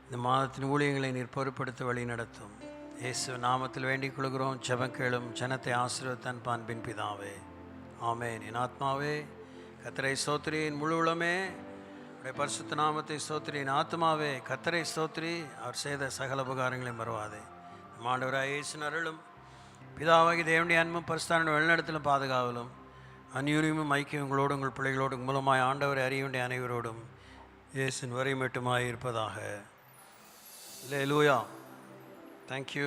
இந்த மாதத்தின் ஊழியங்களை நீர் பொறுப்படுத்த வழி நடத்தும். இயேசு நாமத்தில் வேண்டிக் கொள்கிறோம். ஜெபம் கேளும். ஜனத்தை ஆசீர்வதித்த அன்பின் பிதாவே, ஆமென். என் ஆத்மாவே கர்த்தரை ஸ்தோத்திரி, என் முழு உளமே உடைய பரிசுத்த நாமத்தை ஸ்தோத்திரி. என் ஆத்மாவே கர்த்தரை ஸ்தோத்திரி, அவர் செய்த சகல உபகாரங்களையும் மறவாதே. நம் ஆண்டவராகிய இயேசுவின் அருளும் பிதாவாகிய தேவனுடைய அன்பும் பரிசுத்த வழிநடத்தலும் பாதுகாவலும் அந்யூரியமும் ஐக்கியம் உங்களோடு உங்கள் பிள்ளைகளோடு மூலமாய் ஆண்டவரை அறிய வேண்டிய அனைவரோடும் இயேசுவின் வரை மட்டுமாய் இருப்பதாக. அல்லேலூயா. தேங்க்யூ.